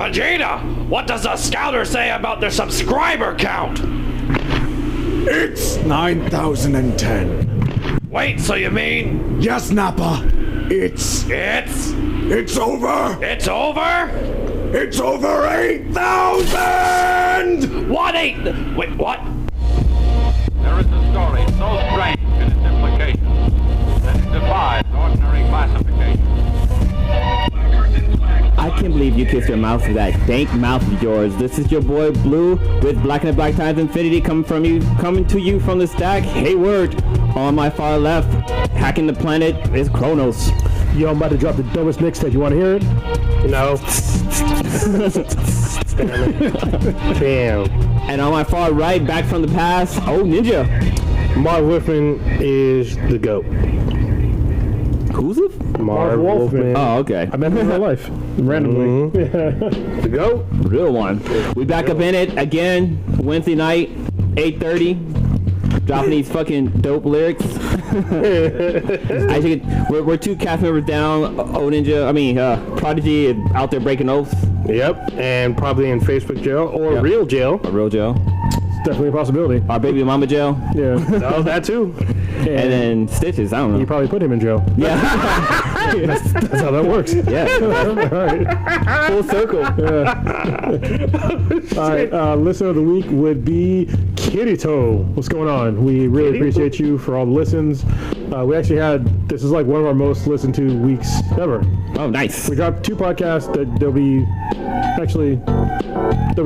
Vegeta, what does the scouter say about their subscriber count? It's 9,010. Wait, so you mean? Yes, Nappa. It's over. It's over? It's over 8,000! What Wait, what? There is a story so strange in its implications that it defies ordinary classification. I can't believe you kissed your mouth with that dank mouth of yours. This is your boy Blue with Black and Black Times Infinity coming to you from the stack. Hayward. On my far left, hacking the planet is Kronos. Yo, I'm about to drop the dopest mixtape. You want to hear it? No. Damn. And on my far right, back from the past, Ninja. Marv Wolfman is the GOAT. Who's it? Marv Wolfman. Oh, okay. I met him in real life, randomly. The GOAT. Real one. We back up in it again, Wednesday night, 8:30. Dropping these fucking dope lyrics. We're two cast members down. Prodigy is out there breaking oaths. Yep, and probably in Facebook jail or real jail. A real jail. It's definitely a possibility. Our baby mama jail. Yeah. Oh, that too. And then Stitches, I don't know. You probably put him in jail. Yeah. That's how that works. Yeah. All right. Full circle. All right. Listener of the week would be Kirito. What's going on? We really appreciate you for all the listens. We actually this is like one of our most listened to weeks ever. Oh, nice. We dropped 2 podcasts. There'll be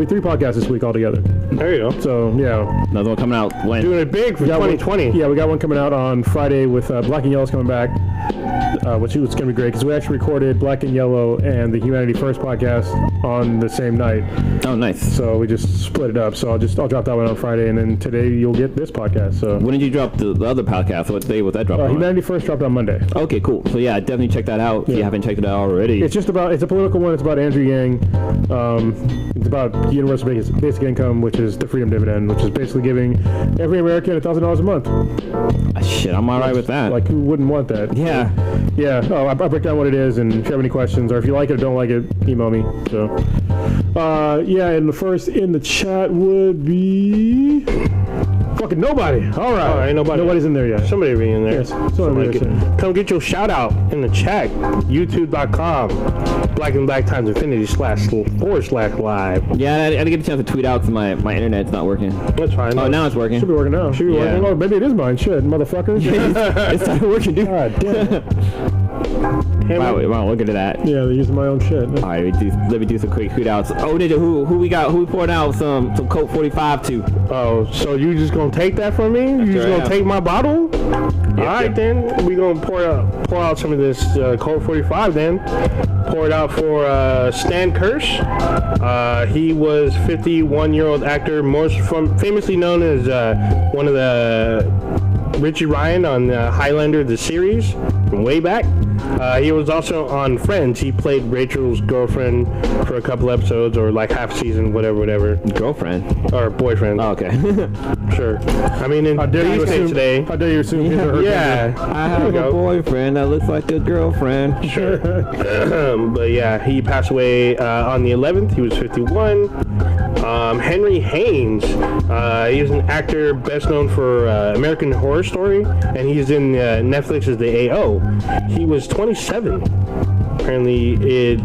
3 podcasts this week altogether. There you go. So, yeah. Another one coming out when? Doing it big for 2020. Yeah, we got one coming out on Friday with Black and Yellow's coming back, which is going to be great because we actually recorded Black and Yellow and the Humanity First podcast on the same night. Oh, nice. So we just split it up. So I'll drop that one on Friday, and then today you'll get this podcast. So when did you drop the other podcast? What day was that dropped on? Humanity First dropped on Monday. Okay, cool. So yeah, definitely check that out if you haven't checked it out already. It's a political one. It's about Andrew Yang. It's about universal basic income, which is the freedom dividend, which is basically giving every American $1,000 a month. Shit, I'm alright with that. Like, who wouldn't want that? Yeah. Yeah. Oh, I break down what it is, and if you have any questions, or if you like it or don't like it, email me. So, and the first in the chat would be fucking nobody. All right. All right, nobody. Nobody's in there yet. Somebody be in there. Yes. Somebody come get your shout out in the chat. YouTube.com. Black and Black Times Infinity //live. Yeah, I didn't get a chance to tweet out because my internet's not working. That's fine. Oh, now it's working. Should be working now. Should be working. Oh, maybe it is mine. Shit, motherfucker. It started working, dude. God damn it. Wow, look at that. Yeah, they're using my own shit. All right, let me do some quick tweet outs. Oh, Ninja, who we got? Who we poured out some Coke 45 to? Oh, so you just gonna take that from me? You just gonna take my bottle? All right, then we gonna pour out some of this Coke 45. Then pour it out for Stan Kirsch. He was 51-year-old actor, most famously known as one of the Richie Ryan on Highlander the series from way back. He was also on Friends. He played Rachel's girlfriend for a couple episodes, or like half season, whatever. Girlfriend? Or boyfriend. Oh, okay. Sure. I mean, in Tuesday today. How dare you assume his or her? Yeah. I have a boyfriend that looks like a girlfriend. Sure. But yeah, he passed away on the 11th. He was 51. Henry Hains. He's an actor best known for American Horror Story, and he's in Netflix's The AO. He was 27. Apparently,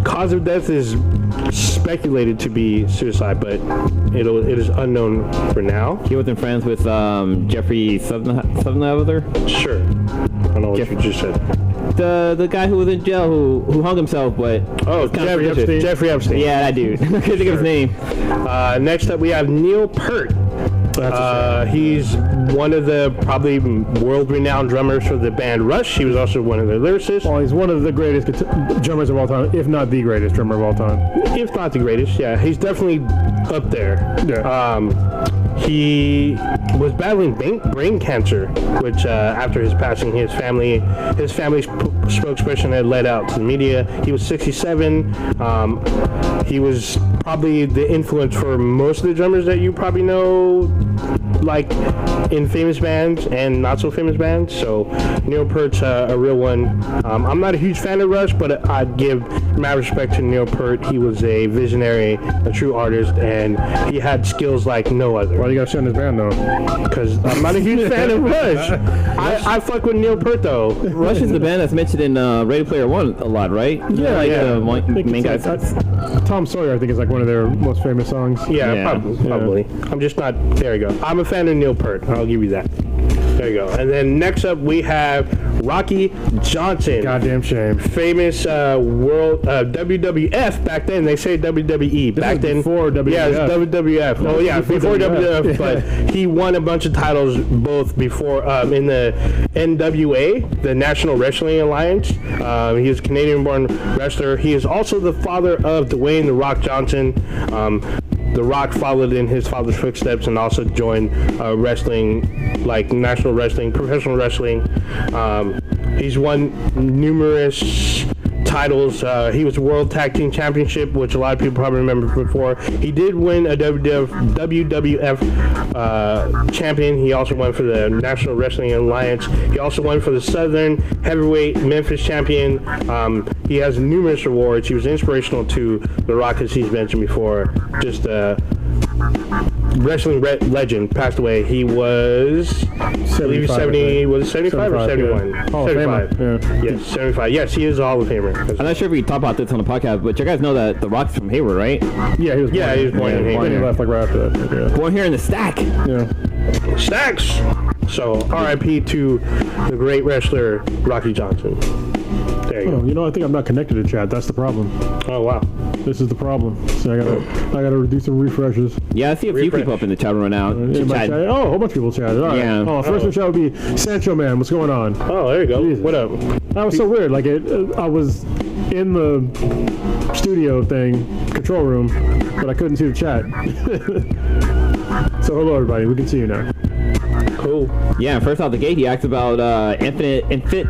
cause of death is speculated to be suicide, but it is unknown for now. He wasn't friends with Jeffrey Sutherland? Sure. I don't know what you just said. The guy who was in jail who hung himself, but Jeffrey Epstein. Yeah, that dude. I couldn't think of his name. Next up, we have Neil Peart. He's one of the probably world-renowned drummers for the band Rush. He was also one of their lyricists. Well, he's one of the greatest drummers of all time, if not the greatest drummer of all time. If not the greatest, yeah. He's definitely up there. Yeah. He was battling brain cancer, which after his passing, his family's spokesperson had let out to the media. He was 67. He was probably the influence for most of the drummers that you probably know like in famous bands and not so famous bands. So Neil Peart's a real one. I'm not a huge fan of Rush, but I'd give mad respect to Neil Peart. He was a visionary, a true artist, and he had skills like no other. Why do you gotta shut in his band though? Because I'm not a huge fan of Rush. I fuck with Neil Peart though. Rush is the band that's mentioned in Ready Player One a lot, right? Yeah, The main it's guys. Tom Sawyer, I think, is like one of their most famous songs. Yeah, probably. I'm just not. There you go. I'm a fan of Neil Peart. I'll give you that. There you go. And then next up we have Rocky Johnson. Goddamn shame. Famous world WWF back then. They say WWE back then. Before WWF. Yeah, it's WWF. Oh yeah, before WWF. But he won a bunch of titles both before in the NWA, the National Wrestling Alliance. He is a Canadian-born wrestler. He is also the father of Dwayne "The Rock" Johnson. The Rock followed in his father's footsteps and also joined wrestling, like national wrestling, professional wrestling. He's won numerous titles. He was World Tag Team Championship, which a lot of people probably remember before. He did win a WWF champion. He also won for the National Wrestling Alliance. He also won for the Southern Heavyweight Memphis Champion. He has numerous awards. He was inspirational to The Rock, as he's mentioned before. Just wrestling legend. Passed away. He was, I believe, 70. Was it 75 or 71? Yeah. 75. Yeah. Yes, 75. Yes, he is a Hall of Famer. I'm not sure if we can talk about this on the podcast, but you guys know that The Rock's from Hayward, right? Yeah, he was born in Hayward. Then he left like right after that. Yeah. Born here in the Stack. Yeah. Stacks. So R.I.P. to the great wrestler Rocky Johnson. There you Oh, go. you know, I think I'm not connected to chat. That's the problem. Oh wow. This is the problem. So I gotta do some refreshes. Yeah, I see a few Refresh. people up in the chat room right now. In my chat. Oh, a whole bunch of people chatted. All right. Yeah. Oh, first in the chat would be Sancho Man. What's going on? Oh, there you go. Jesus. What up? That was so weird. Like I was in the studio thing, control room, but I couldn't see the chat. So hello everybody. We can see you now. Cool. Yeah, first out the gate, he asked about Infinite.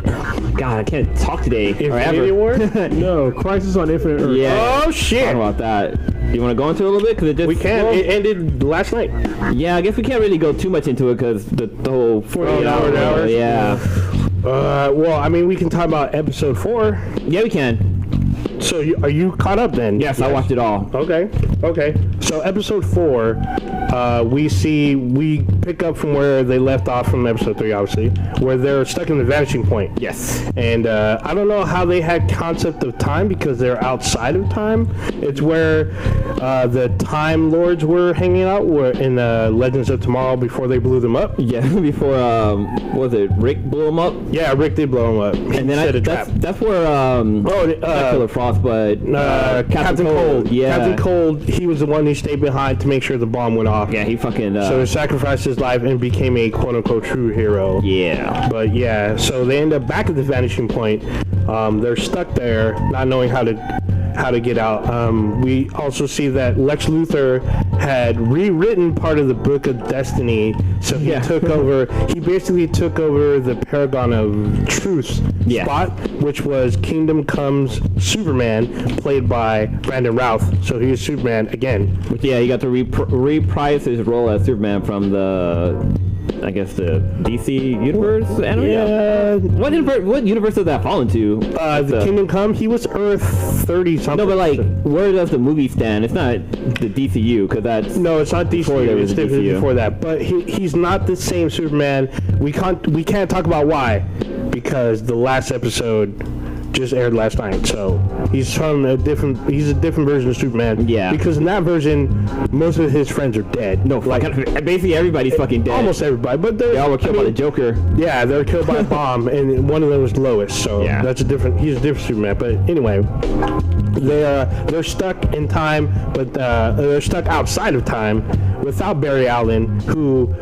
Oh my God, I can't talk today. Infinity Award? No, Crisis on Infinite Earth. Yeah. Oh shit. Talk about that. You want to go into it a little bit? Cause it just, We can. well, It ended last night. yeah, I guess we can't really go too much into it because the whole 48 48 hours? Yeah. Well, I mean, we can talk about episode 4. Yeah, we can. So, are you caught up then? Yes, I watched it all. Okay. So episode 4, we pick up from where they left off from episode 3, obviously, where they're stuck in the vanishing point. Yes. And I don't know how they had concept of time because they're outside of time. It's where the Time Lords were hanging out in Legends of Tomorrow before they blew them up. Yeah, before, what was it, Rick blew him up? Yeah, Rick did blow them up. And then that's where, not Killer Frost, but Captain Cold. Yeah. Captain Cold, he was the one who stayed behind to make sure the bomb went off. Yeah, he fucking... So he sacrificed his life and became a quote-unquote true hero. yeah. But yeah, so they end up back at the vanishing point. They're stuck there, not knowing how to get out. We also see that Lex Luthor had rewritten part of the Book of Destiny, so he took over. He basically took over the Paragon of Truth spot, which was Kingdom Comes Superman, played by Brandon Routh. So he is Superman again. Yeah, he got to reprise his role as Superman from the DC universe anime. Yeah. What universe does that fall into? The Kingdom Come, he was Earth 30 something. No, but like, where does the movie stand? It's not the DCU, because that's... No, it's not DCU. there was It's a definitely DCU. before that. But he's not the same Superman. We can't talk about why, because the last episode just aired last night. So he's a different version of Superman. Yeah. Because in that version, most of his friends are dead. No, basically everybody's fucking dead. Almost everybody, but They all were killed by the Joker. Yeah, they were killed by a bomb, and one of them was Lois. So Yeah. he's a different Superman. But anyway, they're stuck in time, but they're stuck outside of time without Barry Allen, who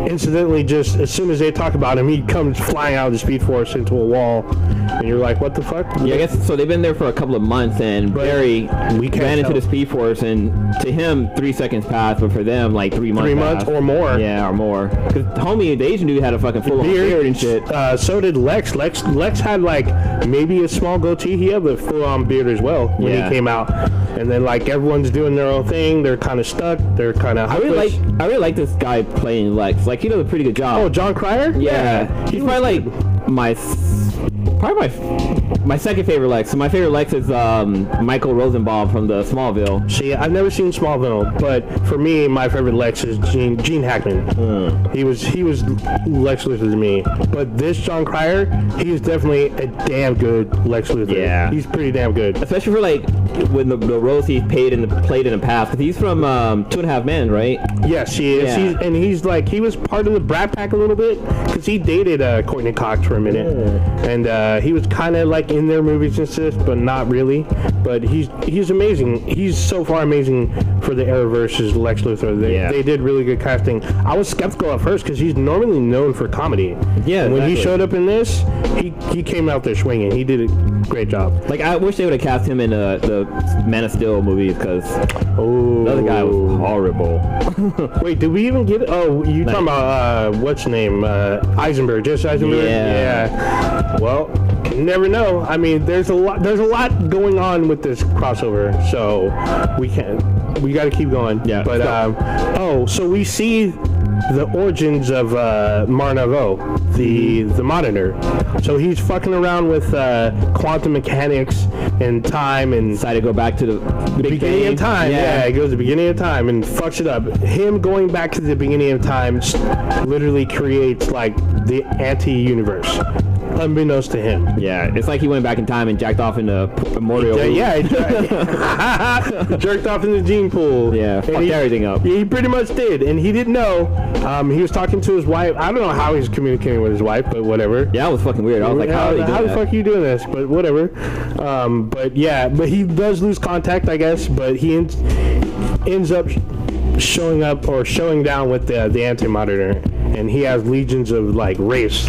incidentally just as soon as they talk about him, he comes flying out of the Speed Force into a wall, and you're like, what the fuck? Yeah, I guess so. They've been there for a couple of months, and Barry ran into the Speed Force, and to him 3 seconds passed, but for them like 3 months. 3 months or more. Yeah, or more. Because homie, the Asian dude had a fucking full beard and shit. So did Lex. Lex had like maybe a small goatee. He had a full-on beard as well when he came out. And then like everyone's doing their own thing. They're kind of stuck. They're kind of. I really like this guy playing Lex. Like he does a pretty good job. Oh, John Cryer? Yeah. He's probably like my second favorite Lex. So my favorite Lex is Michael Rosenbaum from the Smallville. See, I've never seen Smallville, but for me, my favorite Lex is Gene Hackman. He was Lex Luthor to me. But this John Cryer, he is definitely a damn good Lex Luthor. Yeah, he's pretty damn good. Especially for like when the roles he's played in the past. Because he's from 2.5 Men, right? Yes, he is. Yeah. He was part of the Brat Pack a little bit because he dated Courtney Cox for a minute, and he was kind of like in their movies and stuff, but not really. But he's amazing. He's so far amazing for the Arrowverse's Lex Luthor. They did really good casting. I was skeptical at first because he's normally known for comedy. Yeah, and when he showed up in this, he came out there swinging. He did a great job. Like I wish they would have cast him in the Man of Steel movies because the other guy was horrible. Wait, did we even get? Oh, you talking about what's his name? Eisenberg, Jesse Eisenberg. Yeah. Well, you never know. I mean, there's a lot going on with this crossover, so we got to keep going. Yeah. But so we see the origins of Mar-Navo, the Monitor. So he's fucking around with quantum mechanics and time and decided to go back to the beginning of time. Yeah, he goes to the beginning of time and fucks it up. Him going back to the beginning of time literally creates like the anti-universe, unbeknownst to him. Yeah, it's like he went back in time and jacked off in the memorial. He jerked off in the gene pool. Yeah, fucked everything up. He pretty much did, and he didn't know. He was talking to his wife. I don't know how he's communicating with his wife, but whatever. Yeah, that was fucking weird. I was like, how the fuck are you doing this? But whatever. But he does lose contact, I guess. But he ends up showing down with the Anti-Monitor, and he has legions of like race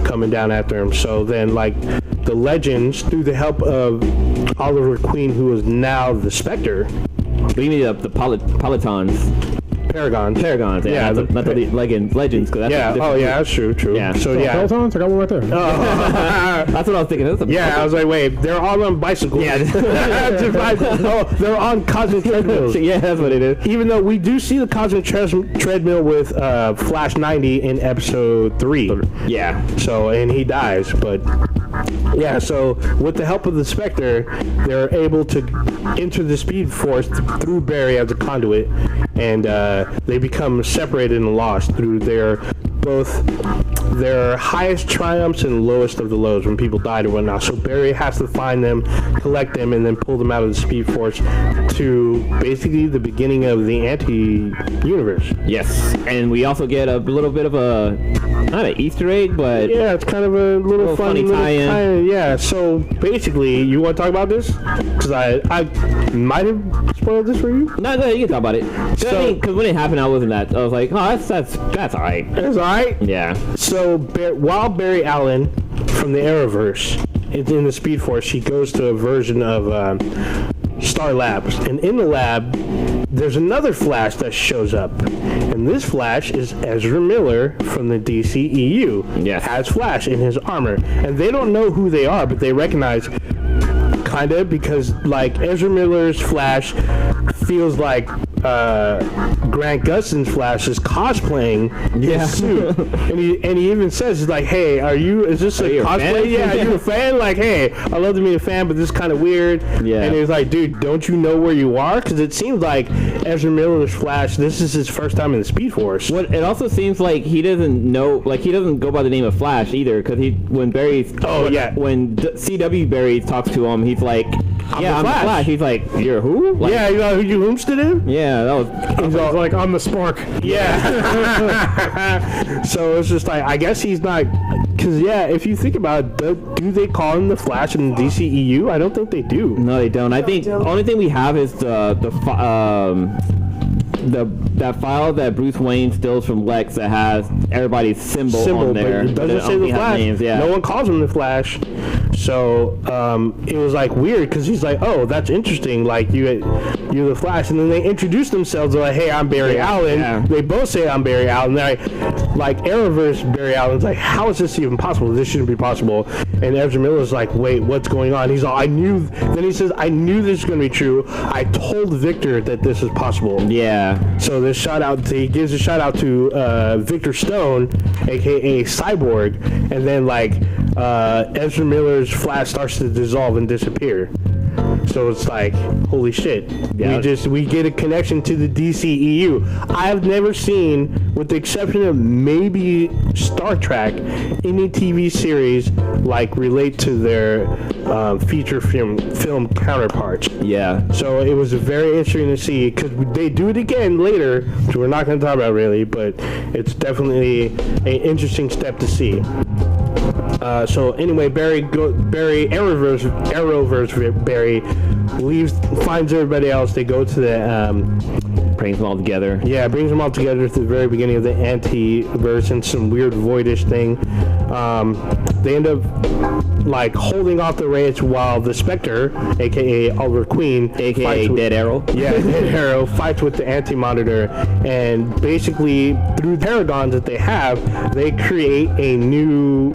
coming down after him. So then like the Legends, through the help of Oliver Queen, who is now the Spectre, we need the Pelotons. Paragons, yeah, not the Legends. Cause that's that's true. Yeah, so Pelotons, I got one right there. That's what I was thinking. I was like, wait, they're all on bicycles. Yeah, they're on cosmic treadmills. Yeah, that's what it is. Even though we do see the cosmic treadmill with Flash 90 in episode 3. Yeah. So and he dies, but. Yeah, so with the help of the Spectre, they're able to enter the Speed Force through Barry as a conduit, and they become separated and lost through both their highest triumphs and lowest of the lows when people died or whatnot. So Barry has to find them, collect them, and then pull them out of the Speed Force to basically the beginning of the anti-universe. Yes, and we also get a little bit of not an Easter egg, but yeah, it's kind of a little funny tie-in. Yeah, so basically, you want to talk about this? Because I might have spoiled this for you. No, you can talk about it. Because when it happened, I was like, oh, that's all right. That's all right. Yeah. So while Barry Allen from the Arrowverse is in the Speed Force, she goes to a version of Star Labs, and in the lab, there's another Flash that shows up, and this Flash is Ezra Miller from the DCEU. Yes. Has Flash in his armor, and they don't know who they are, but they recognize, kinda, because like Ezra Miller's Flash feels like Grant Gustin's Flash is cosplaying his suit, and he even says, he's like, hey, is this a cosplay? Yeah, are you a fan? Like, hey, I love to be a fan, but this is kind of weird. Yeah. And he's like, dude, don't you know where you are? Because it seems like Ezra Miller's Flash, this is his first time in the Speed Force. Well, it also seems like he doesn't know, like he doesn't go by the name of Flash either, because when CW Barry talks to him, he's like, I'm the Flash. He's like, you're who? Like, yeah, you know who you whomsted him? Yeah, that was. He's like, I'm the Spark. Yeah. So it's just like, I guess he's not, because if you think about it, do they call him the Flash in the DCEU? I don't think they do. No, they don't. I think the only thing we have is that file that Bruce Wayne steals from Lex that has everybody's symbol on there. But it doesn't say the Flash. Names, no one calls him the Flash. So it was like weird because he's like, oh, that's interesting. Like you're the Flash, and then they introduce themselves. They're like, hey, I'm Barry Allen. Yeah. They both say I'm Barry Allen. They're like Arrowverse Barry Allen's like, how is this even possible? This shouldn't be possible. And Ezra Miller's like, wait, what's going on? He's all, I knew. Then he says, I knew this was going to be true. I told Victor that this is possible. Yeah. So this shout out, he gives a shout out to Victor Stone, aka Cyborg, and then like Ezra Miller's Flash starts to dissolve and disappear. So it's like, holy shit. Yeah. We get a connection to the DCEU. I've never seen, with the exception of maybe Star Trek, any TV series like relate to their feature film counterparts. Yeah. So it was very interesting to see, because they do it again later, which we're not going to talk about really, but it's definitely an interesting step to see. So anyway, Arrowverse Barry leaves, finds everybody else. They go to the brings them all together. Yeah, brings them all together at the very beginning of the anti-verse and some weird voidish thing. They end up like holding off the raids while the Spectre, aka Oliver Queen, aka Dead Arrow. Yeah, Dead Arrow fights with the Anti-Monitor, and basically through paragons that they have, they create a new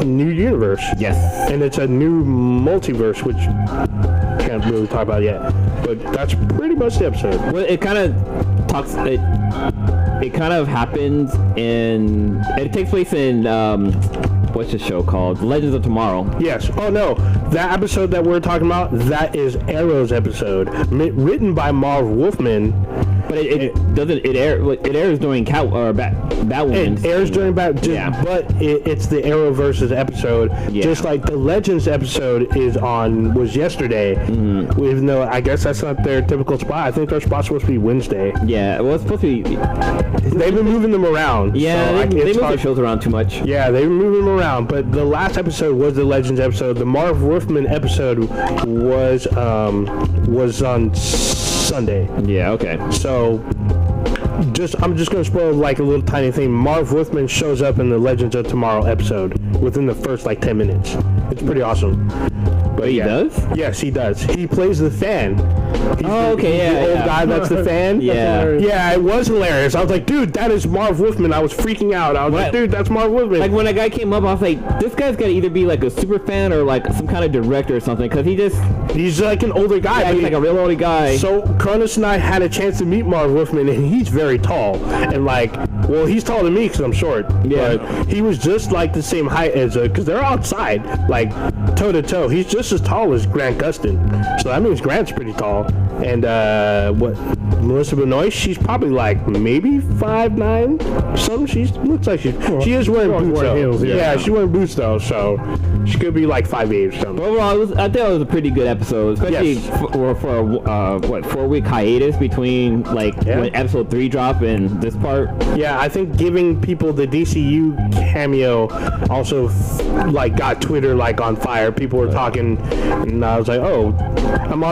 universe. Yes. And it's a new multiverse, which can't really talk about yet. But that's pretty much the episode. Well, it kind of talks. It kind of happens in. It takes place in. What's the show called? Legends of Tomorrow. Yes. Oh no, that episode that we're talking about, that is Arrow's episode, written by Marv Wolfman. But it doesn't. It airs during Batwoman. It airs during Batwoman. Yeah. But it's the Arrowverse's episode. Yeah. Just like the Legends episode was yesterday. Mm-hmm. Even though I guess that's not their typical spot. I think their spot's supposed to be Wednesday. Yeah. Well, it's supposed to be. They've been moving them around. Yeah. So they move their shows around too much. Yeah. They've been moving them around. But the last episode was the Legends episode. The Marv Wolfman episode was on Sunday. Yeah, okay. So I'm just going to spoil like a little tiny thing. Marv Wolfman shows up in the Legends of Tomorrow episode within the first like 10 minutes. It's pretty awesome. But he does? Yes, he does. He plays the fan. He's the old guy that's the fan. Yeah. Yeah, it was hilarious. I was like, dude, that is Marv Wolfman. I was freaking out. I was like, dude, that's Marv Wolfman. Like when a guy came up, I was like, this guy's got to either be like a super fan or like some kind of director or something, because he's like an older guy. Yeah, he's like a real old guy. So Cronus and I had a chance to meet Marv Wolfman, and he's very tall. And like, well, he's taller than me because I'm short. Yeah. But he was just like the same height as, because they're outside, like toe to toe. He's just as tall as Grant Gustin. So that means Grant's pretty tall. And Melissa Benoist, she's probably like maybe 5'9", something. She looks like she is wearing boots. Heels, yeah, she's wearing boots though, so she could be like 5'8" or something. Overall, I think it was a pretty good episode, especially for a 4-week hiatus between when episode 3 dropped and this part. Yeah, I think giving people the DCU cameo also got Twitter on fire. People were talking, and I was like, oh,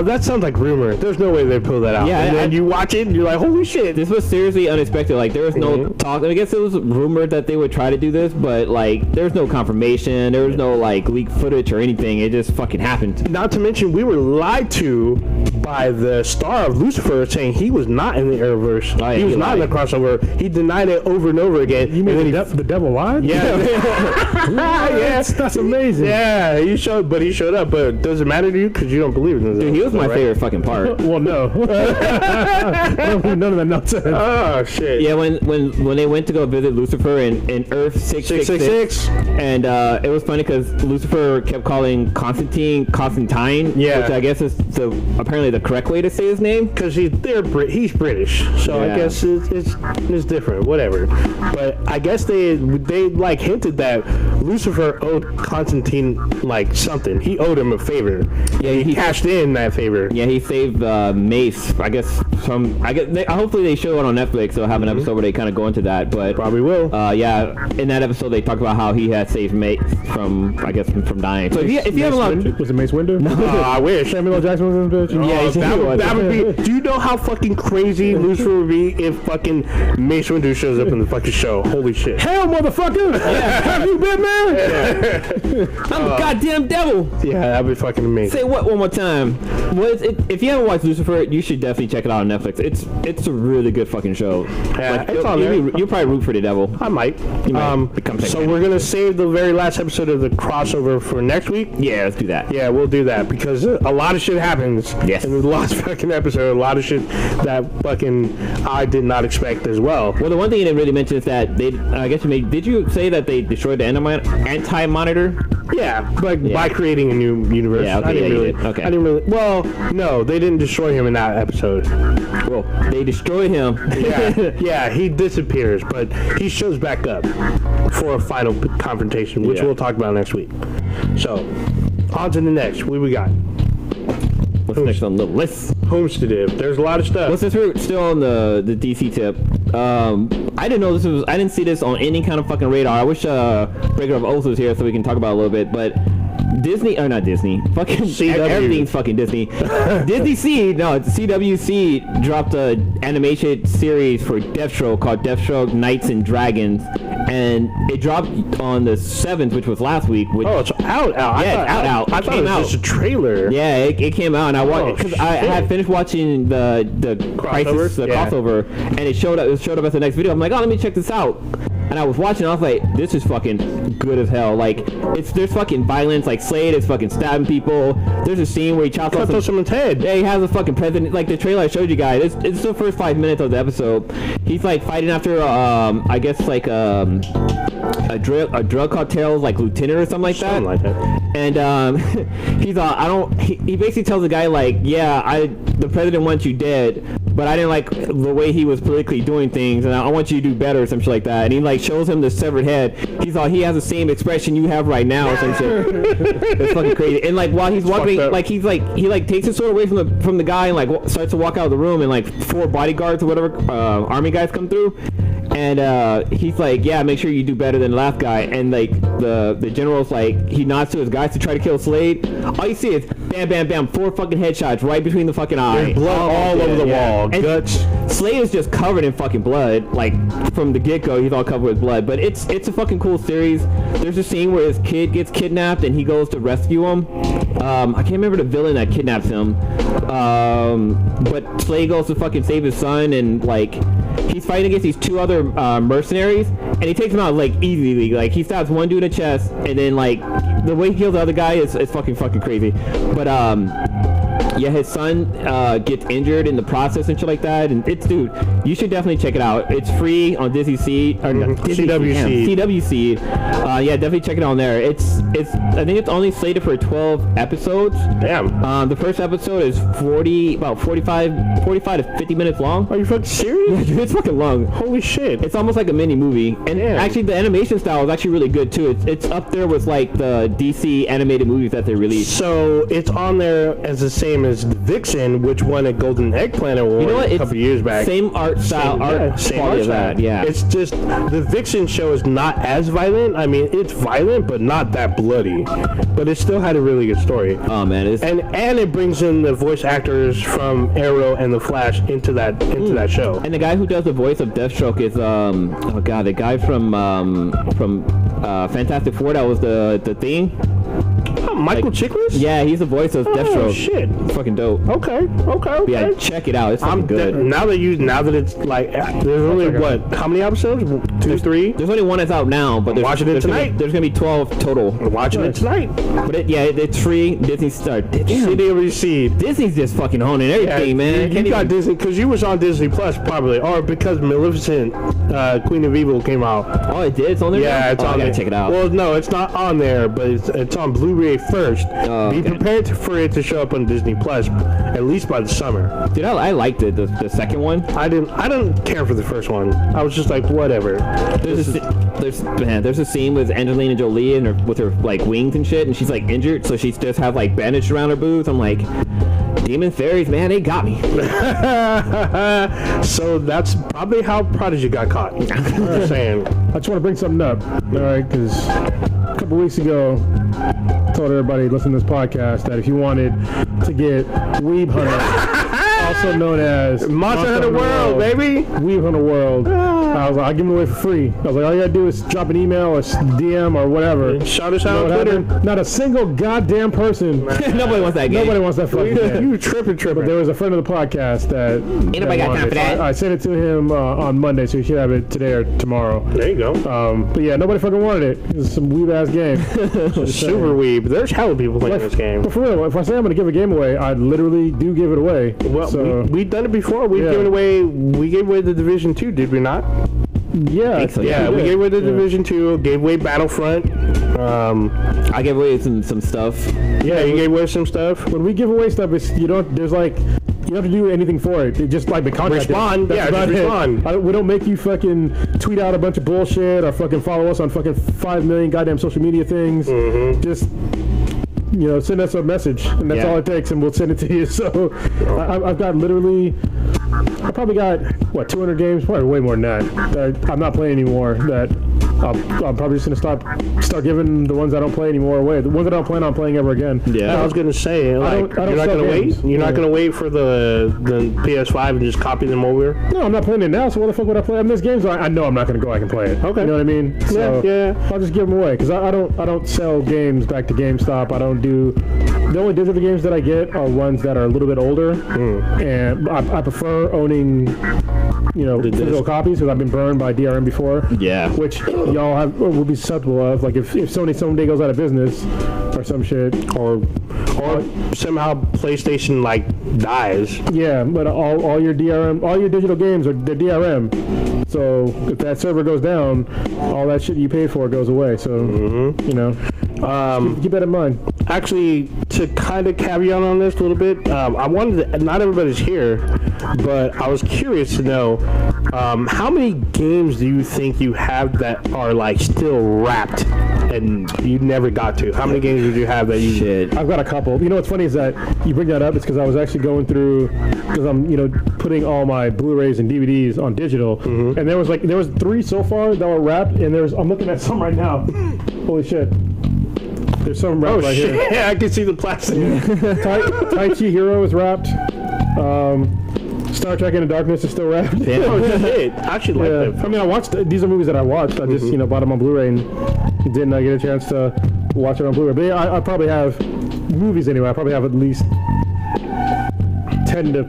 that sounds like rumor. There's no way they'd pull that out. Yeah, and then you watch it and you're like, holy shit. This was seriously unexpected. There was no talk. I guess it was rumored that they would try to do this, but there's no confirmation. There was no leaked footage or anything. It just fucking happened. Not to mention, we were lied to by the star of Lucifer saying he was not in the Arrowverse. Oh, yeah, he was not in the crossover. He denied it over and over again. You mean the devil lied? Yeah. That's amazing. Yeah, he showed up. But does it matter to you because you don't believe in Dude, he was my favorite fucking part. Well, no. None of that nonsense. Oh shit. Yeah, when they went to go visit Lucifer in Earth 666, and it was funny because Lucifer kept calling Constantine, yeah, which I guess is apparently the correct way to say his name, because he's British, so I guess it's different, whatever. But I guess they hinted that Lucifer owed Constantine something. He owed him a favor. Yeah, he cashed in that favor. Yeah, he saved Mace. I guess from I guess hopefully they show it on Netflix. They'll have an episode where they kind of go into that. But Probably will. Yeah, in that episode they talked about how he had saved mates from dying. So if you have a lot, Was it Mace Windu? No. I wish. Samuel L. Jackson was in this bitch. Yeah, that would be. Do you know how fucking crazy Lucifer would be if fucking Mace Windu shows up in the fucking show? Holy shit! Hell, motherfucker! Have you been, man? I'm a goddamn devil. Yeah, that'd be fucking amazing. Say what one more time? If you haven't watched Lucifer, you should definitely check it out on Netflix. It's a really good fucking show. Yeah, it's on there. You'll probably root for the devil. I might. You might become So we're gonna save the very last episode of the crossover for next week. Yeah, let's do that. Yeah, we'll do that because a lot of shit happens. Yes. In the last fucking episode, a lot of shit that fucking I did not expect as well. Well, the one thing you didn't really mention is that did you say that they destroyed the anti-monitor? Yeah, but by creating a new universe. Yeah, okay, I didn't you really. did. Okay. I didn't really. Well, no, they didn't destroy him in that episode. Well, they destroyed him. Yeah, he disappears, but he shows back up for a final confrontation, which we'll talk about next week. So, on to the next. What we got? What's next on the list? Homestead. There's a lot of stuff. Well, since we're still on the DC tip, I didn't know this was. I didn't see this on any kind of fucking radar. I wish Breaker of Oath was here so we can talk about it a little bit, but. Not Disney. Fucking CW. Everything's fucking Disney. CWC dropped an animation series for Deathstroke called Deathstroke Knights and Dragons, and it dropped on the 7th, which was last week. Oh, it's out. Yeah, out. I thought it was just a trailer. Yeah, it came out, and I watched because I had finished watching the crossover, and it showed up as the next video. I'm like, oh, let me check this out. And I was watching, I was like, this is fucking good as hell. Like, there's fucking violence, like Slade is fucking stabbing people. There's a scene where he chops off someone's head. Yeah, he has a fucking president, like the trailer I showed you guys. It's the first 5 minutes of the episode. He's like fighting after, I guess like a drug cartel, like lieutenant or something like that. Something like that. And he basically tells the guy like, yeah, the president wants you dead, but I didn't like the way he was politically doing things, and I want you to do better or some shit like that. And he like shows him the severed head. He has the same expression you have right now or some shit. It's fucking crazy. And like while he's walking, like he takes his sword away from the guy and like starts to walk out of the room, and like 4 bodyguards or whatever army guys come through. And he's like, yeah, make sure you do better than the last guy. And like the general's like, he nods to his guys to try to kill Slade. All you see is bam, bam, bam, 4 fucking headshots right between the fucking eye. There's blood all over the wall. And guts. Slade is just covered in fucking blood. Like from the get-go, he's all covered with blood. But it's a fucking cool series. There's a scene where his kid gets kidnapped and he goes to rescue him. I can't remember the villain that kidnaps him. But Slade goes to fucking save his son, and like he's fighting against these 2 other mercenaries, and he takes them out like easily. Like he stabs one dude in the chest, and then like the way he kills the other guy is fucking crazy. But yeah, his son gets injured in the process and shit like that. And dude, you should definitely check it out. It's free on CWC. Yeah, definitely check it out on there. I think it's only slated for 12 episodes. Damn. The first episode is about 45 to 50 minutes long. Are you fucking serious? It's fucking long. Holy shit. It's almost like a mini movie. And actually, the animation style is actually really good too. It's up there with like the DC animated movies that they released. So it's on there as the same as Vixen, which won a Golden Eggplant Award a couple years back. Same art style, same art style. Yeah. It's just the Vixen show is not as violent. I mean, it's violent, but not that bloody. But it still had a really good story. Oh man, and it brings in the voice actors from Arrow and the Flash into that show. And the guy who does the voice of Deathstroke is the guy from Fantastic Four that was the Thing. Michael Chiklis? Yeah, he's the voice of Deathstroke. Oh shit, it's fucking dope. Okay. Yeah, check it out. It's fucking good. Now that it's like, there's only how many episodes? 2, 3? There's only 1 that's out now, but watching it tonight. There's gonna be 12 total. We're watching it tonight. But it's free. Disney Star. Disney's just fucking owning everything, man. You got Disney because you was on Disney Plus probably, or because Maleficent, Queen of Evil came out. Oh, it did. It's on there. Yeah, it's on I there. gotta check it out. Well, no, it's not on there, but it's on Blu-ray first. Be prepared for it to show up on Disney Plus at least by the summer. Dude, I liked it. The second one. I didn't care for the first one. I was just like, whatever. There's a scene with Angelina Jolie and with her like wings and shit, and she's like injured, so she just have like bandaged around her boobs. I'm like, Demon fairies, man, they got me. So that's probably how Prodigy got caught. I'm just saying. I just want to bring something up, all right? Because a couple weeks ago, I told everybody listening to this podcast that if you wanted to get Weeb Hunter, also known as Monster Hunter World, baby. Weeb Hunter World, I was like, I'll give them away for free. I was like, all you gotta do is drop an email or DM or whatever. Shout us out on Twitter. Not a single goddamn person. Nobody wants that game. Nobody wants that fucking game. You tripping. But there was a friend of the podcast that Ain't nobody got time for that. I sent it to him on Monday, so he should have it today or tomorrow. There you go. But yeah, nobody fucking wanted it. It's some weeb ass game. Super weeb. There's hella people playing this game. But for real, if I say I'm gonna give a game away, I literally do give it away. Well, so, we've done it before. We gave away the Division 2, did we not? yeah, so, Yeah, we gave away the Division 2, gave away Battlefront. I gave away some stuff. Yeah, you gave away some stuff. when we give away stuff, it's, you don't have to do anything for it. It just like the contract. Respond. That's Yeah, about just it. respond. We don't make you fucking tweet out a bunch of bullshit or fucking follow us on fucking 5 million goddamn social media things. Just send us a message, and that's Yeah. all it takes, and we'll send it to you. So I've got literally, I probably got 200 games, probably way more than that I'm not playing anymore. That I'm probably just gonna start giving the ones I don't play anymore away. The ones that I don't plan on playing ever again. I was gonna say, like, I don't you're not sell gonna games. wait. You're not gonna wait for the PS5 and just copy them over. No, I'm not playing it now. So what the fuck would I play? I mean, there's games I know I'm not gonna go. I can play it. Okay. You know what I mean? So Yeah. I'll just give them away because I don't sell games back to GameStop. I don't do. The only digital games that I get are ones that are a little bit older, and I prefer owning, physical copies because I've been burned by DRM before. Yeah. Which y'all will be susceptible of. Like if Sony someday goes out of business or some shit, Or somehow PlayStation dies. yeah. But all your DRM, all your digital games are they're DRM. So if that server goes down, all that shit you paid for goes away. So keep that in mind. Actually, to kind of caveat on this a little bit, I wanted to, not everybody's here, but I was curious to know how many games do you think you have that are still wrapped and you never got to? How many games did you have that you? Shit. I've got a couple. You know what's funny is that you bring that up. It's because I was actually going through because I'm putting all my Blu-rays and DVDs on digital, and there was 3 so far that were wrapped, and I'm looking at some right now. Holy shit! There's some wrapped right here. Yeah, I can see the plastic. Tai Chi Hero is wrapped. Star Trek Into Darkness is still wrapped. Oh shit! I actually like Yeah. them. I mean, I watched. These are movies that I watched. I just bought them on Blu-ray and didn't get a chance to watch it on Blu-ray. But yeah, I probably have movies anyway. I probably have at least 10 to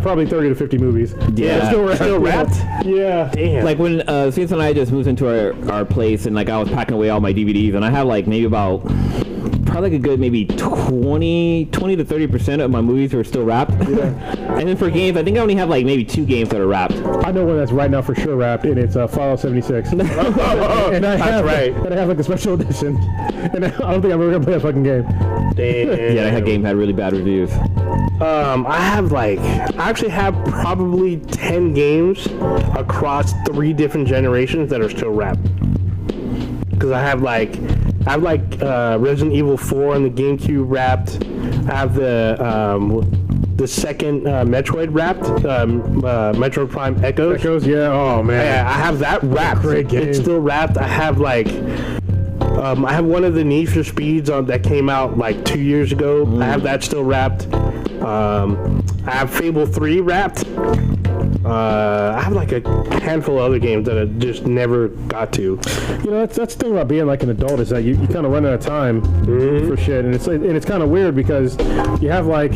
probably 30 to 50 movies. Yeah. Still wrapped? Yeah. Damn. Like when Cece and I just moved into our place, and I was packing away all my DVDs, and I have maybe about probably a good maybe 20 to 30% of my movies are still wrapped. Yeah. And then for games, I think I only have maybe 2 games that are wrapped. I know one that's right now for sure wrapped, and it's Fallout 76. And I have a special edition, and I don't think I'm ever gonna play a fucking game. Damn. Yeah, that game had really bad reviews. I actually have probably 10 games across 3 different generations that are still wrapped. Because I have Resident Evil 4 on the GameCube wrapped. I have the second Metroid wrapped, Metroid Prime Echoes. Echoes, yeah. Oh man. Yeah, I have that wrapped. Great game. It's still wrapped. I have I have one of the Need for Speeds that came out 2 years ago. I have that still wrapped. I have Fable 3 wrapped. I have a handful of other games that I just never got to. That's the thing about being an adult is that you kind of run out of time for shit, and it's kind of weird because you have at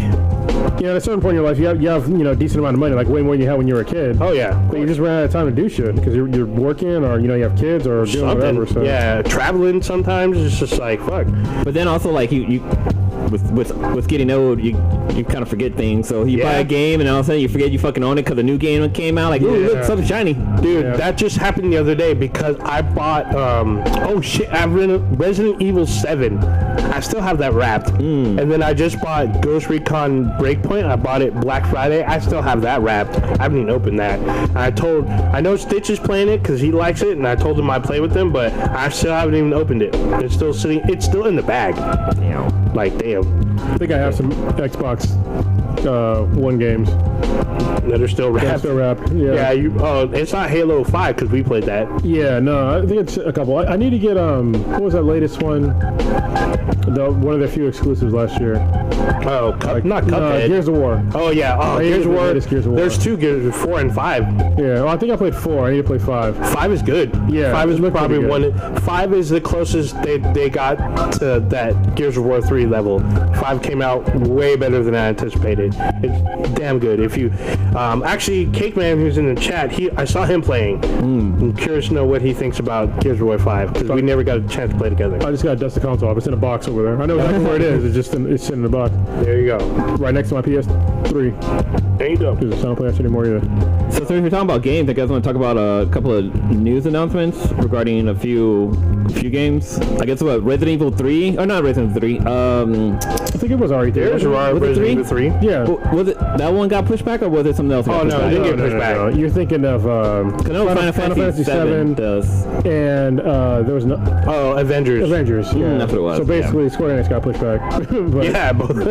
a certain point in your life you have a decent amount of money, way more than you had when you were a kid. Oh yeah, but you just run out of time to do shit because you're working or you have kids or doing something. whatever. So. Yeah, traveling sometimes it's just fuck. But then also you with getting old, you kind of forget things. So you buy a game and all of a sudden you forget you fucking own it because a new game came out. Ooh, look, something shiny. Dude, that just happened the other day because I bought, I have Resident Evil 7. I still have that wrapped. And then I just bought Ghost Recon Breakpoint. I bought it Black Friday. I still have that wrapped. I haven't even opened that. I know Stitch is playing it because he likes it, and I told him I'd play with him, but I still haven't even opened it. It's still sitting, it's still in the bag. Damn. Like, damn. I think I have some Xbox One games that are still wrapped. Yeah. It's not Halo 5 because we played that. Yeah, no, I think it's a couple. I need to get what was that latest one? One of their few exclusives last year. Oh, not Cuphead. Gears of War. Oh yeah, Gears of War. Gears of War. There's 2 Gears, 4 and 5. Yeah, well, I think I played 4. I need to play 5. 5 is good. Yeah, 5 is probably good. 5 is the closest they got to that Gears of War 3 level. 5 came out way better than I anticipated. It's damn good. If you actually, Cake Man, who's in the chat, I saw him playing. I'm curious to know what he thinks about Gears of War 5 because we never got a chance to play together. I just got to dust the console off. It's in a box over there. I know exactly where it is. It's sitting in the box. There you go. Right next to my PS3. There you go. Because I don't play that anymore either. So if you're talking about games, I guess I want to talk about a couple of news announcements regarding a few games. I guess what, Resident Evil 3? Or not Resident Evil 3. I think it was already there. Was it Resident Evil 3? Yeah. Was it that one got pushed back or was it something else? Oh no, it didn't get pushed back. No. You're thinking of Final Fantasy 7 does. And there was no Avengers. Yeah. That's what it was. So basically, Square Enix got pushed back. But, Yeah, both of them.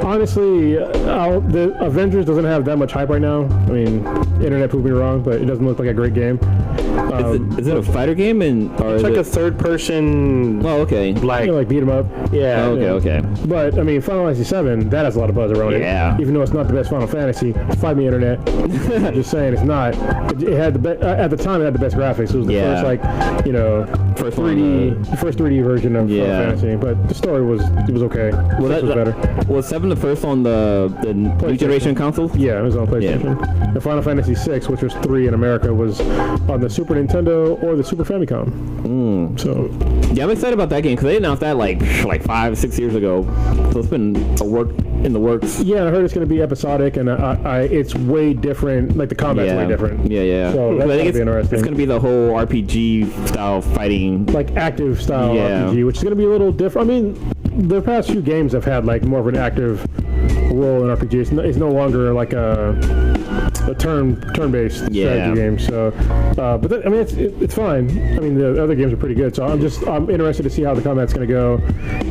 honestly, the Avengers doesn't have that much hype right now. I mean, internet proved me wrong, but it doesn't look like a great game. Is it a fighter game or It's is like it a third-person, Oh, okay. Like beat 'em up. yeah. Oh, okay. But I mean, Final Fantasy 7, that has a lot of buzz around it. Yeah. Even though it's not the best Final Fantasy, fight me, internet. Just saying, it's not. It had at the time it had the best graphics. It was the first First 3D, the first 3D version of Final Fantasy. But the story was okay. Well, Six was better. Was 7 the first on the new generation console? Yeah, it was on PlayStation. And Final Fantasy 6, which was 3 in America, was on the Super Nintendo or the Super Famicom. So yeah, I'm excited about that game because they announced that like 5-6 years ago. So it's been in the works. yeah, I heard it's going to be episodic, and it's way different. Like the combat's way different. Yeah. So that's I think going to be interesting. It's going to be the whole RPG style fighting. Like active style RPG, which is going to be a little different. I mean, the past few games have had like more of an active role in RPG. It's no longer like a turn-based strategy game. So, but it's fine. I mean, the other games are pretty good. So I'm interested to see how the combat's going to go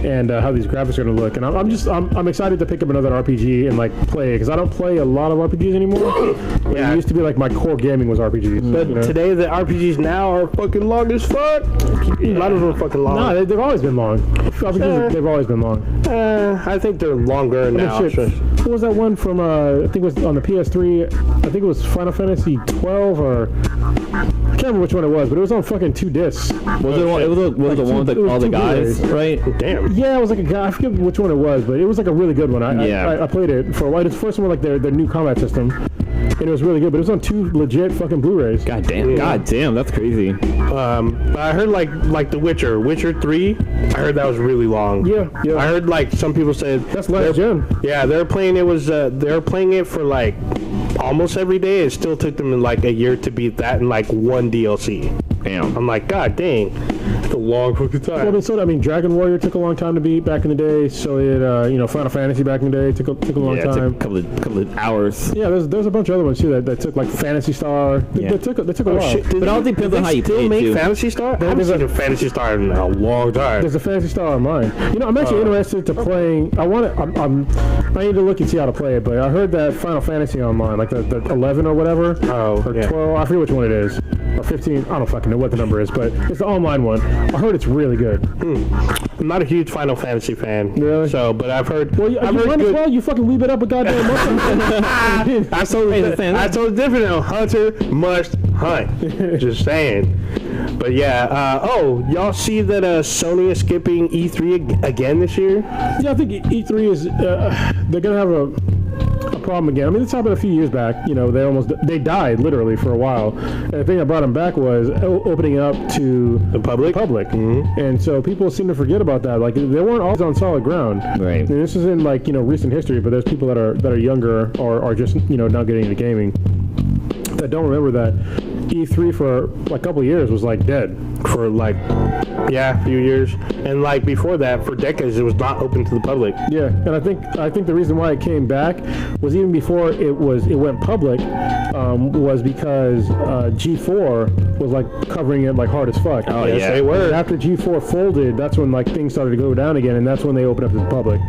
and how these graphics are going to look. And I'm excited to pick up another RPG and like play it because I don't play a lot of RPGs anymore. Yeah, it used to be like my core gaming was RPGs. But today the RPGs now are fucking long as fuck. A lot of them are fucking long. No, they've always been long. RPGs, they've always been long. I think they're longer now. What was that one from? I think it was on the PS3. I think it was Final Fantasy 12 or I can't remember which one it was, but it was on fucking 2 discs. Was it the one with all the guys, right? Damn. Yeah, it was like a guy. I forget which one it was, but it was like a really good one. I played it for a while. It's the first one with like their new combat system. And it was really good, but it was on 2 legit fucking Blu-rays. God damn, that's crazy. But I heard like The Witcher 3. I heard that was really long. Yeah. I heard like some people said That's last gen. Yeah, they were playing it for like almost every day. It still took them like a year to beat that in like 1 DLC. Damn. I'm like, God dang, it's a long fucking time. Well, I mean, Dragon Warrior took a long time to beat back in the day. So did Final Fantasy back in the day took a long time. It took a couple of hours. Yeah, there's a bunch of other ones too that took like Phantasy Star. They took a while. Shit, But it all depends on how you still play make too. Phantasy Star? I haven't seen a Phantasy Star in a long time. There's a Phantasy Star on mine. I'm actually interested to playing. I need to look and see how to play it, but I heard that Final Fantasy on mine, like the 11 or whatever, or 12. I forget which one it is, or 15. I don't fucking know what the number is, but it's the online one. I heard it's really good. I'm not a huge Final Fantasy fan. Really? So, but I've heard. Well, I've heard might as well. You fucking leave it up a goddamn month. I told different now. Hunter must hunt. Just saying. But yeah. Y'all see that Sony is skipping E3 again this year? Yeah, I think E3 is. They're gonna have a problem again. I mean, this happened a few years back. They died literally for a while. And the thing that brought them back was opening up to The public. Mm-hmm. And so people seem to forget about that. Like they weren't always on solid ground. Right. And this is in like recent history, but there's people that are younger or are just not getting into gaming that don't remember that E3 for a couple of years was like dead for like, a few years. And like before that, for decades, it was not open to the public. Yeah, and I think the reason why it came back was even before it went public, was because G4 was like covering it like hard as fuck. Oh yes, they were. And after G4 folded, that's when like things started to go down again, and that's when they opened up to the public.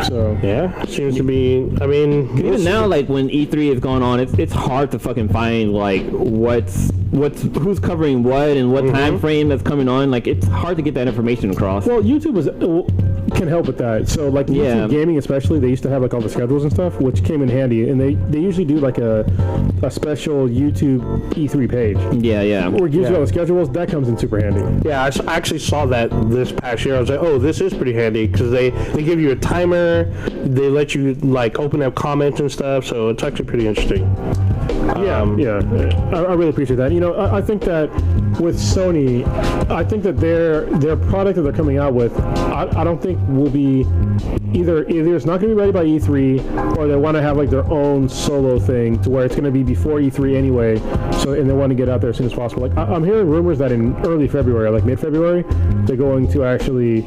So yeah, seems to be. I mean, even now, like when E3 is going on, it's hard to fucking find like who's covering what and what time frame that's coming on. Like it's hard to get that information across. Well, YouTube can help with that. So like YouTube gaming especially, they used to have like all the schedules and stuff, which came in handy, and they usually do like a special YouTube E3 page. Where it gives you all the schedules. That comes in super handy. Yeah, I actually saw that this past year. I was like, oh, this is pretty handy because they give you a timer. They let you like open up comments and stuff, so it's actually pretty interesting. I really appreciate that. You know, I think that with Sony, I think that their product that they're coming out with, I don't think will be either it's not going to be ready by E3, or they want to have like their own solo thing to where it's going to be before E3 anyway. So and they want to get out there as soon as possible. Like I'm hearing rumors that in early February, like mid-February, they're going to actually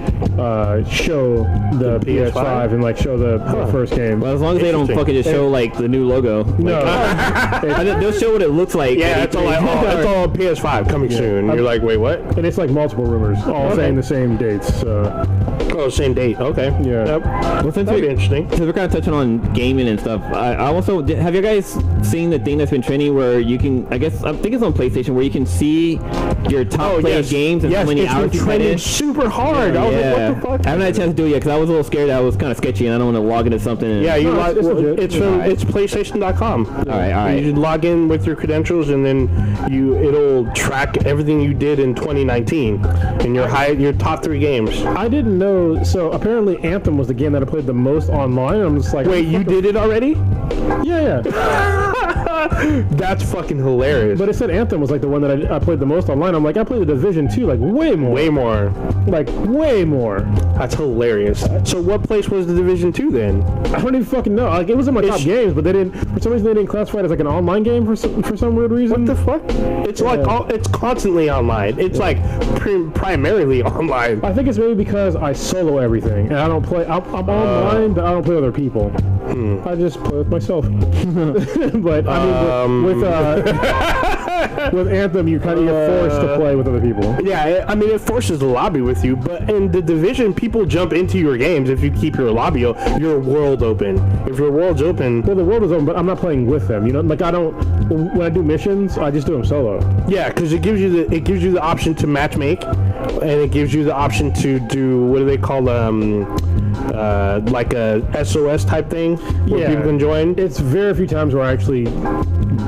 show the PS5 and like show the first game. Well, as long as they don't fucking just show like the new logo. No. They'll show what it looks like. Yeah, it's all on PS5 coming soon. You're like, wait, what? And it's like multiple rumors, all saying the same dates. So. Oh, same date. Okay. Yeah. Yep. Well, since that'd be interesting. Since we're kind of touching on gaming and stuff, I also have you guys seen the thing that's been trending where you can? I think it's on PlayStation where you can see your top played games and how many hours you played in. Super hard. I was like, what the fuck? I haven't had a chance to do it yet because I was a little scared that it was kind of sketchy and I don't want to log into something. It's PlayStation.com. All right. You log in with your credentials and then it'll track everything you did in 2019 and your top 3 games. I didn't know. So apparently Anthem was the game that I played the most online. I'm just like, wait, you did it already? Yeah. That's fucking hilarious. But it said Anthem was like the one that I played the most online. I'm like, I played the Division 2 like way more. Like way more. That's hilarious. So what place was the Division 2 then? I don't even fucking know. Like it was in my top games, but for some reason they didn't classify it as like an online game for some weird reason. What the fuck? It's like it's constantly online. It's like primarily online. I think it's maybe because I solo everything and I don't play. I'm online, but I don't play with other people. I just play with myself. But I mean, with Anthem, you kind of get forced to play with other people. Yeah, I mean, it forces the lobby with you. But in the Division, people jump into your games if you keep your lobby, your world open. If your world's open, well, the world is open, but I'm not playing with them. You know, like I don't. When I do missions, I just do them solo. Yeah, because it gives you the option to matchmake, and it gives you the option to do what do they call like a SOS type thing where people can join. It's very few times where I actually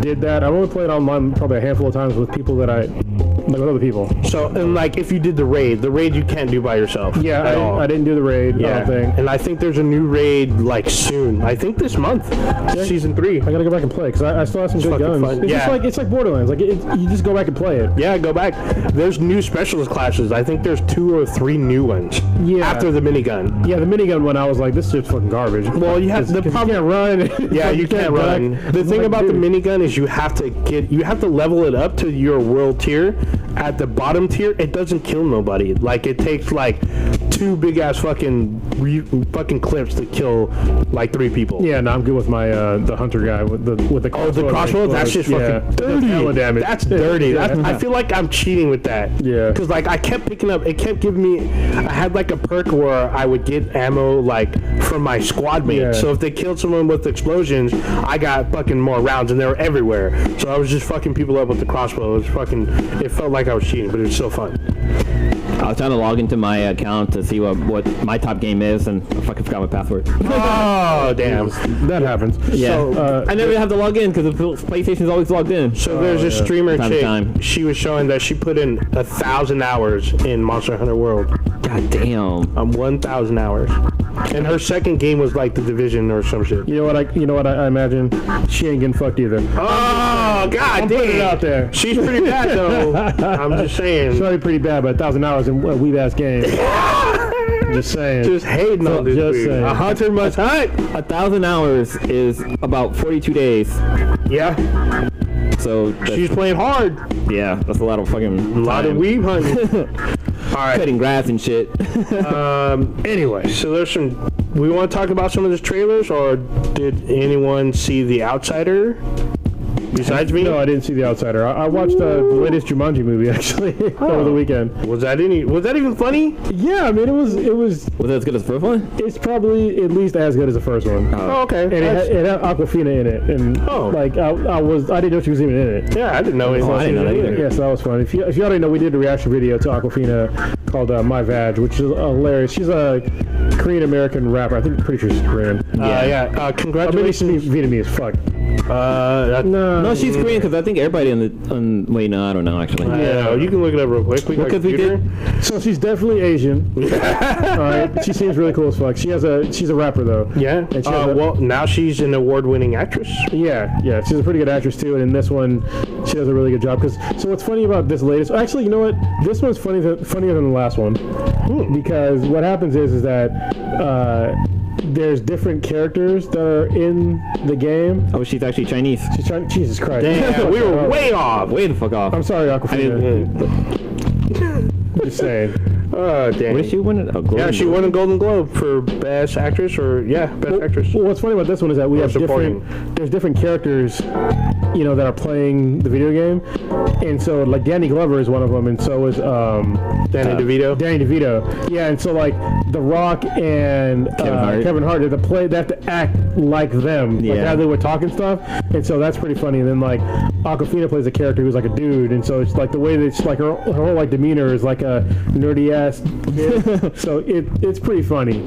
did that. I've only played online probably a handful of times with people that with other people. So, and like if you did the raid you can't do by yourself. Yeah, I didn't do the raid. Yeah, I don't think. And I think there's a new raid like soon. I think this month, season 3. I gotta go back and play because I still have some good guns. Fun. It's like Borderlands. Like you just go back and play it. Yeah, go back. There's new specialist classes. I think there's 2 or 3 new ones. Yeah. After the minigun. Yeah, the minigun one. I was like, this shit's fucking garbage. Well, you have you can't run. Yeah, you can't run. The thing about the minigun is you have to level it up to your world tier. At the bottom tier, it doesn't kill nobody. Like it takes like 2 big ass fucking clips to kill like 3 people. Yeah, no, I'm good with my the hunter guy with the crossbow. Oh, the crossbow. That's just fucking dirty. Damage. That's dirty. I feel like I'm cheating with that. Yeah. Because like I kept picking up. It kept giving me. I had like a perk where I would get ammo like from my squad mates. Yeah. So if they killed someone with explosions, I got fucking more rounds, and they were everywhere. So I was just fucking people up with the crossbow. It felt like I was cheating, but it was so fun. I was trying to log into my account to see what my top game is, and I fucking forgot my password. Oh, damn. That happens. Yeah. So, I never have to log in because the PlayStation's always logged in. So there's a streamer chick. She was showing that she put in 1,000 hours in Monster Hunter World. God damn. 1,000 hours. And her second game was like the Division or some shit. You know what I imagine? She ain't getting fucked either. Oh, God damn. Put it out there. She's pretty bad, though. I'm just saying. She's already pretty bad, but 1,000 hours in a weeb-ass game. Just saying. Just hating on this dude. A hunter must hunt. 1,000 hours is about 42 days. Yeah. So She's playing hard. yeah, that's a lot of fucking A lot of weed hunting. All right. cutting grass and shit. Anyway, so there's some. We want to talk about some of those trailers, or did anyone see The Outsider? Besides me? No, I didn't see The Outsider. I watched the latest Jumanji movie actually over the weekend. Was that even funny? Yeah, I mean it was. Was it as good as the first one? It's probably at least as good as the first one. Oh, okay. And it had Aquafina in it, and like I didn't know she was even in it. Yeah, I didn't know anything. I didn't know that either. Yeah, so that was fun. If you already know, we did a reaction video to Aquafina called My Vag, which is hilarious. She's a Korean American rapper. I think pretty sure she's Korean. Congratulations. Maybe she's Vietnamese. Fuck. No, she's Korean because I think everybody wait, no, I don't know actually. Yeah, you can look it up real quick. Because we did. So she's definitely Asian. All right, she seems really cool as fuck. She's a rapper though. Yeah. And Well, now she's an award-winning actress. Yeah, she's a pretty good actress too. And in this one, she does a really good job. So what's funny about this latest? Actually, you know what? This one's funnier than the last one. Because what happens is that there's different characters that are in the game. Oh, she's actually Chinese. She's trying. Jesus Christ! Damn, we were way off. Way the fuck off. I'm sorry, Aquafina. Just saying. Oh, damn. What did she win? She won a Golden Globe for Best Actress Best Actress. Well, what's funny about this one is that we have there's different characters, that are playing the video game, and so like Danny Glover is one of them, and so is Danny DeVito. Yeah, and so like The Rock and Kevin Hart, they have to act like them, like how they would talk and stuff, and so that's pretty funny. And then like Awkwafina plays a character who's like a dude, and so it's like the way that it's like her whole like demeanor is like a nerdy ass. So it's pretty funny,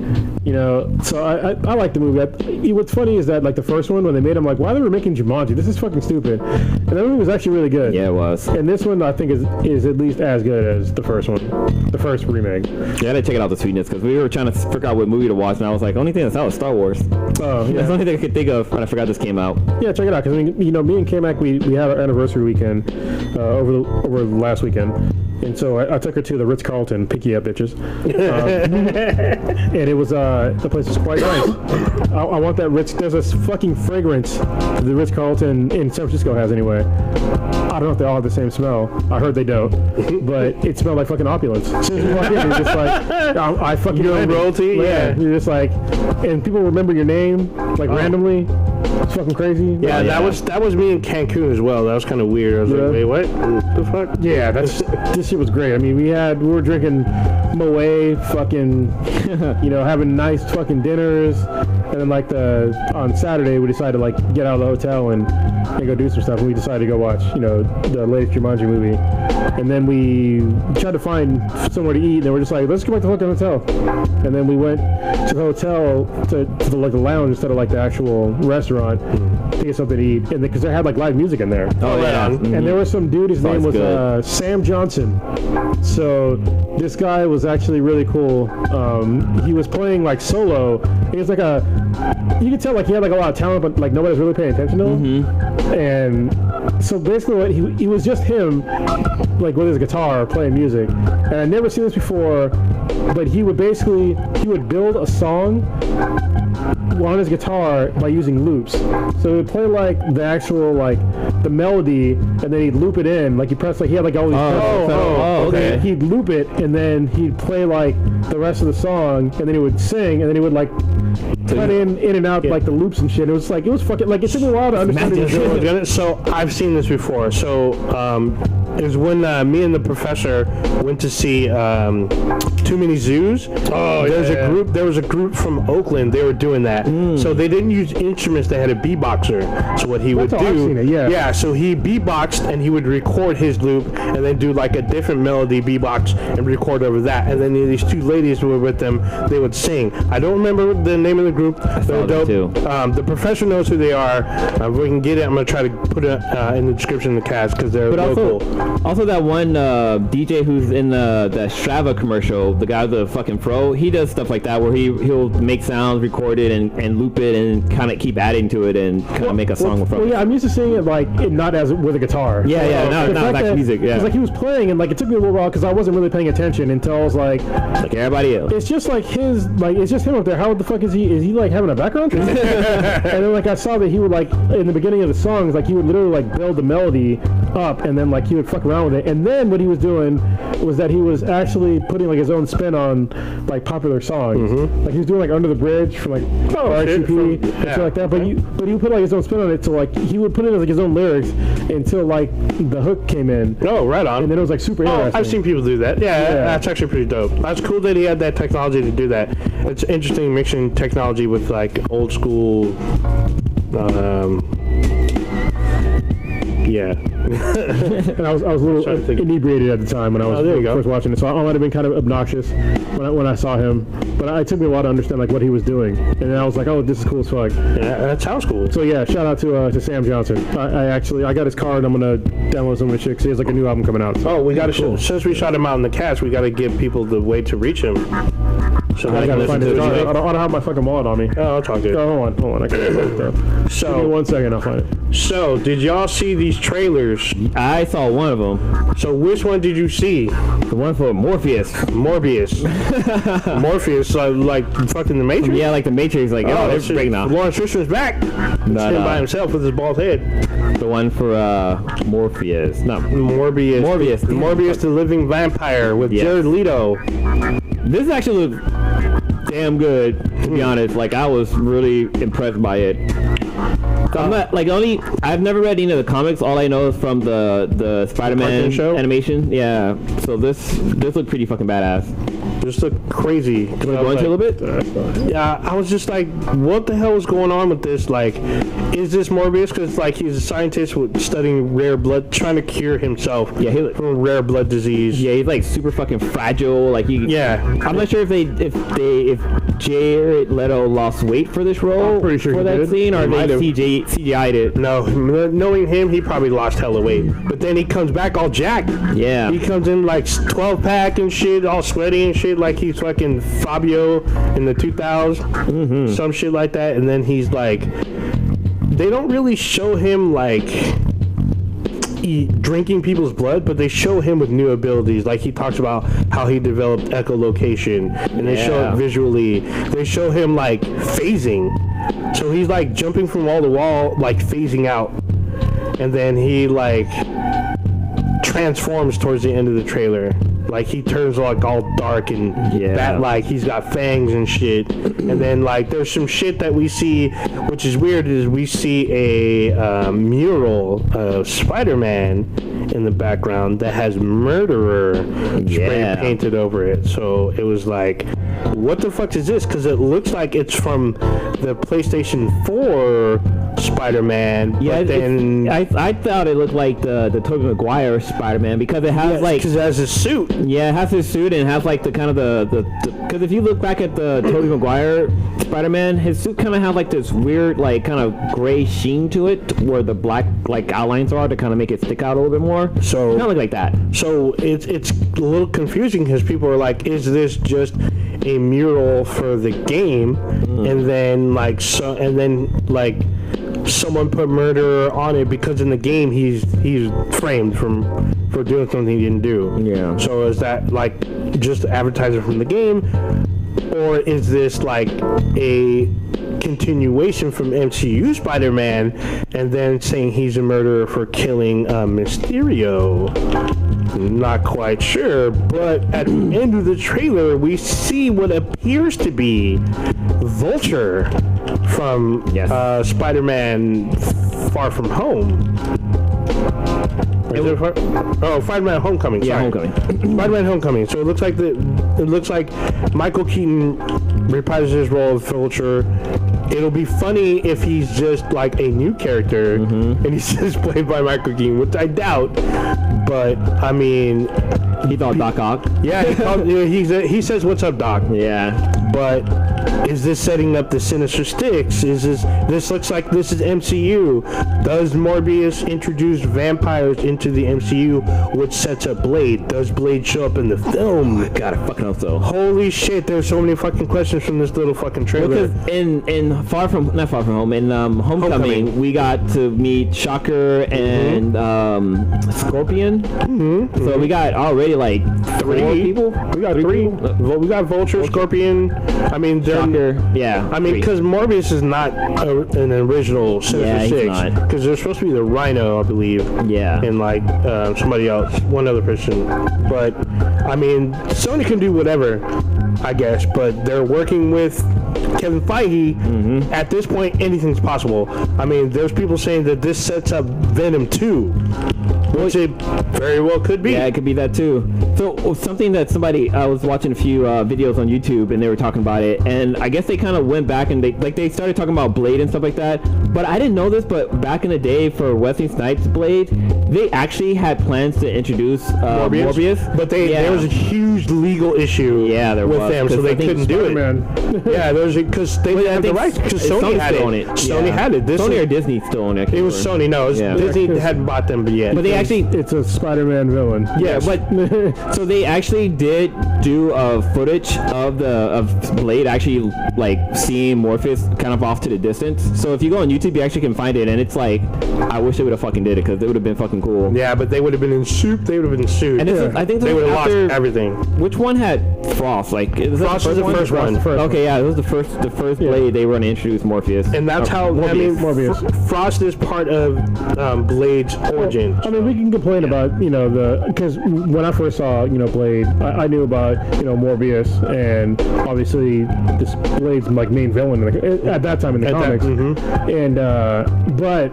So I like the movie. What's funny is that like the first one when they made, I'm like, why they were making Jumanji? This is fucking stupid. And that movie was actually really good. Yeah, it was. And this one I think is at least as good as the first one, the first remake. Yeah, I had to check it out the sweetness because we were trying to figure out what movie to watch, and I was like, only thing that's out is Star Wars. Oh, yeah. That's the only thing I could think of, and I forgot this came out. Yeah, check it out because me and K-Mac we had our anniversary weekend over the last weekend. And so I took her to the Ritz-Carlton, pick you up, bitches. And it was, the place was quite nice. I want that Ritz, there's this fucking fragrance the Ritz-Carlton in San Francisco has anyway. I don't know if they all have the same smell. I heard they don't. But it smelled like fucking opulence. As soon as you walk in, you're just like, I fucking You're royalty? Yeah. You're just like, and people remember your name, like randomly. It's fucking crazy. Yeah, that was me in Cancun as well. That was kind of weird. I was like, wait, what? The fuck? Yeah, this shit was great. I mean, we were drinking Moet, fucking, having nice fucking dinners, and then like on Saturday we decided to like get out of the hotel and go do some stuff. And we decided to go watch, the latest Jumanji movie, and then we tried to find somewhere to eat, and we're just like, let's go back to the hotel. And then we went to the hotel to the lounge instead of like the actual restaurant to get something to eat, and because they had like live music in there. Oh yeah. Mm-hmm. And there was some dude, his name was Sam Johnson. So this guy was actually really cool. He was playing like solo. He was like you could tell like he had like a lot of talent, but like nobody's really paying attention to him. Mm-hmm. And so basically he was just him, like with his guitar playing music. And I'd never seen this before, but he would build a song on his guitar by using loops. So he would play like the actual like the melody, and then he'd loop it in. Like he had like all these. Okay. He'd loop it, and then he'd play like the rest of the song, and then he would sing, and then he would like cut in and out like the loops and shit. It was fucking like it took me a while to understand what he was doing. So I've seen this before. So it was when me and the professor went to see Too Many Zoos. Oh, There was a group from Oakland. They were doing that. So they didn't use instruments. They had a beatboxer. So what he would do, I've seen it, yeah. So he beatboxed and he would record his loop and then do like a different melody beatbox and record over that. And then these two ladies who were with them, they would sing. I don't remember the name of the group. They're dope. The professor knows who they are. If we can get it, I'm gonna try to put it in the description of the cast because they're local. Also, that one DJ who's in the Strava commercial, the guy with the fucking fro, he does stuff like that where he'll make sounds, record it, and loop it, and kind of keep adding to it, and kind of make a song from it. Well, yeah, I'm used to seeing it like not as with a guitar. Not like music. Yeah, because like he was playing, and like it took me a little while because I wasn't really paying attention until I was like everybody else. It's just like it's just him up there. How the fuck is he he like having a background track? And then like I saw that he would like in the beginning of the songs, like he would literally like build the melody up, and then like he would fuck around with it. And then what he was doing was that he was actually putting like his own spin on like popular songs. Like he was doing like Under the Bridge from like RCP and shit like that. But he would put like his own spin on it, so like he would put in like his own lyrics until like the hook came in. Oh, right on. And then it was like super interesting. I've seen people do that. Yeah, that's actually pretty dope. That's cool that he had that technology to do that. It's interesting mixing technology with like old school. And I was a little inebriated at the time when I was first watching it, so I might have been kind of obnoxious when I saw him. But it took me a while to understand like what he was doing, and then I was like, oh, this is cool as fuck. Yeah, that sounds cool. So yeah, shout out to Sam Johnson. I got his card. I'm gonna download some of his shit because he has like a new album coming out. So. Oh, we gotta since we shot him out in the cast, we gotta give people the way to reach him. So I gotta find his card. I don't have my fucking wallet on me. Oh, I'll talk to you. Oh, hold on. I can't there. So give me 1 second, I'll find it. So, did y'all see these trailers? I saw one of them. So, which one did you see? The one for Morbius. Morbius, like fucking the Matrix. Yeah, like the Matrix. Like, oh, it's breaking now. Lawrence Fishburne's back. It's him by himself with his bald head. The one for Morpheus. No, Morbius. Morbius, the living vampire with Jared Leto. This actually looked damn good, to be honest. Like, I was really impressed by it. I'm not like I've never read any of the comics. All I know is from the Spider-Man show animation. Yeah. So this looked pretty fucking badass. Just looked crazy. Can we go into a little bit? Yeah, I was just like, what the hell is going on with this? Like, is this Morbius? Because like he's a scientist studying rare blood, trying to cure himself. Yeah, from a rare blood disease. Yeah, he's like super fucking fragile. Like I'm not sure if Jared Leto lost weight for this role. I'm pretty sure for that scene, or they CGI'd it. No, knowing him, he probably lost hella weight. But then he comes back all jacked. Yeah. He comes in like 12-pack and shit, all sweaty and shit, like he's fucking Fabio in the 2000s. Some shit like that. And then he's like, they don't really show him like drinking people's blood, but they show him with new abilities. Like he talks about how he developed echolocation, and they show it visually. They show him like phasing. So he's like jumping from wall to wall, like phasing out, and then he like transforms towards the end of the trailer. Like he turns like all dark and bat like he's got fangs and shit. And then like there's some shit that we see, which is weird, is we see a mural of Spider-Man in the background that has murderer spray painted over it. So it was like, what the fuck is this? Because it looks like it's from the PlayStation 4 Spider-Man. Yeah, but then I thought it looked like the Tobey Maguire Spider-Man because it has because it has a suit. Yeah, it has his suit and it has like the kind of the because if you look back at the Tobey Maguire Spider-Man, his suit kind of has like this weird like kind of gray sheen to it where the black like outlines are to kind of make it stick out a little bit more. So kind of look like that. So it's a little confusing because people are like, is this just a mural for the game? And then like someone put murderer on it because in the game he's framed for doing something he didn't do. Yeah. So is that like just advertising from the game, or is this like a continuation from MCU Spider-Man and then saying he's a murderer for killing Mysterio? Not quite sure, but at the end of the trailer we see what appears to be Vulture from Spider-Man Far From Home. Spider-Man Homecoming. Yeah, Homecoming. Spider-Man Homecoming. So it looks like Michael Keaton reprises his role of Vulture. It'll be funny if he's just like a new character and he's just played by Michael Keaton, which I doubt. But I mean, he thought Doc Ock. Yeah, he says, "What's up, Doc?" Yeah. But is this setting up the Sinister Six? This looks like this is MCU. Does Morbius introduce vampires into the MCU, which sets up Blade? Does Blade show up in the film? Oh, God, I fucking hope so. Holy shit, there's so many fucking questions from this little fucking trailer. Because in not Far From Home, in Homecoming, we got to meet Shocker and Scorpion. So we got already like 3 people. We got 3. We got Vulture, Scorpion. I mean, Shocker. Yeah. I mean, because Morbius is not an original Sinister Six. Because there's supposed to be the Rhino, I believe. Yeah. And like somebody else, one other person. But I mean, Sony can do whatever, I guess. But they're working with Kevin Feige. At this point, anything's possible. I mean, there's people saying that this sets up Venom 2. Which it very well could be. Yeah, it could be that too. So something that I was watching a few videos on YouTube and they were talking about it, and I guess they kind of went back and they started talking about Blade and stuff like that. But I didn't know this, but back in the day for Wesley Snipes' Blade, they actually had plans to introduce Morbius. But there was a huge legal issue with them, so they couldn't do it. Yeah, there was because they didn't have the rights. Because Sony had it. Sony had it. Sony or Disney still own it. It was Sony. No, Disney hadn't bought them yet. But they it's a Spider-Man villain. Yeah, but so they actually did do footage of Blade actually like seeing Morpheus kind of off to the distance. So if you go on YouTube, you actually can find it, and it's like, I wish they would have fucking did it because it would have been fucking cool. Yeah, but they would have been in soup. They would have been sued. And I think they would have lost everything. Which one had Frost? Like Frost was the first one. Okay, yeah, it was the first Blade they were going to introduce Morpheus. And that's how Morbius. I mean, Morbius. Frost is part of Blade's origin. I mean, we can complain about because when I first saw Blade, I knew about Morbius, and obviously this Blade's like main villain at that time in the comics. And but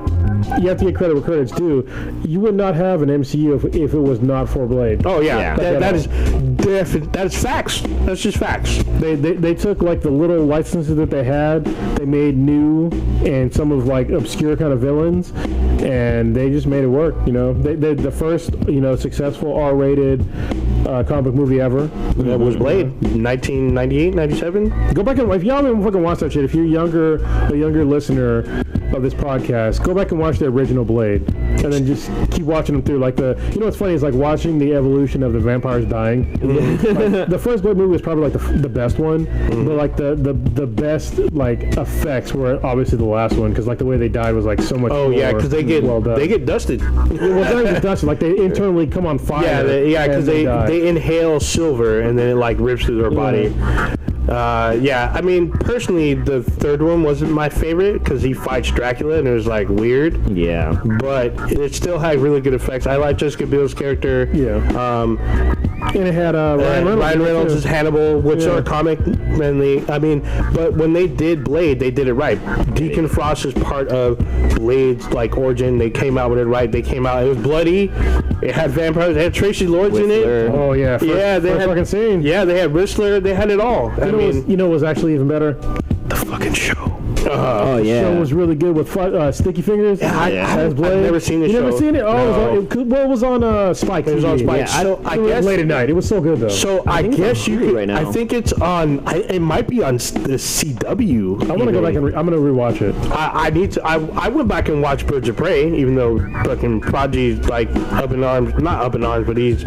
you have to get credit where credit's due. You would not have an MCU if it was not for Blade. Oh yeah. That is facts. That's just facts. They took like the little licenses that they had, they made new and some of like obscure kind of villains, and they just made it work. They the first successful R-rated comic book movie ever. That was Blade, 1998, 97. Go back and if y'all haven't fucking watched that shit, if you're a younger listener of this podcast, go back and watch the original Blade, and then just keep watching them through. Like what's funny is like watching the evolution of the vampires dying. Like, the first Blade movie was probably like the best one, but like the best like effects were obviously the last one, because like the way they died was like so much. Oh yeah, because they get dusted. Well, it's not even dusted. Like they internally come on fire. Yeah, because they inhale silver and then it like rips through their body. I mean, personally, the third one wasn't my favorite because he fights Dracula and it was like weird. Yeah. But it still had really good effects. I like Jessica Biel's character. Yeah. And it had Ryan Reynolds as Hannibal, which are comic mainly. I mean, but when they did Blade, they did it right. Deacon Frost is part of Blade's like origin. They came out with it right. It was bloody. It had vampires. It had Tracy Lords in it. Oh yeah. They had fucking scene. Yeah, they had Whistler. They had it all. You know what was actually even better? The fucking show. Oh yeah. The show was really good with Sticky Fingers. I've never seen the show. You never seen it? Oh, no. it was on Spike. It was on Spike. Yeah, I guess late at night. It was so good though. So I guess you could. Right now. I think it's on. It might be on the CW. I want to go back and I'm gonna rewatch it. I need to. I went back and watched Birds of Prey, even though fucking Prodigy's like up in arms. Not up in arms, but he's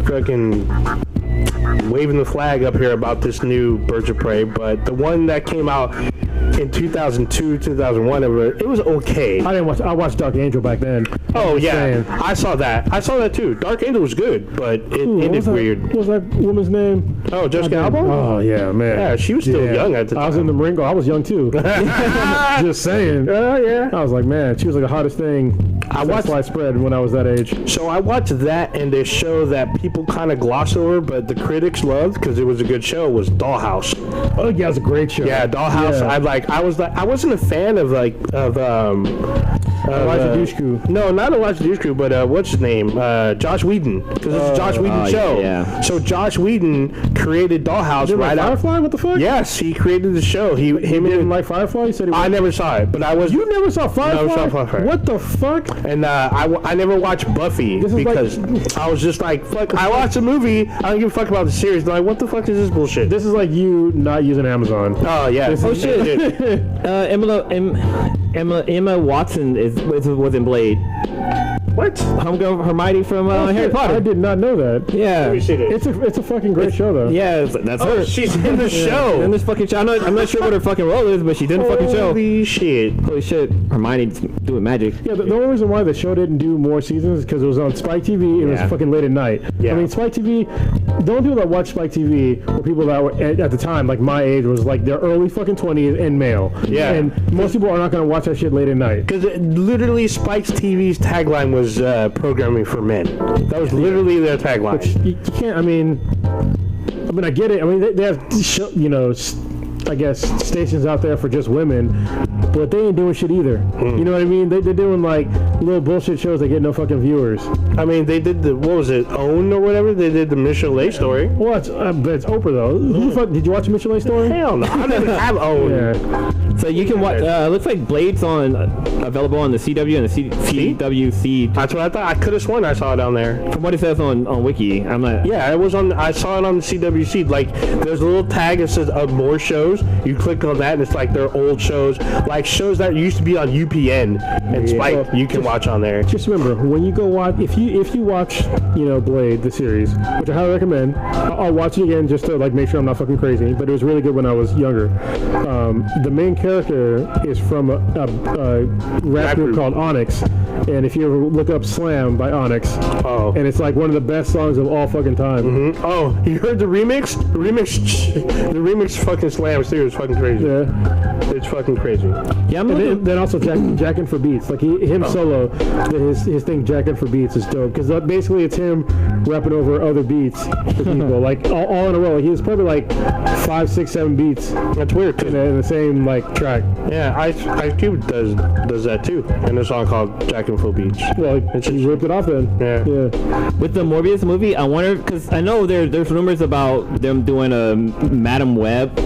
fucking waving the flag up here about this new Birds of Prey. But the one that came out in 2002, 2001, it was okay. I watched Dark Angel back then. Oh yeah, I saw that. I saw that too. Dark Angel was good, but it ended weird. What was that woman's name? Oh, Jessica Alba? Oh yeah, man. Yeah, she was still young at the time. I was in the Marine Corps. I was young too. Just saying. Yeah. I was like, man, she was like the hottest thing. I watched Sliced Bread when I was that age. So I watched that, and this show that people kind of gloss over, but the critics loved because it was a good show, was Dollhouse. Oh yeah, it was a great show. Yeah, Dollhouse. Yeah. I wasn't a fan of Elijah Dushku. No, not Elijah Dushku, but what's his name? Josh Whedon, because it's a Josh Whedon show. Yeah. So Josh Whedon created Dollhouse right out. Firefly? What the fuck? Yes, he created the show. He didn't like Firefly. You said I never saw it, but I was. You never saw Firefly? Never saw Firefly. What the fuck? And I never watched Buffy because I was just like, fuck. I watched a movie. I don't give a fuck about the series. I'm like, what the fuck is this bullshit? This is like you not using Amazon. Oh yeah. Oh shit. Emma Watson was in Blade. What? Homegirl Hermione from Harry Potter. I did not know that. Yeah. Let me see this. It's a fucking great show though. Yeah, that's her. She's in the show. In this fucking show. I'm not sure what her fucking role is, but she's in the fucking show. Holy shit. Holy shit. Hermione's doing magic. Yeah, the only reason why the show didn't do more seasons is because it was on Spike TV. It was fucking late at night. Yeah. I mean, Spike TV. The only people that watch Spike TV were people that were at the time, like my age, was like their early fucking 20s and male. Yeah. And most people are not going to watch that shit late at night. Because literally Spike's TV's tagline was programming for men. That was literally their tagline. You can't. I mean, I get it. I mean, they have, I guess stations out there for just women, but they ain't doing shit either. You know what I mean? They're doing like little bullshit shows that get no fucking viewers. I mean, they did what was it, OWN or whatever? They did the Michelet story. Well, but it's Oprah though. Who the fuck did you watch the Michelet story? Hell no, I didn't have OWN. Yeah. So you can watch. Looks like Blade's on available on the CW and the CWC. That's what I thought. I could have sworn I saw it down there. From what it says on Wiki, I'm not. Yeah, it was on. I saw it on the CWC. Like, there's a little tag that says more shows. You click on that, and it's like their old shows, like shows that used to be on UPN and Spike. You can watch on there. Just remember, when you go watch, if you watch, Blade the series, which I highly recommend, I'll watch it again just to like make sure I'm not fucking crazy. But it was really good when I was younger. The main character is from a rap group called Onyx, and if you ever look up "Slam" by Onyx, and it's like one of the best songs of all fucking time. Oh, you heard the remix? The remix fucking slams too. It's fucking crazy. Yeah. It's fucking crazy. Yeah, And then also Jackin' for Beats, like him solo, his thing Jackin' for Beats is dope because basically it's him rapping over other beats for people, like all in a row. Like, he was probably like 5, 6, 7 beats. That's weird. In the same like track. Yeah, Ice Cube does that too in a song called Jackin' for Beats. Well, he ripped it off then. Yeah. With the Morbius movie, I wonder, because I know there's rumors about them doing a Madam Web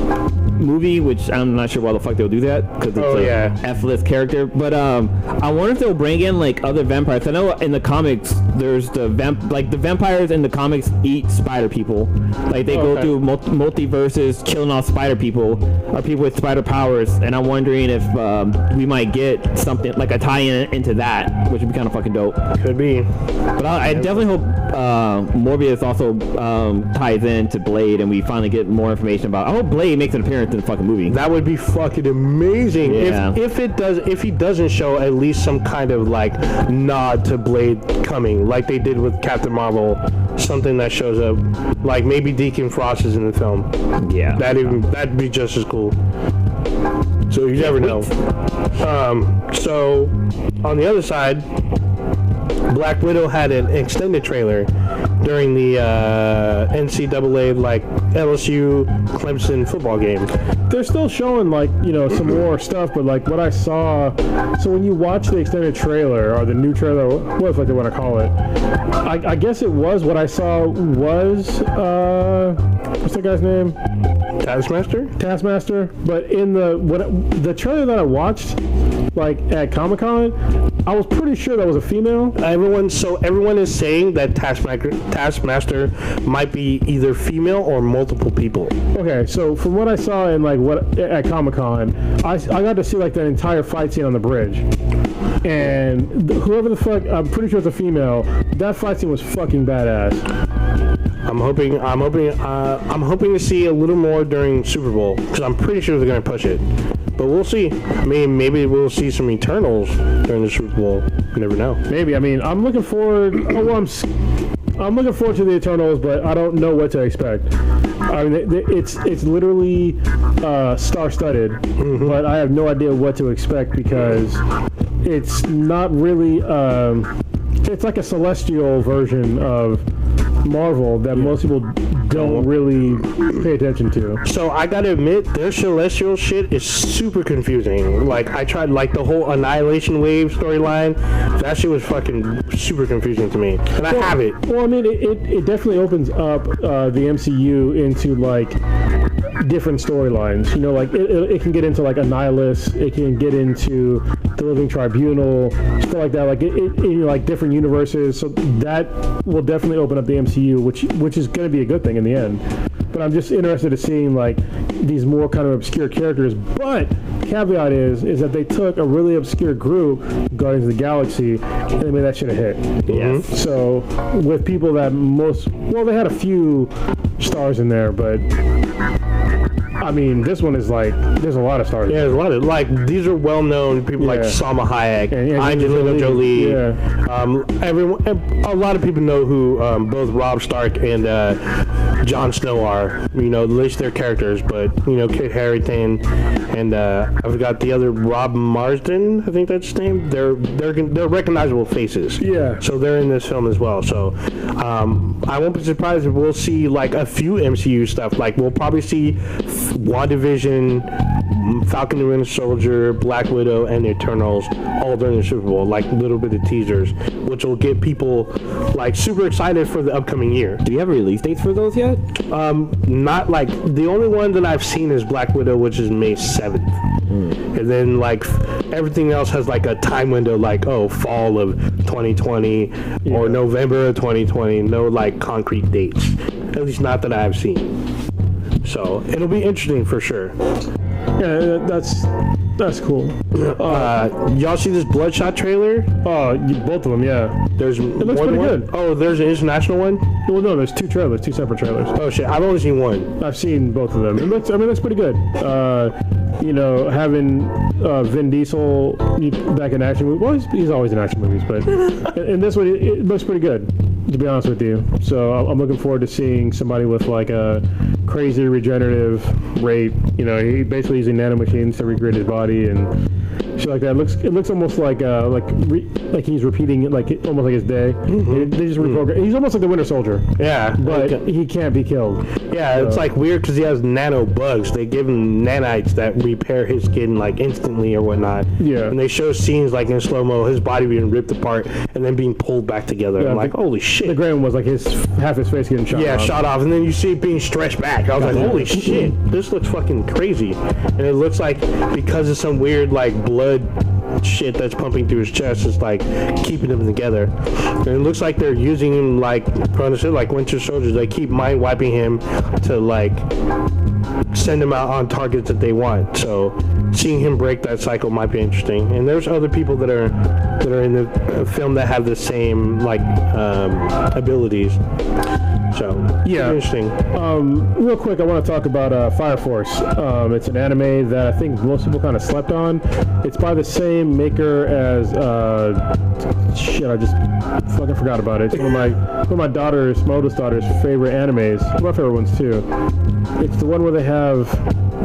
movie, which I'm not sure why the fuck they'll do that, because it's a F-list character. But I wonder if they'll bring in like other vampires. I know in the comics there's the vampires in the comics eat spider people. Like they go through multiverses killing off spider people or people with spider powers. And I'm wondering if we might get something like a tie-in into that, which would be kind of fucking dope. Could be. But I definitely hope Morbius also ties in to Blade, and we finally get more information about. I hope Blade makes an appearance in the fucking movie. That would be fucking amazing. Yeah. If he doesn't show at least some kind of like nod to Blade coming, like they did with Captain Marvel, something that shows up, like maybe Deacon Frost is in the film. Yeah, that'd be just as cool. So you never know. So on the other side, Black Widow had an extended trailer during the NCAA like LSU Clemson football game. They're still showing like some more stuff, but like what I saw. So when you watch the extended trailer or the new trailer, what the fuck they want to call it? I guess it was what I saw was what's that guy's name? Taskmaster. But in the trailer that I watched, like at Comic-Con, I was pretty sure that was a female. Everyone is saying that Taskmaster might be either female or multiple people. Okay, so from what I saw in at Comic-Con, I got to see like that entire fight scene on the bridge. And whoever the fuck, I'm pretty sure it's a female. That fight scene was fucking badass. I'm hoping to see a little more during Super Bowl because I'm pretty sure they're gonna push it. But we'll see. I mean, maybe we'll see some Eternals during the Super Bowl. You never know. Maybe. I mean, I'm looking forward. I'm looking forward to the Eternals, but I don't know what to expect. I mean, it's literally star-studded, but I have no idea what to expect because it's not really. It's like a celestial version of Marvel that most people don't really pay attention to. So I gotta admit, their celestial shit is super confusing. Like I tried, like the whole Annihilation Wave storyline, that shit was fucking super confusing to me, and I have it. Well, I mean, it definitely opens up the MCU into like different storylines. Like it can get into like Annihilus, it can get into the Living Tribunal, stuff like that. Like in like different universes. So that will definitely open up the MCU, which is going to be a good thing in the end. but I'm just interested in seeing like these more kind of obscure characters. But caveat is that they took a really obscure group, Guardians of the Galaxy, and they made that shit a hit. Yes. So with people that they had a few stars in there, but I mean, this one is like, there's a lot of stars. Yeah, there's a lot of, like, these are well-known people like Salma Hayek, Angelina Jolie. Everyone, a lot of people know who both Robb Stark and Jon Snow are. You know, list their characters, but, you know, Kit Harington and I forgot the other, Rob Marsden, I think that's his name. They're recognizable faces. Yeah. So they're in this film as well. So I won't be surprised if we'll see, like, a few MCU stuff. Like, we'll probably see WandaVision, Falcon and Winter Soldier, Black Widow, and the Eternals all during the Super Bowl, like a little bit of teasers, which will get people like super excited for the upcoming year. Do you have release dates for those yet? Not like, the only one that I've seen is Black Widow, which is May 7th. And then like everything else has like a time window, like fall of 2020 or November of 2020. No like concrete dates, at least not that I've seen. So it'll be interesting for sure. Yeah, that's cool. Y'all see this Bloodshot trailer? Both of them, yeah. It looks pretty good. Oh, there's an international one? Well, no, there's two separate trailers. Oh shit, I've only seen one. I've seen both of them. It looks pretty good. You know, having Vin Diesel back in action movies. Well, he's always in action movies, but in this one, it looks pretty good, to be honest with you. So I'm looking forward to seeing somebody with like a crazy regenerative rate. You know, he basically using nanomachines to recreate his body and shit like that. It looks almost like he's repeating it, like almost like his day. They just reprogram. He's almost like the Winter Soldier. Yeah, but he can't be killed. Yeah, so. It's like weird because he has nano bugs. They give him nanites that repair his skin like instantly or whatnot. Yeah, and they show scenes like in slow mo, his body being ripped apart and then being pulled back together. Yeah, I'm like, holy shit. The gray one was like half his face getting shot off. Yeah, shot off, and then you see it being stretched back. I was like, holy shit, this looks fucking crazy. And it looks like because of some weird like blood shit that's pumping through his chest, is like keeping him together. And it looks like they're using him like Winter Soldiers. They keep mind wiping him to like send him out on targets that they want. So seeing him break that cycle might be interesting. And there's other people that are in the film that have the same like abilities. So yeah, interesting. Real quick, I want to talk about Fire Force. It's an anime that I think most people kind of slept on. It's by the same maker as I just fucking forgot about it. It's one of my oldest daughter's favorite animes. My favorite ones too. It's the one where they have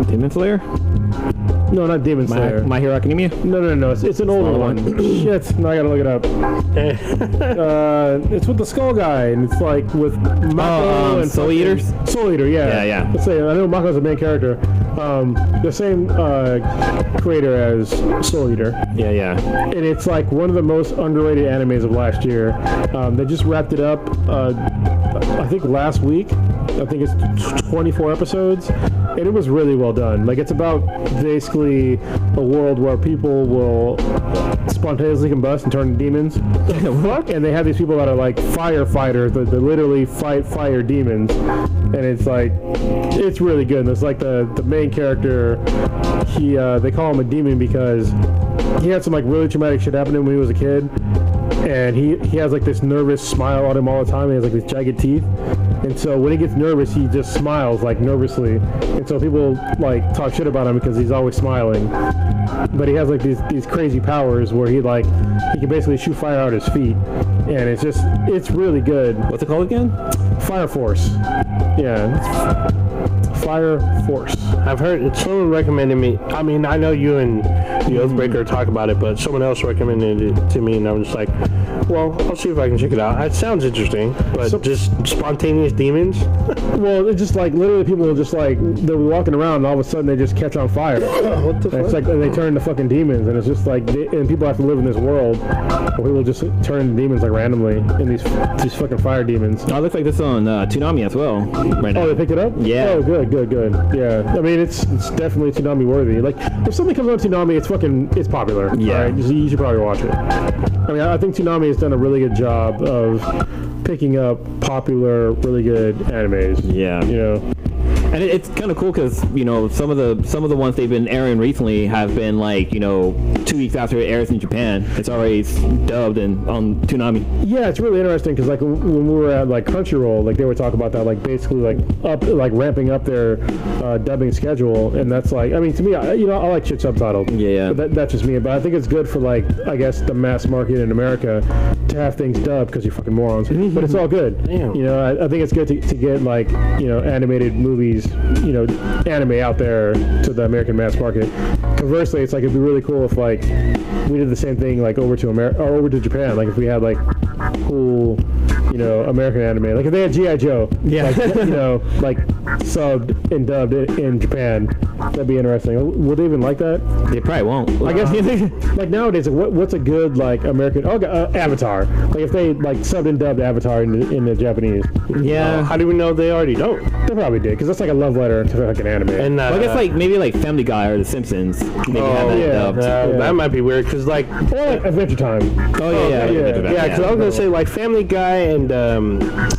Demon Slayer. No, not Demon Slayer. My Hero Academia? No. It's an older one. Shit, now I gotta look it up. It's with the skull guy, and it's like with Mako and Soul Eaters? Soul Eater, yeah. Yeah. Let's say, I know Mako's the main character. The same creator as Soul Eater. Yeah. And it's like one of the most underrated animes of last year. They just wrapped it up, I think last week. I think it's 24 episodes, and it was really well done. Like, it's about basically a world where people will spontaneously combust and turn into demons. What? And they have these people that are like firefighters that literally fight fire demons, and it's like, it's really good. And it's like the main character, they call him a demon because he had some like really traumatic shit happen to him when he was a kid, and he has like this nervous smile on him all the time. He has like these jagged teeth. And so when he gets nervous, he just smiles like nervously. And so people like talk shit about him because he's always smiling. But he has like these crazy powers where he can basically shoot fire out his feet. And it's really good. What's it called again? Fire Force. Yeah. Fire Force. I've heard someone recommended me. I mean, I know you and the Oathbreaker talk about it, but someone else recommended it to me, and I was just like, well, I'll see if I can check it out. It sounds interesting, but just spontaneous demons? Well, it's just like literally people will just like, they'll be walking around and all of a sudden they just catch on fire. What the fuck? It's like they turn into fucking demons, and it's just like, and people have to live in this world where people just turn into demons like randomly, in these fucking fire demons. Oh, it looks like this on Toonami as well right now. Oh, they picked it up? Yeah. Oh, good. Yeah. I mean, it's definitely Toonami worthy. Like, if something comes on Toonami, it's popular. Yeah. Right? You should probably watch it. I mean, I think Toonami has done a really good job of picking up popular, really good animes. Yeah. You know? And it's kind of cool because some of the ones they've been airing recently have been like 2 weeks after it airs in Japan, it's already dubbed and on Toonami. Yeah, it's really interesting because like when we were at like Crunchyroll, like they would talk about that, like basically like ramping up their dubbing schedule, and that's like, I mean, to me, I like shit subtitled. Yeah. But that's just me. But I think it's good for like, I guess, the mass market in America to have things dubbed because you're fucking morons. But it's all good. Damn. I think it's good to get like animated movies, anime out there to the American mass market. Conversely, it's like it'd be really cool if like we did the same thing like over to America or over to Japan. Like if we had like cool, American anime. Like if they had G.I. Joe, like like subbed and dubbed in Japan, that'd be interesting. Would they even like that? They probably won't. I guess like nowadays, what's a good like American? Avatar. Like if they like subbed and dubbed Avatar in the Japanese. Yeah. How do we know they already don't? They probably did because that's like a love letter to like an anime. And Well, I guess like maybe like Family Guy or The Simpsons. Maybe have that yeah. dubbed. that might be weird because like. Or like Adventure Time. Oh yeah. Yeah, because I was gonna say like Family Guy and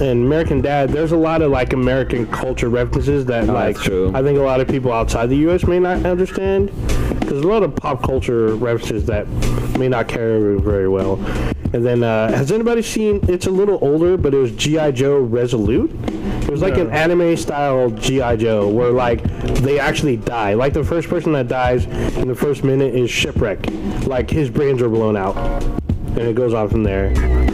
American Dad. There's a lot of like American culture references that like that's true. I think a lot of people outside the U.S. may not understand. There's a lot of pop culture references that may not carry very well. And then has anybody seen? It's a little older, but it was G.I. Joe Resolute. It was like an anime style G.I. Joe where like they actually die. Like the first person that dies in the first minute is Shipwreck. Like his brains are blown out. And it goes on from there.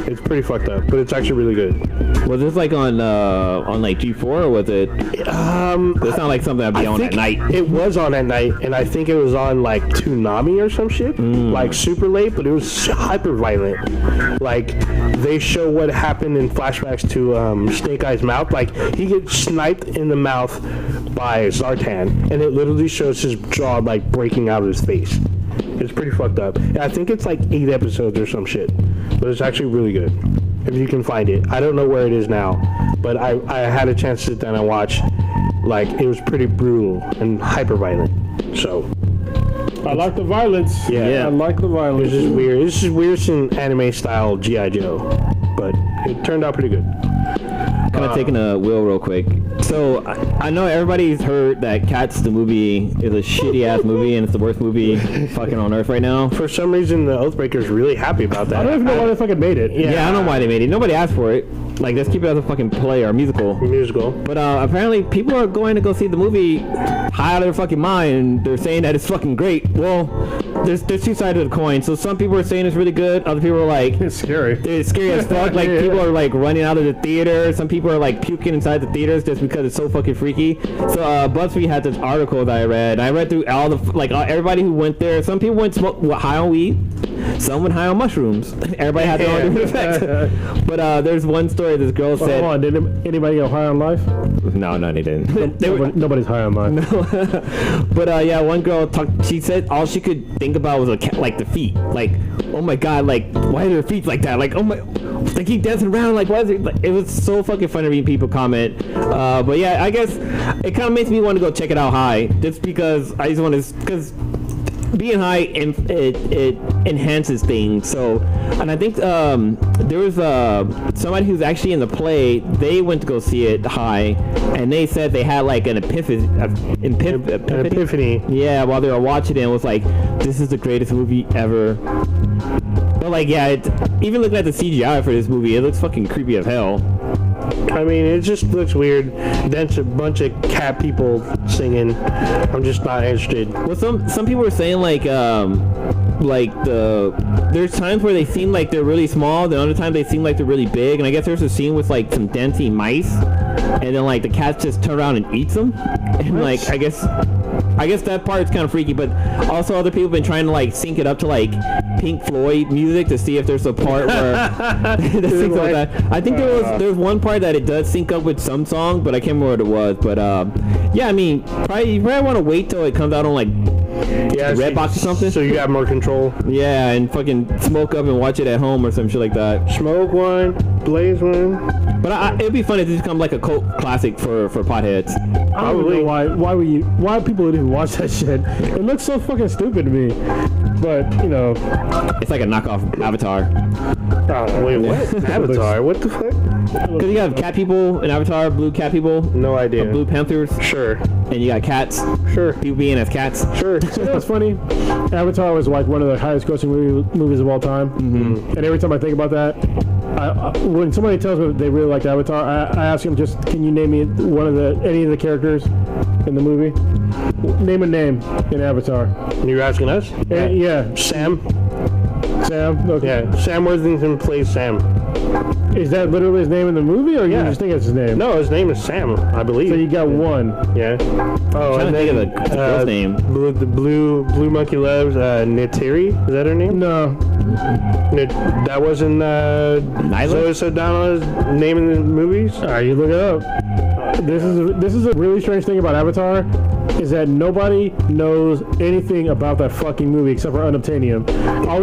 It's pretty fucked up, but it's actually really good. Was this like on like G4 or was it? It's not like something that'd be on at night. It was on at night, and I think it was on like Toonami or some shit, like super late, but it was hyper violent. Like they show what happened in flashbacks to Snake Eye's mouth. Like he gets sniped in the mouth by Zartan, and it literally shows his jaw like breaking out of his face. It's pretty fucked up. And I think it's like 8 episodes or some shit, but it's actually really good if you can find it. I don't know where it is now, but I had a chance to sit down and watch. Like it was pretty brutal and hyper violent. So I like the violence. Yeah. I like the violence. it's just weird. It's just weird seeing anime style G.I. Joe, but it turned out pretty good. Kind of taking a wheel real quick. So I know everybody's heard that Cats the movie is a shitty ass movie and it's the worst movie fucking on earth right now. For some reason, the Oathbreaker's really happy about that. I don't even know why they fucking made it. Yeah, I don't know why they made it. Nobody asked for it. Like, let's keep it as a fucking play or musical. Musical. But apparently people are going to go see the movie high out of their fucking mind and they're saying that it's fucking great. Well, there's two sides of the coin. So some people are saying it's really good. Other people are like, It's scary. it's scary as fuck. Like, people are like running out of the theater. Some people are like puking inside the theaters just because it's so fucking freaky. So BuzzFeed had this article that I read. I read through all the everybody who went there. Some people went high on weed. Some went high on mushrooms. Everybody had their own different effects. But there's one story this girl said. Hold on, did anybody go high on life? No, they didn't. Nobody's high on life. But yeah, one girl talked. She said all she could think about was like the feet. Like, oh my god, like why are their feet like that? Like, oh my, they keep dancing around. Like, why is it? Like, it was so fucking funny reading people comment. But yeah, I guess it kind of makes me want to go check it out high, just because I just want to, because being high it enhances things. So, and I think there was somebody who's actually in the play. They went to go see it high, and they said they had like an epiphany. Yeah, while they were watching it, it was like, this is the greatest movie ever. But like, yeah, even looking at the CGI for this movie, it looks fucking creepy as hell. I mean, it just looks weird. Then it's a bunch of cat people singing. I'm just not interested. Well, some people are saying there's times where they seem like they're really small, then other times they seem like they're really big, and I guess there's a scene with like some dancing mice, and then like the cats just turn around and eats them, and like I guess that part's kind of freaky. But also other people have been trying to like sync it up to like Pink Floyd music to see if there's a part where that syncs up with that. I think there was one part that it does sync up with some song, but I can't remember what it was. But yeah, I mean, you probably want to wait till it comes out on like Redbox or something, so you have more control. Yeah, and fucking smoke up and watch it at home or some shit like that. Smoke one. Blaze one. But it'd be fun if this become like a cult classic for potheads. I don't know why people would even watch that shit. It looks so fucking stupid to me. But, you know. It's like a knockoff Avatar. Oh, wait, what? Avatar? What the fuck? Because you have cat people in Avatar, blue cat people. No idea. Blue panthers. Sure. And you got cats. Sure. People being as cats. Sure. You know what's funny? Avatar was like one of the highest grossing movies of all time. Mm-hmm. And every time I think about that, when somebody tells me they really liked Avatar, I ask them just, can you name me any of the characters in the movie? Name a name in Avatar. You're asking us? Yeah. Sam? Sam? Okay. Yeah. Sam Worthington plays Sam. Is that literally his name in the movie, or you just think it's his name? No, his name is Sam, I believe. So you got one. Yeah. Oh, I'm trying to think of the girl's name. The blue monkey loves Neytiri. Is that her name? No. That wasn't Zoe Saldana's name in the movies. You look it up. This is a really strange thing about Avatar, is that nobody knows anything about that fucking movie except for Unobtainium. All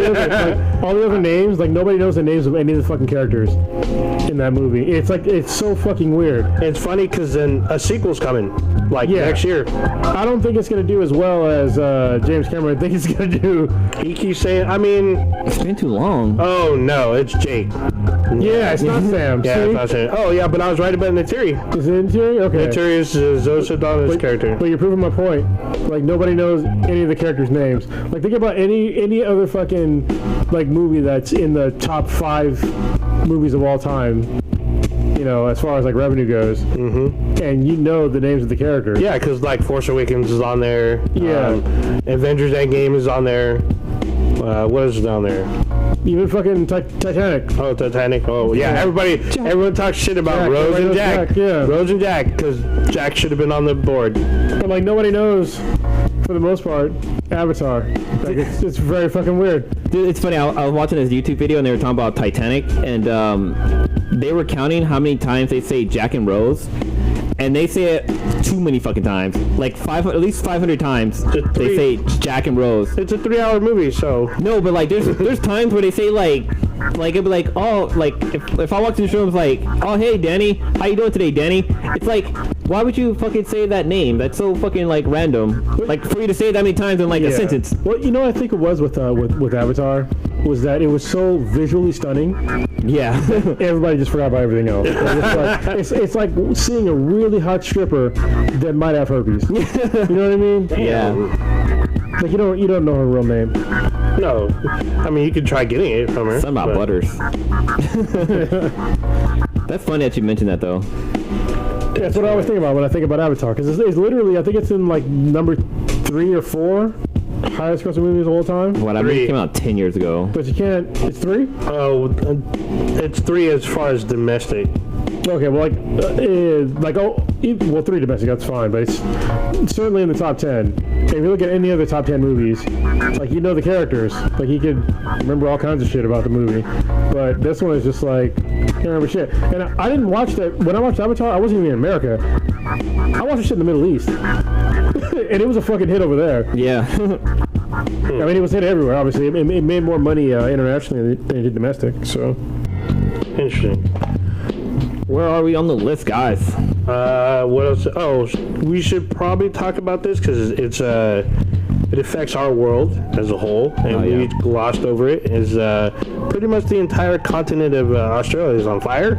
the other names, like nobody knows the names of any of the fucking characters in that movie. It's so fucking weird. It's funny because then a sequel's coming, next year. I don't think it's gonna do as well as James Cameron thinks it's gonna do. He keeps saying, it's been too long. Oh no, it's Jake. Yeah, it's not Sam. Yeah, it's not Sam. Oh yeah, but I was right about Neytiri. Is it Neytiri? Okay. Neytiri is Zoe Saldana's character. But you're proving my point. Like nobody knows any of the characters' names. Like think about any other fucking movie that's in the top 5 movies of all time. You know, as far as revenue goes. Mm-hmm. And you know the names of the characters. Yeah, because Force Awakens is on there. Yeah. Avengers Endgame is on there. What is on there? Even fucking Titanic. Oh, Titanic. Oh, yeah. Everyone talks shit about Rose and Jack. Yeah. Rose and Jack, because Jack should have been on the board. But nobody knows, for the most part, Avatar. It's very fucking weird. Dude, it's funny. I was watching this YouTube video and they were talking about Titanic, and they were counting how many times they say Jack and Rose, and they say it too many fucking times. At least 500 times they say Jack and Rose. It's a 3-hour movie, so. No, but there's times where they say it'd be if I walked in the room, it's oh hey Danny, how you doing today, Danny? It's why would you fucking say that name? That's so fucking random. For you to say it that many times in a sentence. Well, I think it was with Avatar was that it was so visually stunning. Yeah. Everybody just forgot about everything else. It's like seeing a really hot stripper that might have herpes. You know what I mean? Yeah. You don't know her real name. No. I mean, you could try getting it from her. Something about Butters. That's funny that you mentioned that, though. Yeah, that's what I always think about when I think about Avatar. Because it's literally, I think it's in number 3 or 4 highest grossing movies of all time. What, I mean, it came out 10 years ago. But you can't, it's 3? Oh, it's 3 as far as domestic. Okay, well, 3 domestic, that's fine, but it's certainly in the top 10. If you look at any other top 10 movies, the characters, you could remember all kinds of shit about the movie. But this one is just can't remember shit. And I didn't watch that, when I watched Avatar, I wasn't even in America. I watched the shit in the Middle East. And it was a fucking hit over there. Yeah. I mean, it was hit everywhere, obviously. It made more money internationally than it did domestic, so. Interesting. Where are we on the list, guys? What else? Oh, we should probably talk about this because it affects our world as a whole, and we glossed over it. Is pretty much the entire continent of Australia is on fire,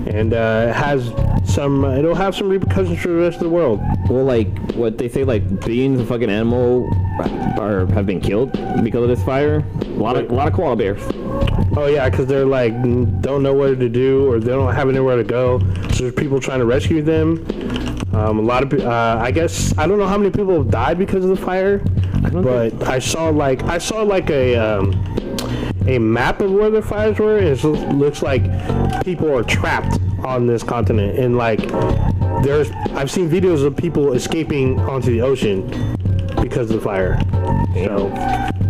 and it'll have some repercussions for the rest of the world. Well, what they say, billions of fucking animals have been killed because of this fire. A lot of koala bears. Oh yeah, because they're don't know what to do, or they don't have anywhere to go. So there's people trying to rescue them. A lot of I guess I don't know how many people have died because of the fire, but I saw a map of where the fires were. And it looks like people are trapped on this continent, and I've seen videos of people escaping onto the ocean because of the fire. So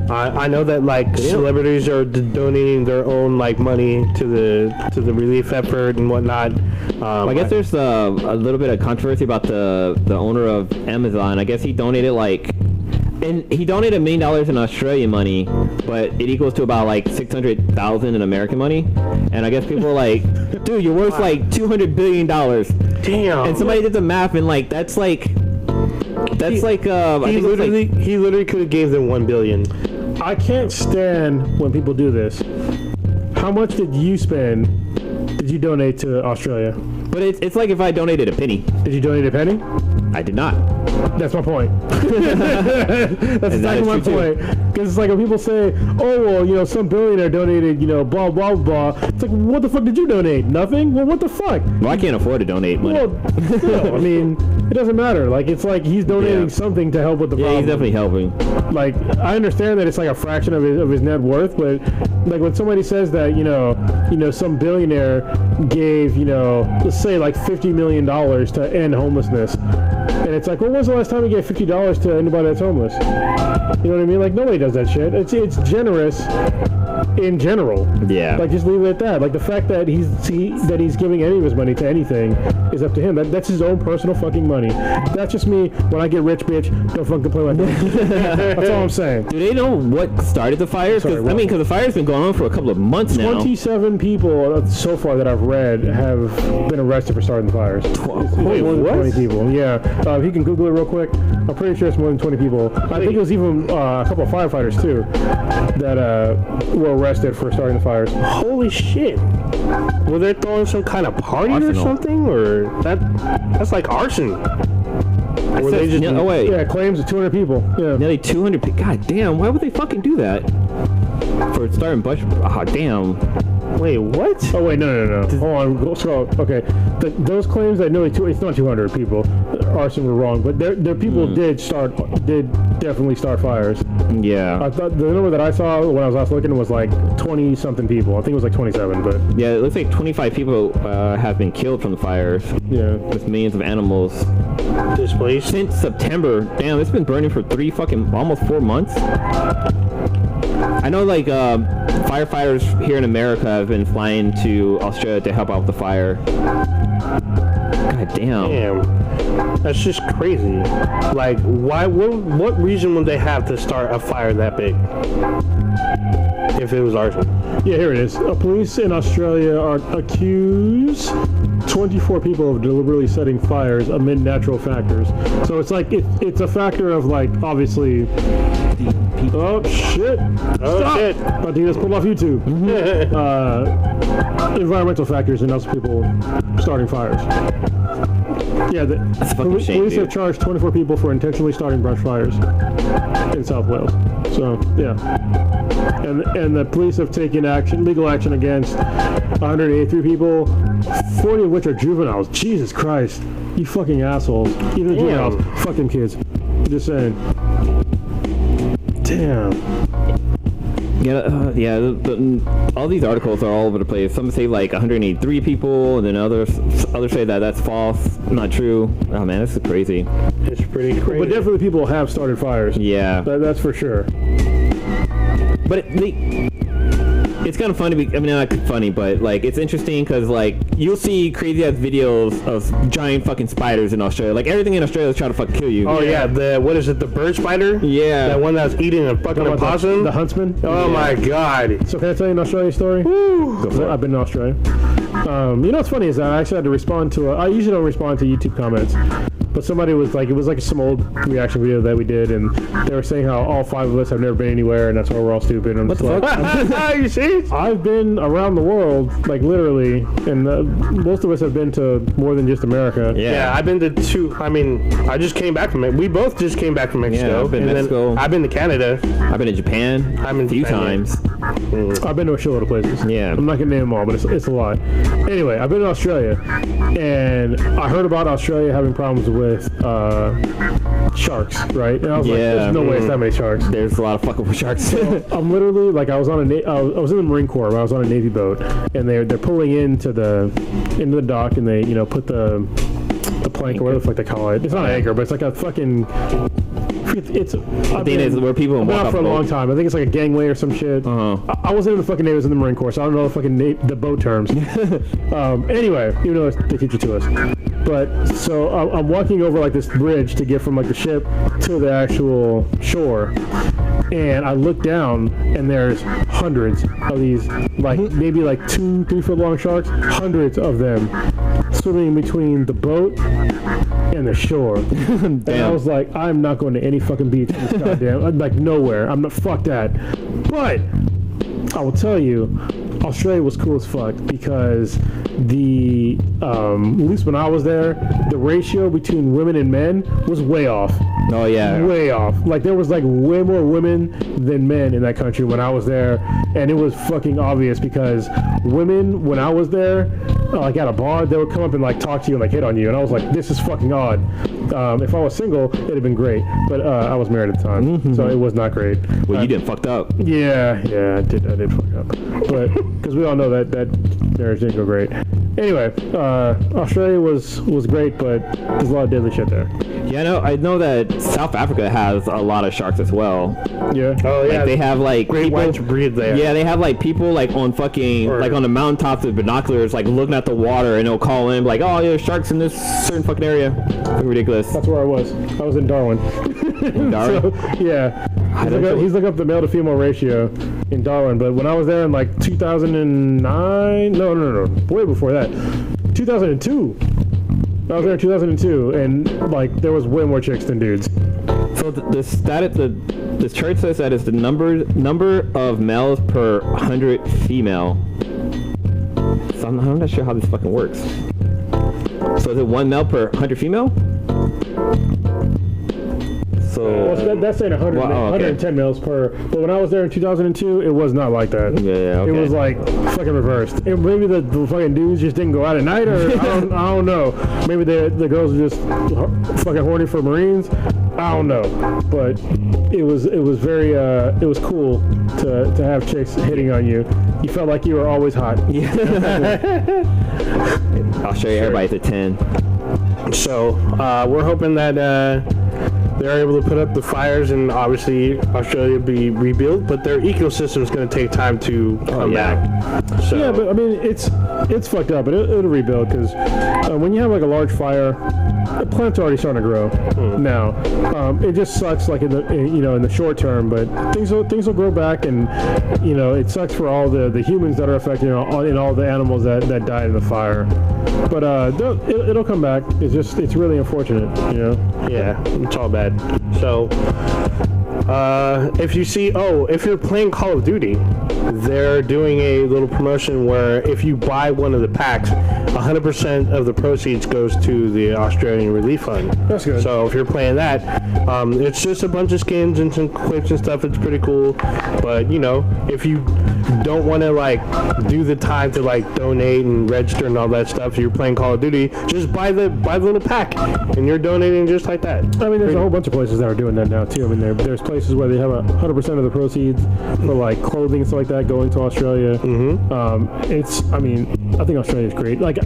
I know that celebrities are donating their own money to the relief effort and whatnot. I guess there's a little bit of controversy about the owner of Amazon. I guess he donated And he donated $1 million in Australian money, but it equals to about like 600,000 in American money. And I guess people are like, dude, you're worth like $200 billion. Damn. And somebody did the math, and like that's like he literally could have gave them $1 billion. I can't stand when people do this. How much did you spend? Did you donate to Australia? But it's like if I donated a penny. Did you donate a penny? I did not. That's my point. That's exactly my point. Because it's like when people say, oh, well, you know, some billionaire donated, you know, blah, blah, blah. It's like, what the fuck did you donate? Nothing? Well, what the fuck? Well, I can't afford to donate money. Well, still, I mean, it doesn't matter. Like, it's like he's donating something to help with the problem. Yeah, he's definitely helping. Like, I understand that it's like a fraction of his net worth, but like when somebody says that, you know, some billionaire gave, you know, let's say like $50 million to end homelessness. And it's like, when was the last time you gave $50 to anybody that's homeless? You know what I mean? Like, nobody does that shit. It's generous in general. Yeah. Like, just leave it at that. Like, the fact that he's giving any of his money to anything is up to him. That's his own personal fucking money. That's just me. When I get rich, bitch, don't fucking play with me. That's all I'm saying. Do they know what started the fires? Because the fire's been going on for a couple of months now. 27 people so far that I've read have been arrested for starting the fires. Wait, more than what? 20 people. Yeah. If you can Google it real quick, I'm pretty sure it's more than 20 people. I think it was even a couple of firefighters too that were arrested for starting the fires. Holy shit. Were they throwing some kind of party or something? Or that's like arson. Or they just Yeah, claims of 200 people. Yeah. Nearly 200 people. God damn, why would they fucking do that? For starting damn. Wait, what? Oh wait, no. Hold on, go scroll. Okay, those claims that nearly it's not 200 people. Arson were wrong, but their people did definitely start fires. Yeah. I thought the number that I saw when I was last looking was like 20 something people. I think it was like 27, but yeah, it looks like 25 people have been killed from the fires. Yeah. With millions of animals displaced since September. Damn, it's been burning for almost 4 months. I know, like, firefighters here in America have been flying to Australia to help out with the fire. God damn. Damn. That's just crazy. Like, why? What reason would they have to start a fire that big? If it was arson. Yeah, here it is. Police in Australia accuse 24 people of deliberately setting fires amid natural factors. So it's like it's a factor of, like, obviously. Oh shit! Stop! Shit! About to get us pulled off YouTube. Environmental factors and also people starting fires. Yeah, police have charged 24 people for intentionally starting brush fires in South Wales. So yeah, and the police have taken legal action against 183 people, 40 of which are juveniles. Jesus Christ, you fucking assholes! Even the juveniles, fuck them kids. Just saying. Damn. Yeah, all these articles are all over the place. Some say like 183 people, and then others say that that's false, not true. Oh man, this is crazy. It's pretty crazy. But definitely people have started fires. Yeah. That's for sure. But it's kind of funny. I mean, not funny, but like it's interesting because like you'll see crazy ass videos of giant fucking spiders in Australia. Like everything in Australia is trying to fucking kill you. Oh yeah, what is it? The bird spider? Yeah, that one that's eating a fucking opossum. The huntsman. Oh my god. So can I tell you an Australia story? Woo. I've been in Australia. You know what's funny is that I actually had to respond to I usually don't respond to YouTube comments. But somebody was like, it was like some old reaction video that we did, and they were saying how all 5 of us have never been anywhere, and that's why we're all stupid. And what the fuck? You see? I've been around the world, like literally, and most of us have been to more than just America. Yeah, I've been to 2. I mean, I just came back from it. We both just came back from Mexico. Yeah, I've been to Mexico. I've been to Canada. I've been to Japan. I've been a few times. I've been to a shitload of places. Yeah. I'm not gonna name them all, but it's a lot. Anyway, I've been to Australia, and I heard about Australia having problems with sharks, right? And I was like, there's no way it's that many sharks. There's a lot of fucking sharks. So I'm literally like, I was in the Marine Corps, but I was on a Navy boat, and they're pulling into the dock, and they put the plank, or whatever the fuck they call it. It's not an anchor, but it's like a fucking. I've been where people out for a long time. I think it's like a gangway or some shit. I wasn't in the fucking Navy, I was in the Marine Corps, so I don't know the fucking the boat terms. Anyway, even though they teach it to us. But so I'm walking over like this bridge to get from like the ship to the actual shore, and I look down and there's hundreds of these, like maybe like 2-3 foot long sharks, hundreds of them swimming between the boat and the shore. And I was like, I'm not going to any fucking beach in this goddamn, like nowhere. I'm not, fuck that. But I will tell you, Australia was cool as fuck because the at least when I was there, the ratio between women and men was way off. Oh yeah, way off. Like there was like way more women than men in that country when I was there, and it was fucking obvious because women, when I was there, like at a bar, they would come up and like talk to you and like hit on you, and I was like, this is fucking odd. If I was single, it'd have been great, but I was married at the time, so it was not great. Well, you didn't fucked up. Yeah, I did fuck up, but because we all know that marriage didn't go great. Anyway, Australia was great, but there's a lot of deadly shit there. Yeah, I know that South Africa has a lot of sharks as well. Yeah. Oh yeah. Like they have like great whites breed there. Yeah, they have like people like on fucking like on the mountaintops with binoculars, like looking at the water, and they'll call in like, oh, there's sharks in this certain fucking area. Fucking ridiculous. That's where I was. I was in Darwin. In Darwin? So, yeah. He's looking up the male to female ratio in Darwin, but when I was there in like 2009, no, way before that, 2002. I was there in 2002, and like there was way more chicks than dudes. So the chart says that it's the number of males per 100 female. So I'm not sure how this fucking works. So is it 1 male per 100 female? So well, that's saying 110 males per. But when I was there in 2002, it was not like that. Yeah, okay. It was like fucking reversed. Maybe the fucking dudes just didn't go out at night, or I don't know. Maybe the girls are just fucking horny for Marines. I don't know. But it was very it was cool to have chicks hitting on you. You felt like you were always hot. Yeah. I'll show you everybody's a 10. So we're hoping that they're able to put up the fires, and obviously Australia will be rebuilt, but their ecosystem is going to take time to come back. So yeah, but I mean it's fucked up, but it'll rebuild because when you have like a large fire, the plant's already starting to grow now. It just sucks like in the short term, but things will grow back, and it sucks for all the humans that are affected and all the animals that died in the fire. But it'll come back. It's really unfortunate, Yeah, it's all bad. So if you're playing Call of Duty, they're doing a little promotion where if you buy one of the packs, 100% of the proceeds goes to the Australian Relief Fund. That's good. So if you're playing that, it's just a bunch of skins and some clips and stuff. It's pretty cool. But if you don't want to like do the time to like donate and register and all that stuff, if you're playing Call of Duty, just buy the little pack, and you're donating just like that. I mean, there's a whole bunch of places that are doing that now too. I mean, there's places where they have 100% of the proceeds for like clothing and stuff like that going to Australia. I think Australia is great. Like,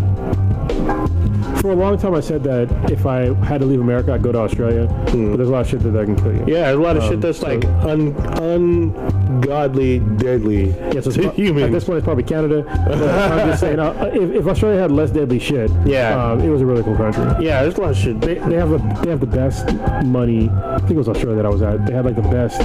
for a long time, I said that if I had to leave America, I'd go to Australia. But there's a lot of shit that can kill you. Yeah, there's a lot of shit that's like ungodly deadly to humans. At this point, it's probably Canada. But I'm just saying, if Australia had less deadly shit, it was a really cool country. Yeah, there's a lot of shit. They have the best money. I think it was Australia that I was at. They had like the best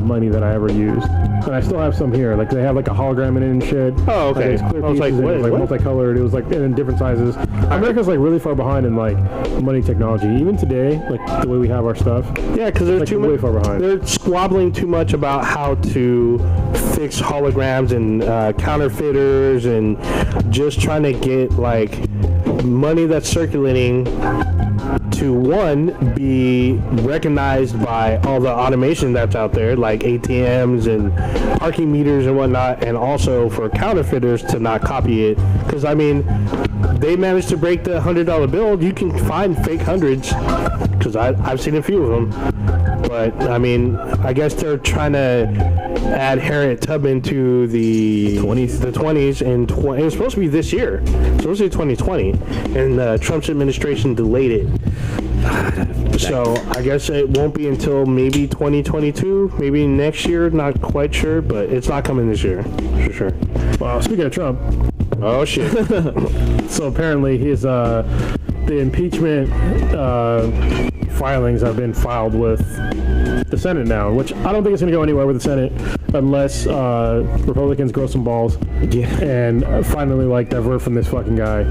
money that I ever used, and I still have some here. Like they have like a hologram in it and shit. Oh, okay. Like, clear I was like, pieces, what? It was like multicolored. It was like in different sizes. America's like really far behind in like money technology. Even today, like the way we have our stuff. Yeah, because they're like, way far behind. They're squabbling too much about how to fix holograms and counterfeiters, and just trying to get like money that's circulating to be recognized by all the automation that's out there, like ATMs and parking meters and whatnot, and also for counterfeiters to not copy it. Because I mean, they managed to break the $100 bill. You can find fake hundreds, because I've seen a few of them. But I mean, I guess they're trying to add Harriet Tubman to the 20s, and it was supposed to be this year. It's supposed to be 2020, and Trump's administration delayed it. So I guess it won't be until maybe 2022, maybe next year. Not quite sure, but it's not coming this year for sure. Wow, speaking of Trump. Oh shit. So apparently his the the impeachment filings have been filed with the Senate now, which I don't think it's going to go anywhere with the Senate unless Republicans grow some balls and finally like divert from this fucking guy.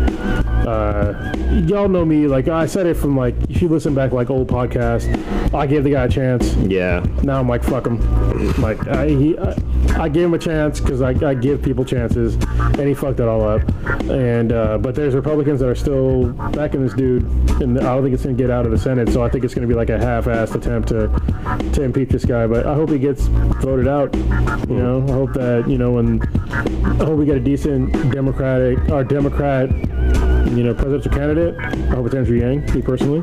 Y'all know me, like I said it from like, if you listen back like old podcasts, I gave the guy a chance. Yeah. Now I'm like, fuck him. Like I gave him a chance because I give people chances, and he fucked it all up. And but there's Republicans that are still backing this dude, and I don't think it's gonna get out of the Senate. So I think it's gonna be like a half-assed attempt to impeach this guy. But I hope he gets voted out. You know, I hope that I hope we get a decent Democrat, presidential candidate. I hope it's Andrew Yang, me personally.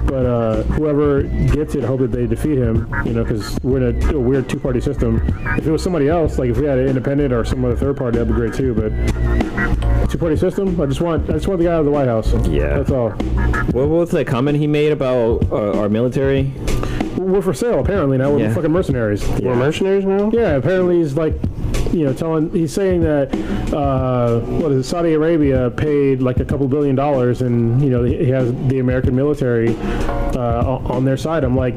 But whoever gets it, I hope that they defeat him, because we're in a weird two-party system. If it was somebody else, like if we had an independent or some other third party, that'd be great too. But two-party system, I just want the guy out of the White House. Yeah. That's all. What was the comment he made about our military? We're for sale, apparently, now. We're fucking mercenaries. We're mercenaries now? Yeah, apparently he's like, he's saying that, Saudi Arabia paid like a couple $2 billion, and, he has the American military on their side. I'm like,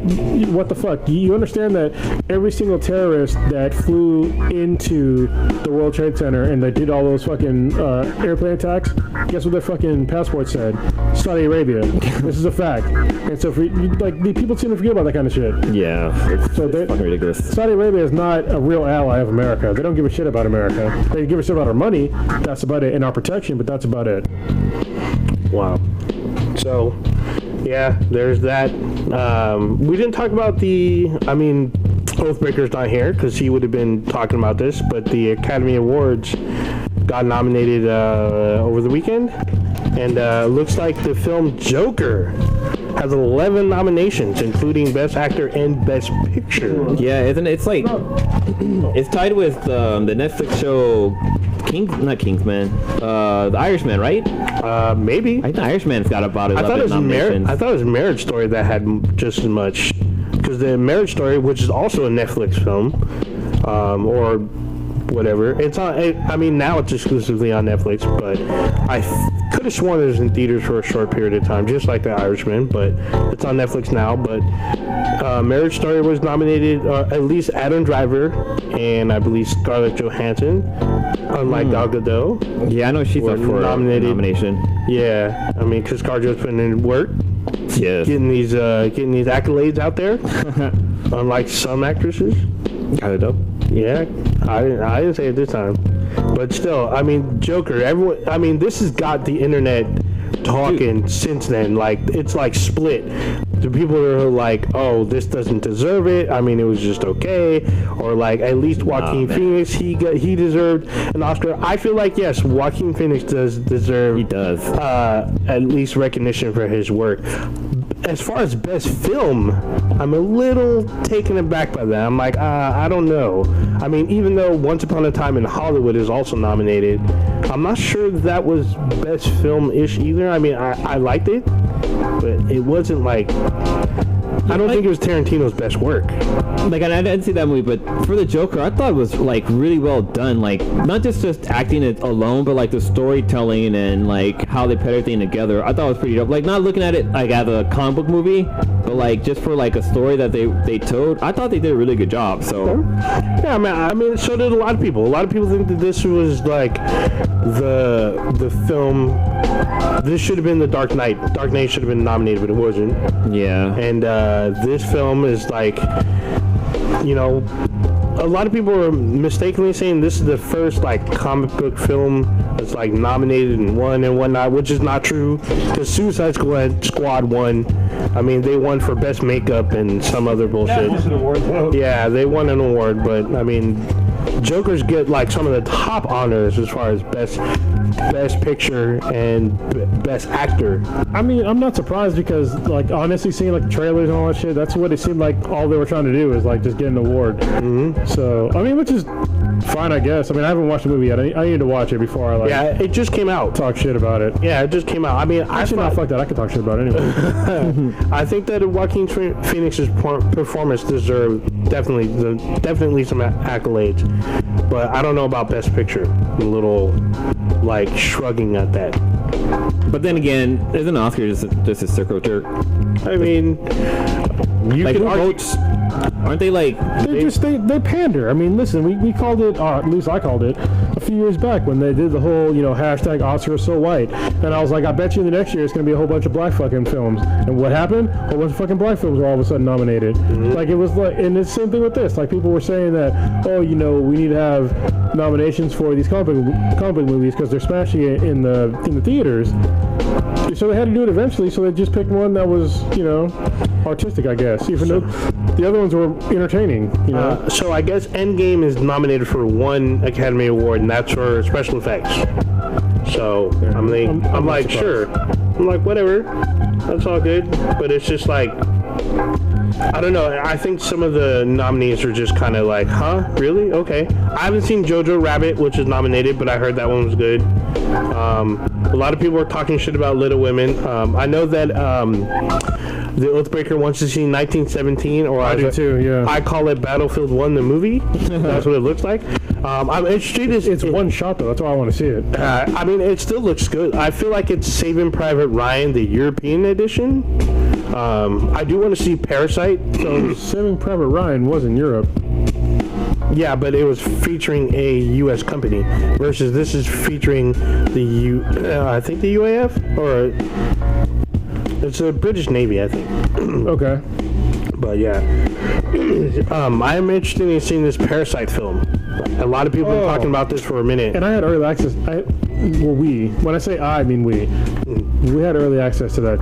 what the fuck? You understand that every single terrorist that flew into the World Trade Center and they did all those fucking airplane attacks, guess what their fucking passport said? Saudi Arabia. This is a fact. And so, the people seem to forget about that kind of shit. Yeah, it's fucking ridiculous. Saudi Arabia is not a real ally of America. They don't give a shit about America. They give a shit about our money. That's about it. And our protection, but that's about it. Wow. So, yeah, there's that. We didn't talk about Oathbreaker's not here because he would have been talking about this, but the Academy Awards got nominated over the weekend, and looks like the film Joker has 11 nominations, including Best Actor and Best Picture. Yeah, isn't it? It's like it's tied with the Netflix show Kingsman, The Irishman, right? Maybe. I think The Irishman's got about 11 nominations. I thought it was Marriage Story that had just as much, because the Marriage Story, which is also a Netflix film, or whatever, it's on. Now it's exclusively on Netflix, but I could have sworn it was in theaters for a short period of time, just like The Irishman, but it's on Netflix now. But Marriage Story was nominated, at least Adam Driver and I believe Scarlett Johansson, unlike Gal Gadot. Yeah, I know she's up for a nomination. Yeah, because Scarlett's putting in work. Yes. Getting these accolades out there, unlike some actresses. Gal Gadot. Yeah, I didn't say it this time, but still, Joker. Everyone, this has got the internet talking since then. Like, it's like split. The people are like, "Oh, this doesn't deserve it. It was just okay," or like, at least Joaquin Phoenix, he deserved an Oscar. I feel like yes, Joaquin Phoenix does deserve. He does. At least recognition for his work. As far as best film, I'm a little taken aback by that. I'm like, I don't know. Even though Once Upon a Time in Hollywood is also nominated, I'm not sure that was best film-ish either. I liked it, but it wasn't like... I don't think it was Tarantino's best work. Like, I didn't see that movie, but for the Joker, I thought it was like really well done. Like, not just acting it alone, but like the storytelling and like how they put everything together. I thought it was pretty dope. Like, not looking at it like as a comic book movie, but like just for like a story that they told. I thought they did a really good job. So yeah, so did a lot of people. A lot of people think that this was like the film. This should have been The Dark Knight. Dark Knight should have been nominated, but it wasn't. Yeah. And this film is like, a lot of people are mistakenly saying this is the first like comic book film that's like nominated and won and whatnot, which is not true. Because Suicide Squad won. They won for best makeup and some other bullshit. Yeah, they won an award, but Jokers get like some of the top honors as far as best picture and best actor. I'm not surprised because, like, honestly, seeing like the trailers and all that shit, that's what it seemed like all they were trying to do is like just get an award. Mm-hmm. So which is fine, I guess. I haven't watched the movie yet. I need to watch it before I like. Yeah, it just came out. Talk shit about it. Yeah, it just came out. Fuck that. I can talk shit about it anyway. I think that Joaquin Phoenix's performance deserved definitely some accolades, but I don't know about best picture. I'm a little like shrugging at that. But then again, isn't Oscar just a circle jerk? I mean, you Like, can who argue. votes? Aren't they like? They pander. I mean, listen, we called it, at least I called it, a few years back when they did the whole, hashtag Oscar is so white. And I was like, I bet you the next year it's going to be a whole bunch of black fucking films. And what happened? A whole bunch of fucking black films were all of a sudden nominated. Like, it was like, and it's the same thing with this. Like, people were saying that, we need to have nominations for these comic book movies because they're smashing it in the theaters. So they had to do it eventually, so they just picked one that was, artistic, I guess. Even though the other ones were entertaining, So I guess Endgame is nominated for one Academy Award, and that's for special effects. So I'm like, sure. I'm like, whatever. That's all good. But it's just like, I don't know. I think some of the nominees are just kind of like, huh? Really? Okay. I haven't seen Jojo Rabbit, which is nominated, but I heard that one was good. A lot of people are talking shit about Little Women. I know that the Oathbreaker wants to see 1917, or I do too, yeah. I call it Battlefield 1, the movie. That's what it looks like. I'm interested. It's one shot, though. That's why I want to see it. I mean, it still looks good. I feel like it's Saving Private Ryan, the European edition. I do want to see Parasite. So Saving Private Ryan was in Europe. Yeah, but it was featuring a U.S. company versus this is featuring I think the UAF, or it's a British Navy, I think. Okay. But yeah, I am interested in seeing this Parasite film. A lot of people have been talking about this for a minute. And I had early access. When I say I mean we had early access to that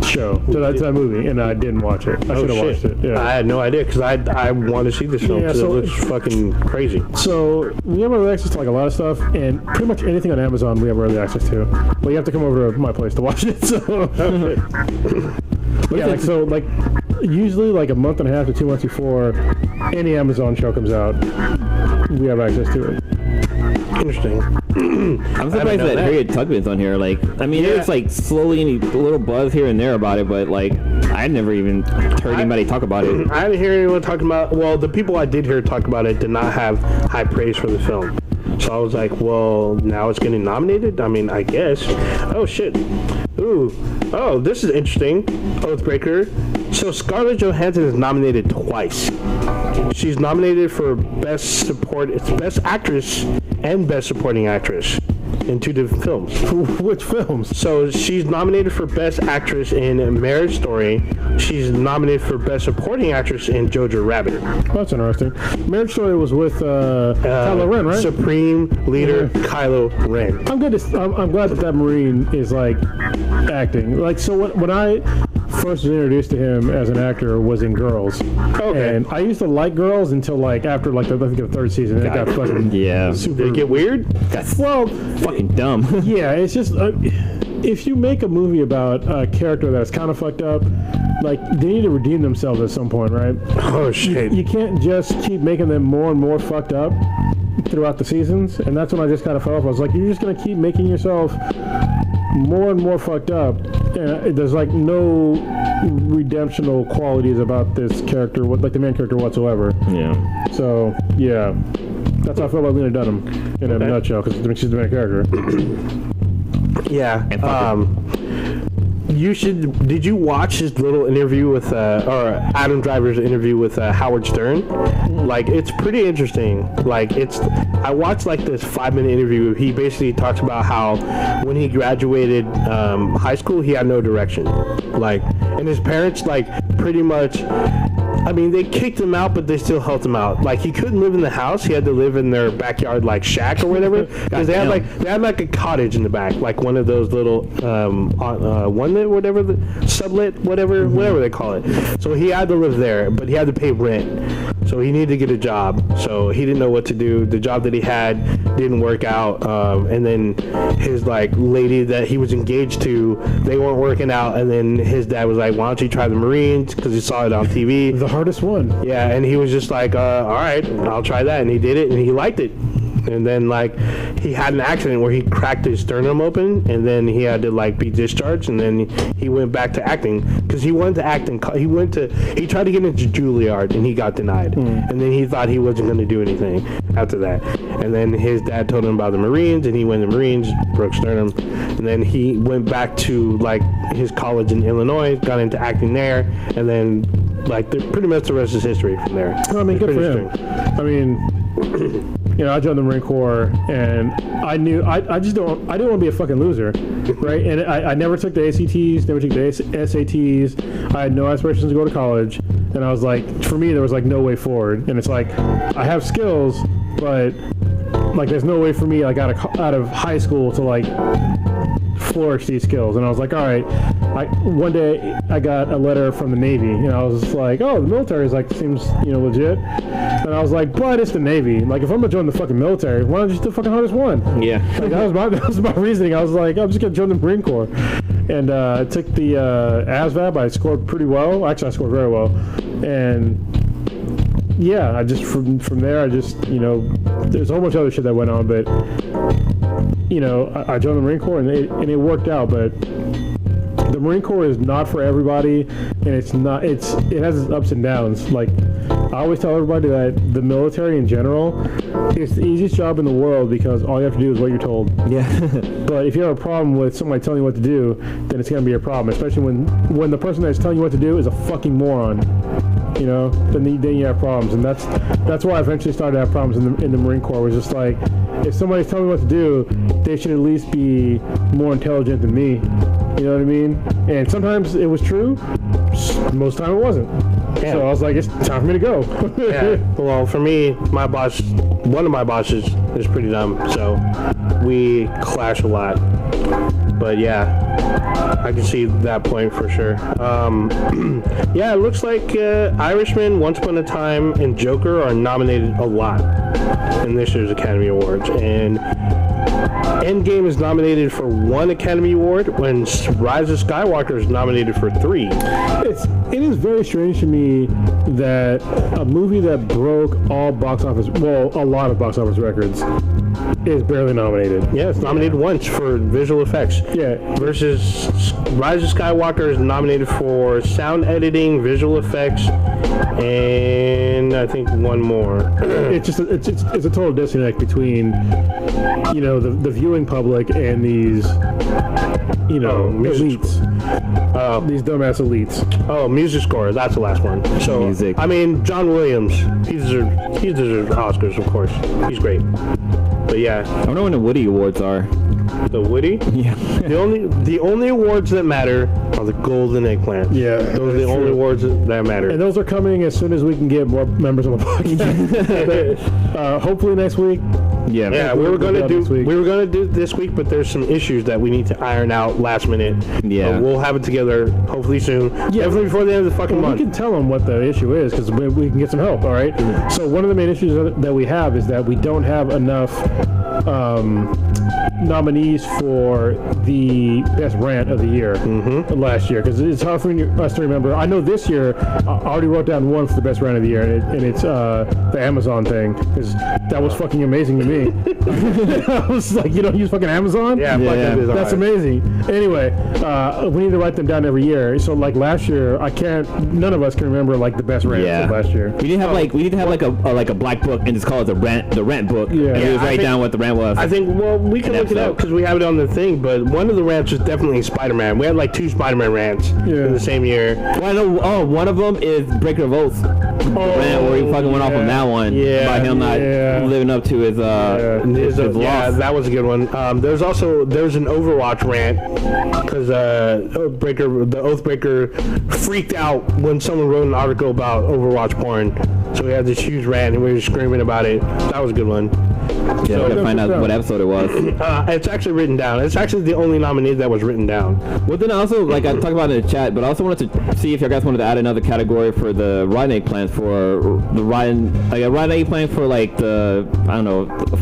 show, to that movie, and I didn't watch it. I should have watched it. Yeah. I had no idea because I want to see this film because it looks fucking crazy. So we have early access to like a lot of stuff, and pretty much anything on Amazon we have early access to. But you have to come over to my place to watch it. So usually like a month and a half to 2 months before any Amazon show comes out, we have access to it. Interesting. I'm surprised that Harriet Tubman's on here. Like, I mean, there's like slowly a little buzz here and there about it, but like, I never even heard anybody talk about it. I didn't hear anyone talking about. Well, the people I did hear talk about it did not have high praise for the film. So I was like, well, now it's getting nominated? I mean, I guess. Oh, shit. Ooh. Oh, this is interesting. Oathbreaker. So Scarlett Johansson is nominated twice. She's nominated for Best Actress and Best Supporting Actress in 2 different films. Which films? So she's nominated for Best Actress in Marriage Story. She's nominated for Best Supporting Actress in Jojo Rabbit. That's interesting. Marriage Story was with Kylo Ren, right? Supreme Leader Kylo Ren. I'm glad that Marine is like acting. Like, so when I first was introduced to him as an actor was in Girls. Okay. And I used to like Girls until like after like I think the 3rd season. It got fucking super. Did it get weird? That's fucking dumb. Yeah, it's just if you make a movie about a character that's kind of fucked up, like they need to redeem themselves at some point, right? Oh shit! You can't just keep making them more and more fucked up throughout the seasons, and that's when I just kind of fell off. I was like, you're just gonna keep making yourself more and more fucked up. There's like no redemptional qualities about this character, like the main character whatsoever. Yeah. So yeah, that's how I felt like Lena Dunham in a nutshell, because she's the main character. Yeah. Did you watch his little interview with, or Adam Driver's interview with Howard Stern? Like, it's pretty interesting. Like, I watched like this 5-minute interview. He basically talks about how when he graduated high school, he had no direction. Like, and his parents, like, pretty much, I mean, they kicked him out, but they still helped him out. Like, he couldn't live in the house. He had to live in their backyard, like, shack or whatever. Because they had like a cottage in the back, like one of those little, whatever, the sublet, whatever they call it. So he had to live there, but he had to pay rent. So he needed to get a job. So he didn't know what to do. The job that he had didn't work out. And then his, like, lady that he was engaged to, they weren't working out. And then his dad was like, why don't you try the Marines? Because he saw it on TV. The hardest one. Yeah, and he was just like, all right, I'll try that. And he did it, and he liked it. And then, like, he had an accident where he cracked his sternum open, and then he had to like be discharged, and then he went back to acting because he wanted to act he tried to get into Juilliard and he got denied, and then he thought he wasn't going to do anything after that, and then his dad told him about the Marines, and he went to the Marines, broke sternum, and then he went back to like his college in Illinois, got into acting there, and then like pretty much the rest is history from there. I mean, good for him. I mean, you know, I joined the Marine Corps, and I knew I didn't want to be a fucking loser, right? And I never took the ACTs, never took the SATs. I had no aspirations to go to college, and I was like, for me, there was like no way forward. And it's like, I have skills, but like there's no way for me like out of high school to like flourish these skills. And I was like, all right. One day I got a letter from the Navy, and I was just like, oh, the military is like seems legit. And I was like, but it's the Navy. Like if I'm gonna join the fucking military, why don't you just do the fucking hardest one? Yeah. Like, that was my reasoning. I was like, I'm just gonna join the Marine Corps. And I took the ASVAB. I scored pretty well. Actually, I scored very well. And yeah, I just from there, I just there's a whole bunch of other shit that went on, but I joined the Marine Corps and it worked out, but. The Marine Corps is not for everybody, and it has its ups and downs. Like, I always tell everybody that the military in general is the easiest job in the world because all you have to do is what you're told. Yeah. But if you have a problem with somebody telling you what to do, then it's going to be a problem, especially when the person that's telling you what to do is a fucking moron. Then you have problems, and that's why I eventually started to have problems in the Marine Corps. It was just like, if somebody's telling me what to do, they should at least be more intelligent than me. You know what I mean? And sometimes it was true, most of the time it wasn't. Yeah. So I was like, it's time for me to go. Yeah. Well, for me, one of my bosses is pretty dumb, so we clash a lot. But yeah, I can see that point for sure. Yeah, it looks like Irishman, Once Upon a Time, and Joker are nominated a lot in this year's Academy Awards. And Endgame is nominated for 1 Academy Award when Rise of Skywalker is nominated for 3. It is very strange to me that a movie that broke a lot of box office records is barely nominated. Yeah, it's nominated once for visual effects. Yeah. Versus Rise of Skywalker is nominated for sound editing, visual effects, and I think one more. It's a total disconnect between the viewing public and these elites. These dumbass elites. Oh, music score. That's the last one. So, music. I mean, John Williams. He deserves Oscars, of course. He's great. But yeah. I wonder when the Woody Awards are. The Woody? Yeah. The only awards that matter are the Golden Eggplant. Yeah. Those are the only awards that matter. And those are coming as soon as we can get more members on the podcast. Hopefully next week. Yeah, we were gonna do this week, but there's some issues that we need to iron out last minute. Yeah, we'll have it together hopefully soon. Yeah, definitely before the end of the fucking month. We can tell them what the issue is because we can get some help. All right. Mm-hmm. So one of the main issues that we have is that we don't have enough nominees for the best rant of the year last year because it's hard for us to remember. I know this year I already wrote down one for the best rant of the year, and it's the Amazon thing because that was fucking amazing to me. I was like, you don't use fucking Amazon? Yeah. That's amazing. Anyway, we need to write them down every year. So like last year, none of us can remember like the best rants of last year. We need to have like a black book and just call it the rant book. Yeah. And just write down what the rant was. I think we can look it up because we have it on the thing. But one of the rants was definitely Spider-Man. We had like 2 Spider-Man rants in the same year. Well, I know. One of them is Breaker of Oaths. Rant where he fucking went off on that one. Yeah. By him not living up to his that was a good one. There's an Overwatch rant because the Oathbreaker freaked out when someone wrote an article about Overwatch porn. So we had this huge rant and we were screaming about it. That was a good one. Yeah, so, I gotta find out what episode it was. It's actually written down. It's actually the only nominee that was written down. Well, then also, I talked about it in the chat, but I also wanted to see if you guys wanted to add another category for the rotten eggplant for the rotten eggplant for the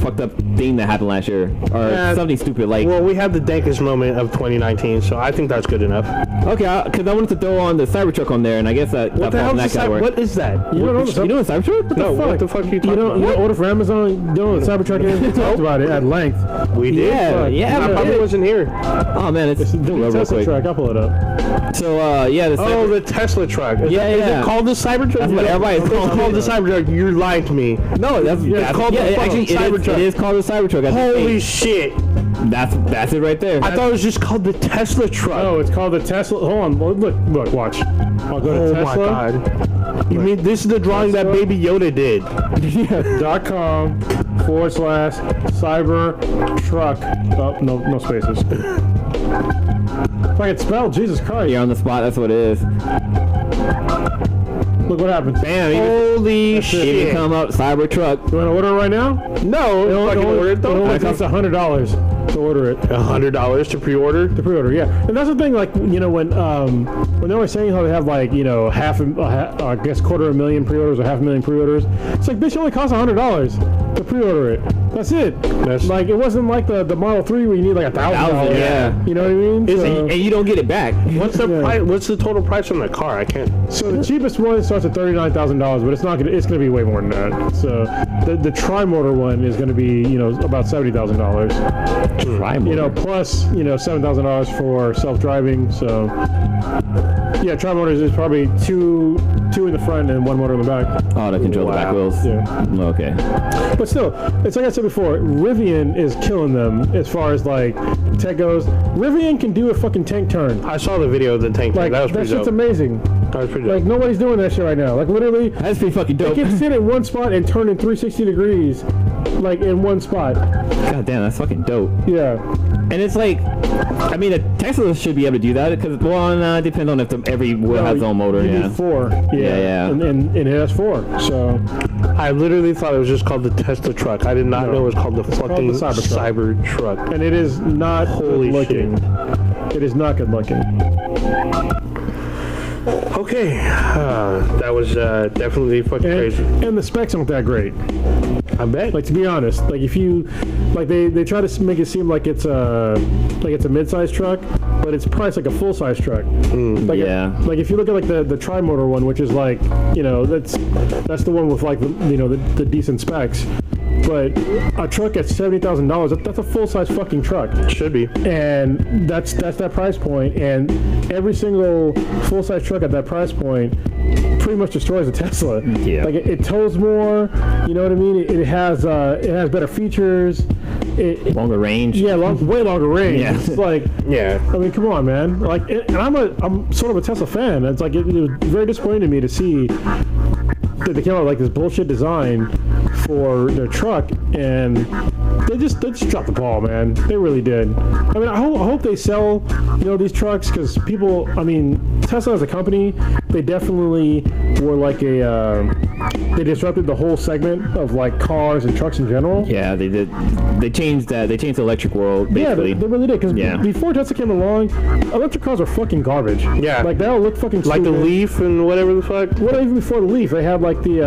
fucked up thing that happened last year or something stupid like. Well, we had the dankest moment of 2019, so I think that's good enough. Okay, because I wanted to throw on the Cybertruck on there, and I guess that falls in that category. What is that? You don't know the Cybertruck? No, what the fuck are you talking about? You don't order for Amazon? You don't know the Cybertruck Cybertruck is? We talked about it at length. We did. Yeah, I we probably did. wasn't here. Oh man, it's real Tesla quick. truck. I'll pull it up. So The Tesla truck. Is it called the Cybertruck? That's what everybody's It's called the Cybertruck. You're lying to me. No, that's it's called the fucking Cybertruck. It is called the Cybertruck. Holy shit! That's it right there. I thought it was just called the Tesla truck. Oh, it's called the Tesla. Hold on. Look, watch. I'll go to Oh my Tesla. god. You mean this is the drawing that Baby Yoda did? .com /Cybertruck. Oh, no spaces. If I could spell, Jesus Christ. You're on the spot. That's what it is. Look what happens. Bam. Holy Even shit! come out Cybertruck. You want to order it right now? No, fucking order it It though. only costs $100 to order it. $100 to pre-order. To pre-order, yeah. And that's the thing, like, you know, when they were saying how they have, like, you know, I guess $250,000 pre-orders or 500,000 pre-orders, it's like, bitch, it only costs $100 to pre-order it. That's it. That's- like, it wasn't like the Model 3 where you need like $1,000. Yeah. You know what I mean? And you don't get it back. What's the price? What's the total price on the car? I can't. So the cheapest one starts at $39,000, but it's gonna be way more than that. So the tri-motor one is gonna be, you know, about $70,000. You know, plus, you know, $7,000 for self-driving. So yeah, tri-motors is probably two in the front and one motor in the back. Oh, to control the back wheels. Yeah. Okay. But still, it's like I said before, Rivian is killing them as far as like tech goes. Rivian can do a fucking tank turn. I saw the video of the tank. Like that was that pretty shit's dope. amazing. That was pretty dope. Like nobody's doing that shit right now. Like literally, That's pretty fucking they dope. can sit in one spot and turn in 360 degrees, like in one spot. God damn, that's fucking dope. Yeah. And it's like, I mean, a Tesla should be able to do that because, well, it depends on if every wheel has its own motor. You Yeah. need 4. Yeah. And it has 4. So I literally thought it was just called the Tesla truck. I did not know it was called the called fucking the Cybertruck. Cybertruck. and it is not Holy good looking. It is not good looking. Okay, that was definitely fucking crazy. And the specs aren't that great. I bet. Like, to be honest, like if you like they try to make it seem like it's a mid-sized truck, but it's priced like a full-size truck. Like yeah. like if you look at like the tri-motor one, which is like, you know, that's the one with like the decent specs. But a truck at $70,000, that's a full-size fucking truck. Should be. And that's that price point, and every single full-size truck at that price point pretty much destroys a Tesla. Yeah. Like it tows more, you know what I mean? It has better features. Longer range. Yeah, way longer range. Yeah. It's like, Yeah. I mean, come on, man. Like, and I'm sort of a Tesla fan. It's like it was very disappointing to me to see that they came out with like this bullshit design for their truck, and they just dropped the ball, man. They really did. I mean, I hope they sell, you know, these trucks, because people, I mean, Tesla as a company, they definitely were like they disrupted the whole segment of like cars and trucks in general. Yeah, they did. They changed that. They changed the electric world, Yeah, basically. they really did. Because Yeah. before Tesla came along, electric cars were fucking garbage. Yeah. Like, they all look fucking Like the stupid. Leaf and whatever the fuck. What, even before the Leaf, they had like the,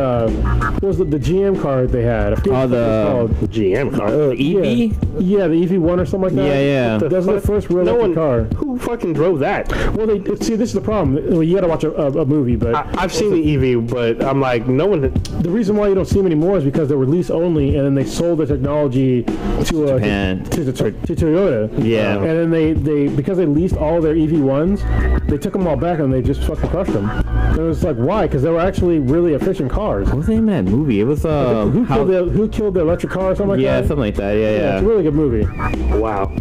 what was the GM car that they had? I forget what it was called. GM car. EV? Yeah, the EV1 or something like that. Yeah. What That was the first real No electric one. car. Who fucking drove that? Well, see, this is the problem. Well, you gotta watch a movie, but I've seen the EV, but I'm like, no one. the reason why you don't see them anymore is because they were lease only, and then they sold the technology to Japan. to Toyota. Yeah. And then they because they leased all their EV1s, they took them all back and they just fucking crushed them. And it was like, why? Because they were actually really efficient cars. What was the name of that movie? It was Who killed the electric car or something like yeah, that? something like that. Yeah, Yeah. it's a really good movie. Wow.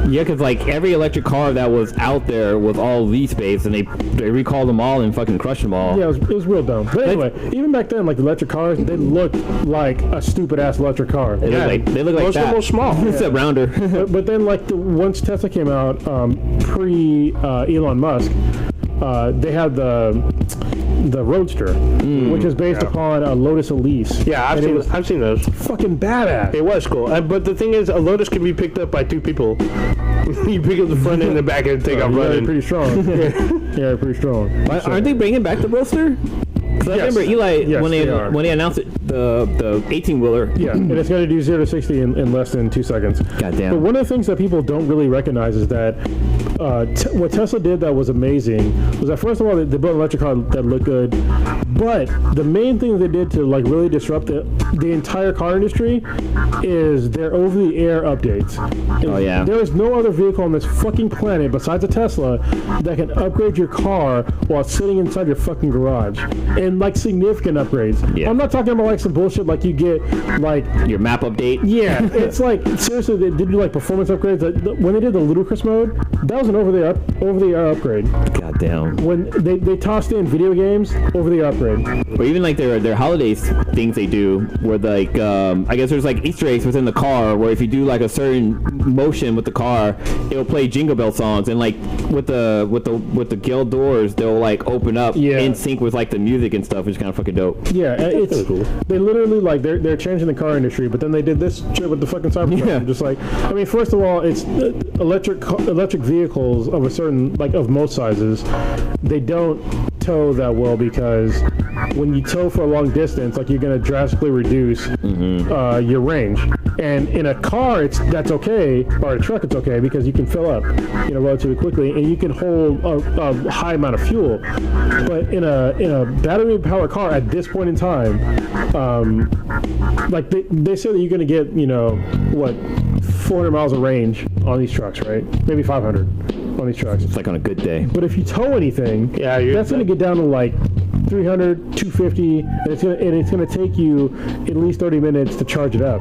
Yeah, because like every electric car that was out there was all lease-based, and they recalled them all and fucking crushed them all. Yeah, it was real dumb. But anyway, even back then, like the electric cars, they looked like a stupid ass electric car. They look like Most of that. them were small. Except rounder. But then, like once Tesla came out, pre Elon Musk, they had the Roadster, which is based upon a Lotus Elise. Yeah, And it was I've seen those. fucking badass. It was cool. But the thing is, a Lotus can be picked up by 2 people. You pick up the front end and the back end and take off Yeah, running. pretty strong. Yeah, pretty strong. Aren't they bringing back the Roadster? Because I remember Eli when they announced it, the 18-wheeler. Yeah, and it's going to do 0 to 60 in less than 2 seconds. Goddamn. But one of the things that people don't really recognize is that what Tesla did that was amazing was that, first of all, they built an electric car that looked good. But the main thing they did to like really disrupt the entire car industry is their over-the-air updates. Oh yeah. There is no other vehicle on this fucking planet besides a Tesla that can upgrade your car while sitting inside your fucking garage, and like significant upgrades. Yeah. I'm not talking about like some bullshit like you get like your map update. Yeah, it's like seriously they did do like performance upgrades. When they did the ludicrous mode, that was an over-the-air upgrade. Goddamn. When they tossed in video games, over-the-air upgrade. Or even like their holidays things they do, where like I guess there's like Easter eggs within the car, where if you do like a certain motion with the car, it'll play Jingle Bell songs, and like with the guild doors, they'll like open up in sync with like the music and stuff, which is kind of fucking dope. Yeah, it's really cool. They literally like they're changing the car industry, but then they did this shit with the fucking Cybertruck. Yeah. Just like, I mean, first of all, it's electric vehicles of a certain like of most sizes, they don't tow that well because when you tow for a long distance, like you're going to drastically reduce your range. And in a car, that's okay, or a truck, it's okay because you can fill up, relatively quickly, and you can hold a high amount of fuel. But in a battery-powered car at this point in time, like they say that you're going to get 400 miles of range on these trucks, right? Maybe 500 on these trucks. It's like on a good day. But if you tow anything, that's going to get down to like 300, 250, and it's going to take you at least 30 minutes to charge it up,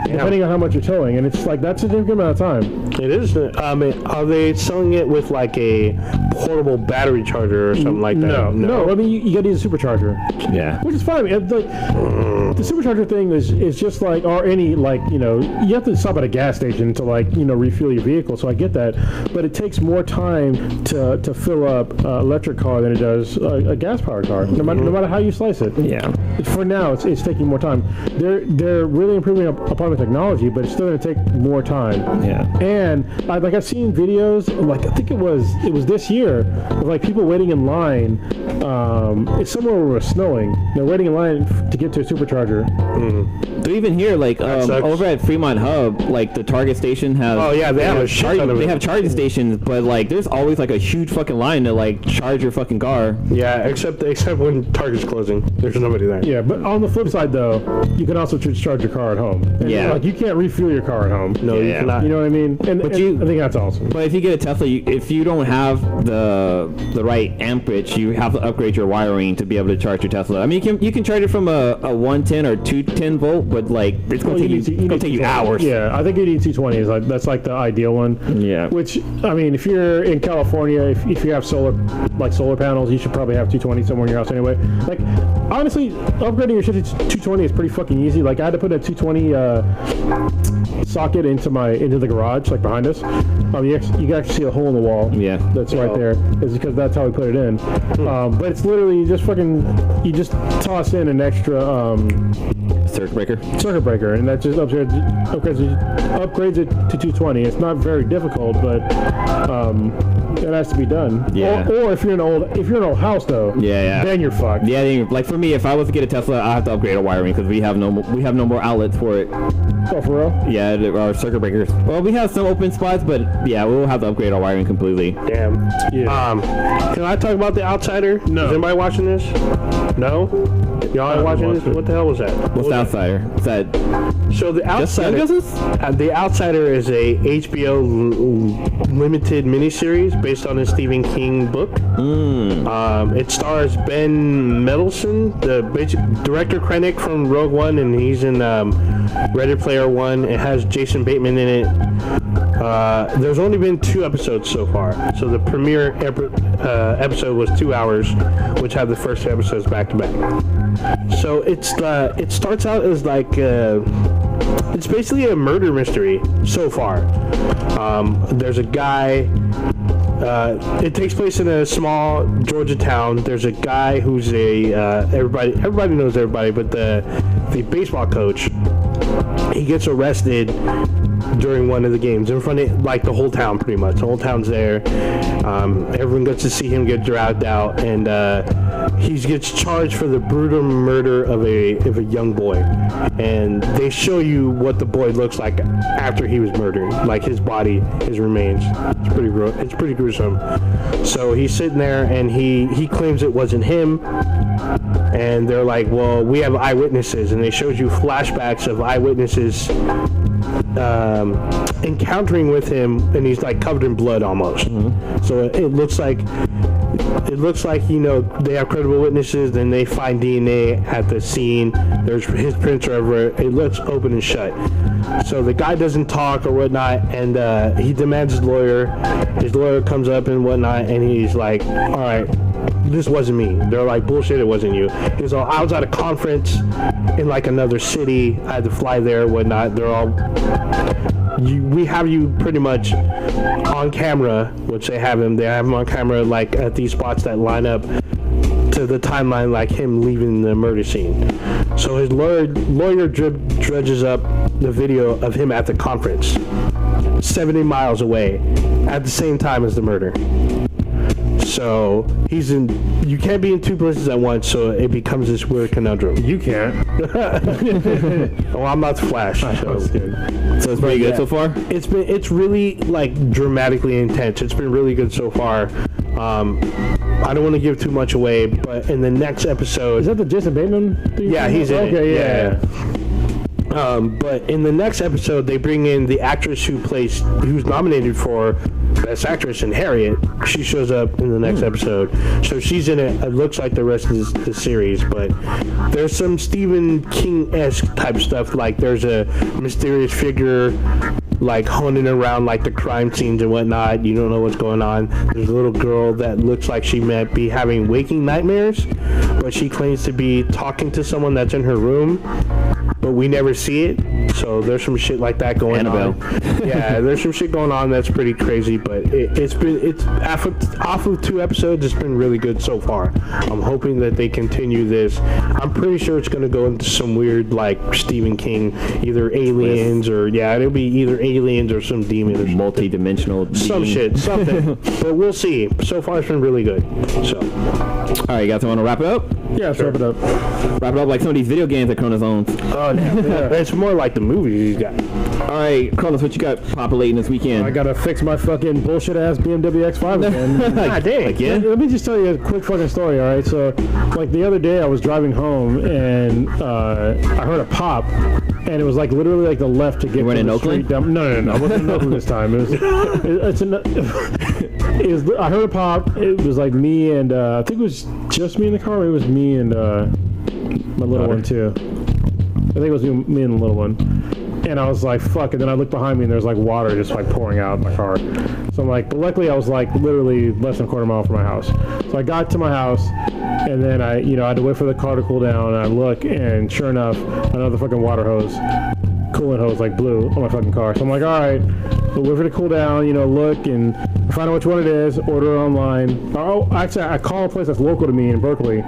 depending on how much you're towing. And it's like that's a significant amount of time. It is. Are they selling it with like a portable battery charger or something like that? No. I mean, you got to use a supercharger. Yeah. Which is fine. The supercharger thing is just like, or any like, you have to stop at a gas station to like, refuel your vehicle. So I get that, but it takes more time to fill up an electric car than it does a gas powered car. No matter how you slice it. Yeah. For now, it's taking more time. They're really improving upon the technology, but it's still going to take more time. Yeah. And I've seen videos, like I think it was this year, of like people waiting in line. It's somewhere where it was snowing. They're waiting in line to get to a supercharger. So even here, like over at Fremont Hub, like the Target station has. Oh yeah, they have charging stations, but like there's always like a huge fucking line to like charge your fucking car. Yeah, except when Target's closing, there's nobody there. Yeah, but on the flip side though, you can also charge your car at home. And like you can't refuel your car at home. No, you cannot. You know what I mean? And I think that's awesome. But if you get a Tesla, if you don't have the right amperage, you have to upgrade your wiring to be able to charge your Tesla. I mean, you can charge it from a 110 or 210 volt, but like it's gonna take you hours. Yeah, I think you need 220. That's like the ideal one. Yeah. Which I mean, if you're in California, if you have solar panels, you should probably have 220 somewhere in your house anyway. Like honestly, upgrading your shit to 220 is pretty fucking easy. Like I had to put a 220 socket into the garage, like behind us. You can actually see a hole in the wall. Yeah. That's right there. Is because that's how we put it in. But it's literally you just toss in an extra circuit breaker, and that just upgrades it to 220. It's not very difficult, but it has to be done. Yeah. Or if you're in an old house though. Yeah. Then you're fucked. Yeah. Then like for me, if I was to get a Tesla, I have to upgrade our wiring because we have no more outlets for it. Oh, for real? Yeah, our circuit breakers. Well, we have some open spots, but yeah, we'll have to upgrade our wiring completely. Damn. Yeah. Can I talk about The Outsider? No. Is anybody watching this? No? Y'all ain't watching this? What the hell was that? What's The Outsider? Is that so The Outsider? The Outsider is a HBO limited miniseries based on a Stephen King book. It stars Ben Mendelsohn, the director Krennic from Rogue One, and he's in Ready Player One. It has Jason Bateman in it. There's only been 2 episodes so far. So the premiere episode was 2 hours, which had the first 2 episodes back to back. So it starts out as like it's basically a murder mystery so far. There's a guy. It takes place in a small Georgia town. There's a guy who's everybody knows everybody, but the baseball coach, he gets arrested during one of the games in front of like the whole town, pretty much. The whole town's there. Everyone gets to see him get dragged out, and he gets charged for the brutal murder of a young boy. And they show you what the boy looks like after he was murdered, like his body, his remains. It's pretty gruesome. So he's sitting there, and he claims it wasn't him. And they're like, well, we have eyewitnesses, and they showed you flashbacks of eyewitnesses encountering with him, and he's like covered in blood almost. So it looks like they have credible witnesses. Then they find DNA at the scene. There's his prints are everywhere. It looks open and shut. So the guy doesn't talk or whatnot, and he demands his lawyer. His lawyer comes up and whatnot, and he's like, all right, this wasn't me. They're like, bullshit, it wasn't you. He's all, I was at a conference in like another city. I had to fly there and whatnot. They're all, we have you pretty much on camera, which they have him on camera like at these spots that line up to the timeline, like him leaving the murder scene. So his lawyer dredges up the video of him at the conference 70 miles away at the same time as the murder. So you can't be in two places at once, so it becomes this weird conundrum. You can't. Well, I'm not the Flash. So it's pretty good so far? It's really like dramatically intense. It's been really good so far. I don't want to give too much away, but in the next episode... Is that the Jason Bateman thing? Yeah, he's in it. Okay, yeah. But in the next episode, they bring in the actress who's nominated for Best Actress in Harriet. She shows up in the next episode. So she's in it. It looks like the rest of the series, but there's some Stephen King-esque type stuff. Like there's a mysterious figure like honing around like the crime scenes and whatnot. You don't know what's going on. There's a little girl that looks like she might be having waking nightmares, but she claims to be talking to someone that's in her room, but we never see it. So there's some shit like that going on. Yeah, there's some shit going on that's pretty crazy, but it's off of 2 episodes. It's been really good so far. I'm hoping that they continue this. I'm pretty sure it's going to go into some weird like Stephen King, either aliens or it'll be either aliens or some demon or multi-dimensional something. But we'll see. So far it's been really good. So all right, you guys want to wrap it up? Yeah, let's wrap it up. Wrap it up like some of these video games that Cronus owns. Oh, yeah. It's more like the movies he's got. All right, Cronus, what you got populating this weekend? I gotta fix my fucking bullshit ass BMW X5 again. God damn. Again? Let me just tell you a quick fucking story, all right? So, like the other day, I was driving home and I heard a pop, and it was like literally like the left to get you to in the Oakland? street. No. I wasn't in Oakland this time. I heard a pop. It was like me and I think it was just me in the car. It was me and my little one too. I think it was me and the little one. And I was like, fuck. And then I looked behind me and there's like water just like pouring out of my car. So I'm like, but luckily I was like literally less than a quarter mile from my house. So I got to my house and then I had to wait for the car to cool down. And I look and sure enough, another fucking water hose, coolant hose like blew on my fucking car. So I'm like, all right, we'll wait for it to cool down, look and find out which one it is, order it online. Oh, actually I call a place that's local to me in Berkeley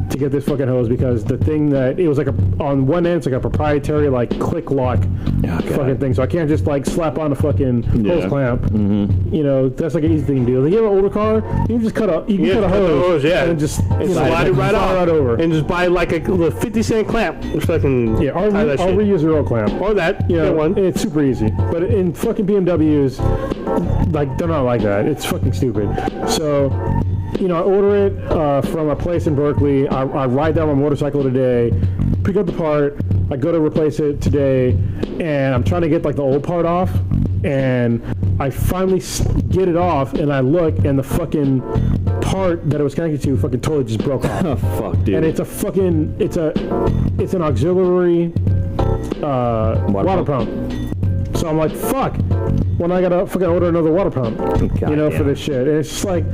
to get this fucking hose because the thing that it was like on one end it's like a proprietary like click lock fucking thing, so I can't just like slap on a fucking hose clamp. That's like an easy thing to do. If you have an older car, you can just cut a hose and just slide it right over and just buy like a 50-cent clamp or fucking or reuse your old clamp or that one. It's super easy, but in fucking BMWs, like they're not like that. It's fucking stupid. So I order it from a place in Berkeley. I ride down my motorcycle today, pick up the part. I go to replace it today, and I'm trying to get like the old part off, and I finally get it off, and I look, and the fucking part that it was connected to fucking totally just broke off. Oh fuck, dude! And it's an auxiliary water pump. So I'm like, fuck. When I gotta fucking order another water pump, for this shit. And it's just like,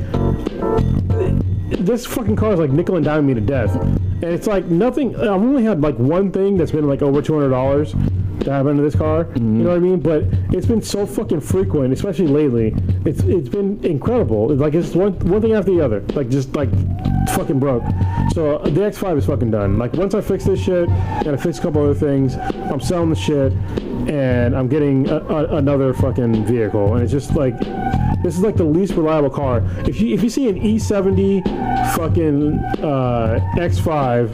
this fucking car is like nickel and diming me to death. And it's like nothing. I've only had like one thing that's been like over $200 that happened to this car. You know what I mean? But it's been so fucking frequent, especially lately. It's been incredible. It's like it's one thing after the other. Like just like fucking broke. So the X5 is fucking done. Like once I fix this shit and I fix a couple other things, I'm selling the shit. and I'm getting another fucking vehicle, and it's just like, this is like the least reliable car. If you see an E70 fucking X5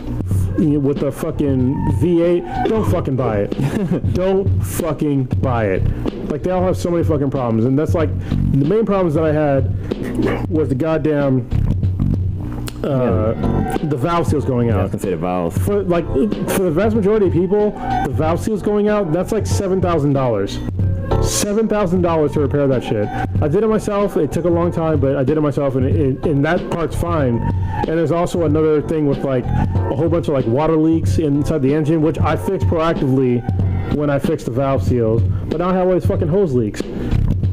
with a fucking V8, don't fucking buy it. Don't fucking buy it. Like, they all have so many fucking problems, and that's like the main problems that I had was the goddamn the valve seals going out. I was gonna say the valves. For the vast majority of people, the valve seals going out, that's like $7,000. $7,000 to repair that shit. I did it myself. It took a long time, but I did it myself, and that part's fine. And there's also another thing with like a whole bunch of like water leaks inside the engine, which I fixed proactively when I fixed the valve seals. But now I have all these fucking hose leaks,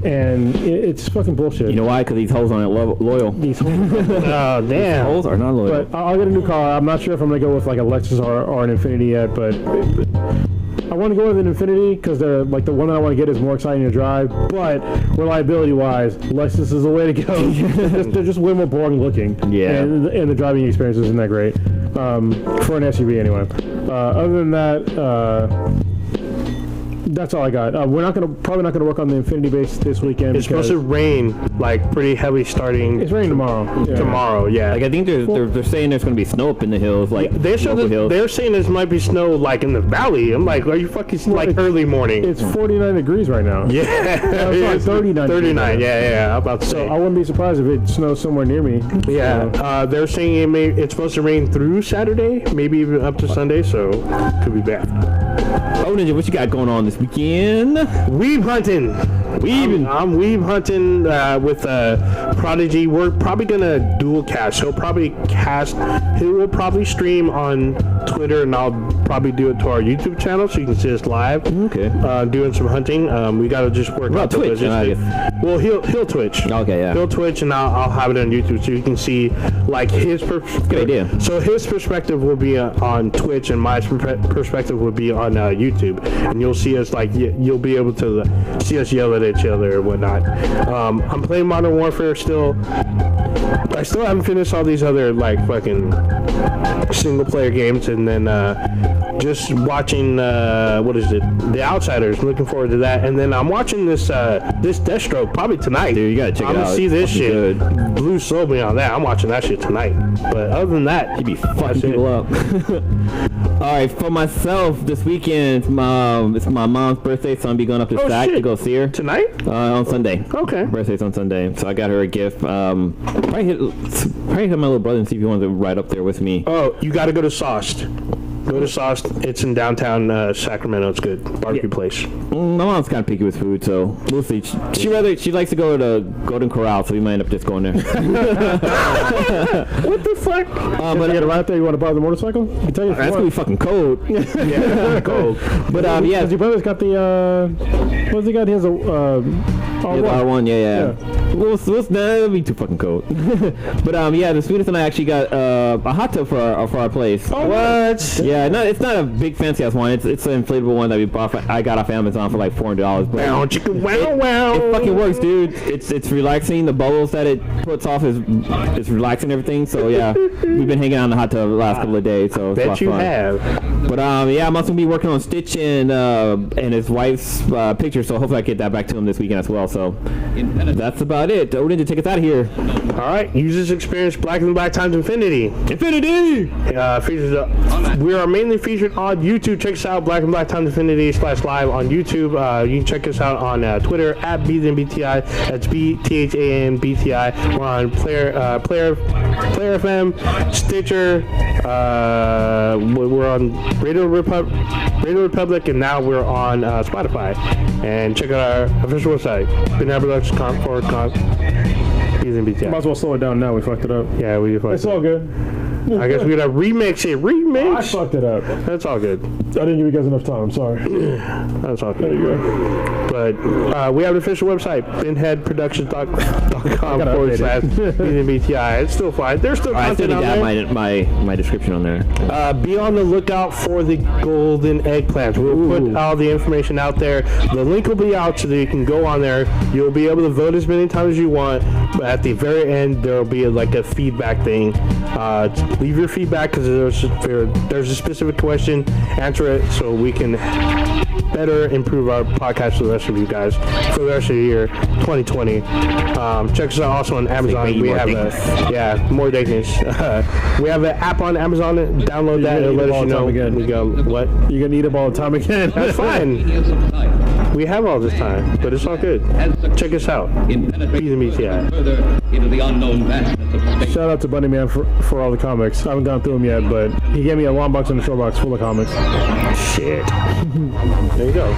and it's fucking bullshit. You know why? Because these hoes aren't loyal. These holes. Oh, damn. Hoes are not loyal. But I'll get a new car. I'm not sure if I'm gonna go with like a Lexus or an Infiniti yet, but I want to go with an Infiniti because they're like the one that I want to get is more exciting to drive. But reliability-wise, Lexus is the way to go. they're just way more boring looking. Yeah. And the driving experience isn't that great for an SUV anyway. Other than that. That's all I got. We're probably not gonna work on the Infinity base this weekend. It's supposed to rain like pretty heavy starting. It's raining tomorrow. Yeah. Tomorrow, yeah. Like I think they're saying there's gonna be snow up in the hills, like They're saying this might be snow like in the valley. I'm like, are you fucking like early morning? It's 49 degrees right now. Yeah, it's 39. 39. Yeah. I'm about to say. So I wouldn't be surprised if it snows somewhere near me. Yeah, So. they're saying it's supposed to rain through Saturday, maybe even up to Sunday, so could be bad. Oh, Ninja, what you got going on this weekend? Weeb hunting. I'm weeb hunting with Prodigy. We're probably gonna dual cast. He will probably stream on Twitter, and I'll probably do it to our YouTube channel so you can see us live. Okay. Doing some hunting. We gotta just work out the Twitch, logistics. Well, he'll Twitch. Okay, yeah. He'll Twitch, and I'll have it on YouTube so you can see like his perspective. Good idea. So his perspective will be on Twitch, and my perspective will be on YouTube, and you'll see us like you'll be able to see us yell at each other or whatnot. I'm playing Modern Warfare still. I still haven't finished all these other like fucking single player games, and then just watching what is it? The Outsiders. Looking forward to that, and then I'm watching this Deathstroke probably tonight. Dude, you gotta check it out. I'm gonna see this shit. Good. Blue sold me on that. I'm watching that shit tonight. But other than that, He'd be fucking people up. All right, for myself, this weekend, it's my mom's birthday, so I'm be going up to Stack to go see her tonight on Sunday. Okay. Birthday's on Sunday, so I got her a gift. Probably hit my little brother and see if he wants to ride up there with me. Oh, you got to go to Sauced. Go to Sauced. It's in downtown Sacramento. It's good. Barbecue place. My mom's kind of picky with food, so we'll see. She likes to go to the Golden Corral, so we might end up just going there. What the fuck? But you get a ride there, you want to borrow the motorcycle? I can tell you if you That's want. gonna be fucking cold. Yeah, cold. But yeah, Because your brother's got the what's he got? He has a R1, yeah. That'll be too fucking cold. But yeah, the sweetest thing I actually got a hot tub for our place. Oh, what? Yeah, no, it's not a big fancy ass one. It's an inflatable one that we bought. I got off Amazon for like $400. But Wow, chicken, wow. it fucking works, dude. It's relaxing. The bubbles that it puts off is relaxing everything. So yeah, we've been hanging out in the hot tub the last couple of days. So it's a lot Bet you of fun. have. But yeah, I'm also gonna be working on Stitch and his wife's picture. So hopefully I get that back to him this weekend as well. So that's about it. Odin to take us out of here. All right, users experience Black and Black times Infinity. We are mainly featured on YouTube. Check us out, Black and Black times Infinity /live on YouTube. You can check us out on Twitter at BThanBTI. That's BTHANBTI. We're on Player FM, Stitcher. We're on Radio Republic, and now we're on Spotify. And check out our official website, BThanBTI. Might as well slow it down now. We fucked it up. Yeah, we fucked It's it up. all good. I guess we gotta remix it. I fucked it up. That's all good. I didn't give you guys enough time. I'm sorry. That's all good. There you go. But we have an official website, pinheadproductions.com /BTI. It's still fine. There's still I still content need on to there. add my description on there. Be on the lookout for the Golden Eggplant. We'll put all the information out there. The link will be out so that you can go on there. You'll be able to vote as many times as you want. But at the very end, there will be like a feedback thing. Leave your feedback because there's a specific question. Answer it so we can better improve our podcast for the rest of you guys for the rest of the year 2020. Check us out also on Amazon. We have more dankness. We have an app on Amazon. Download that and let us know. We go, what? You're gonna eat up all the time again. That's fine. We have all this time, but it's all good. Check us out. Peace and BTI. Shout out to Bunny Man for all the comics. I haven't gone through them yet, but he gave me a long box and a short box full of comics. Shit. There you go.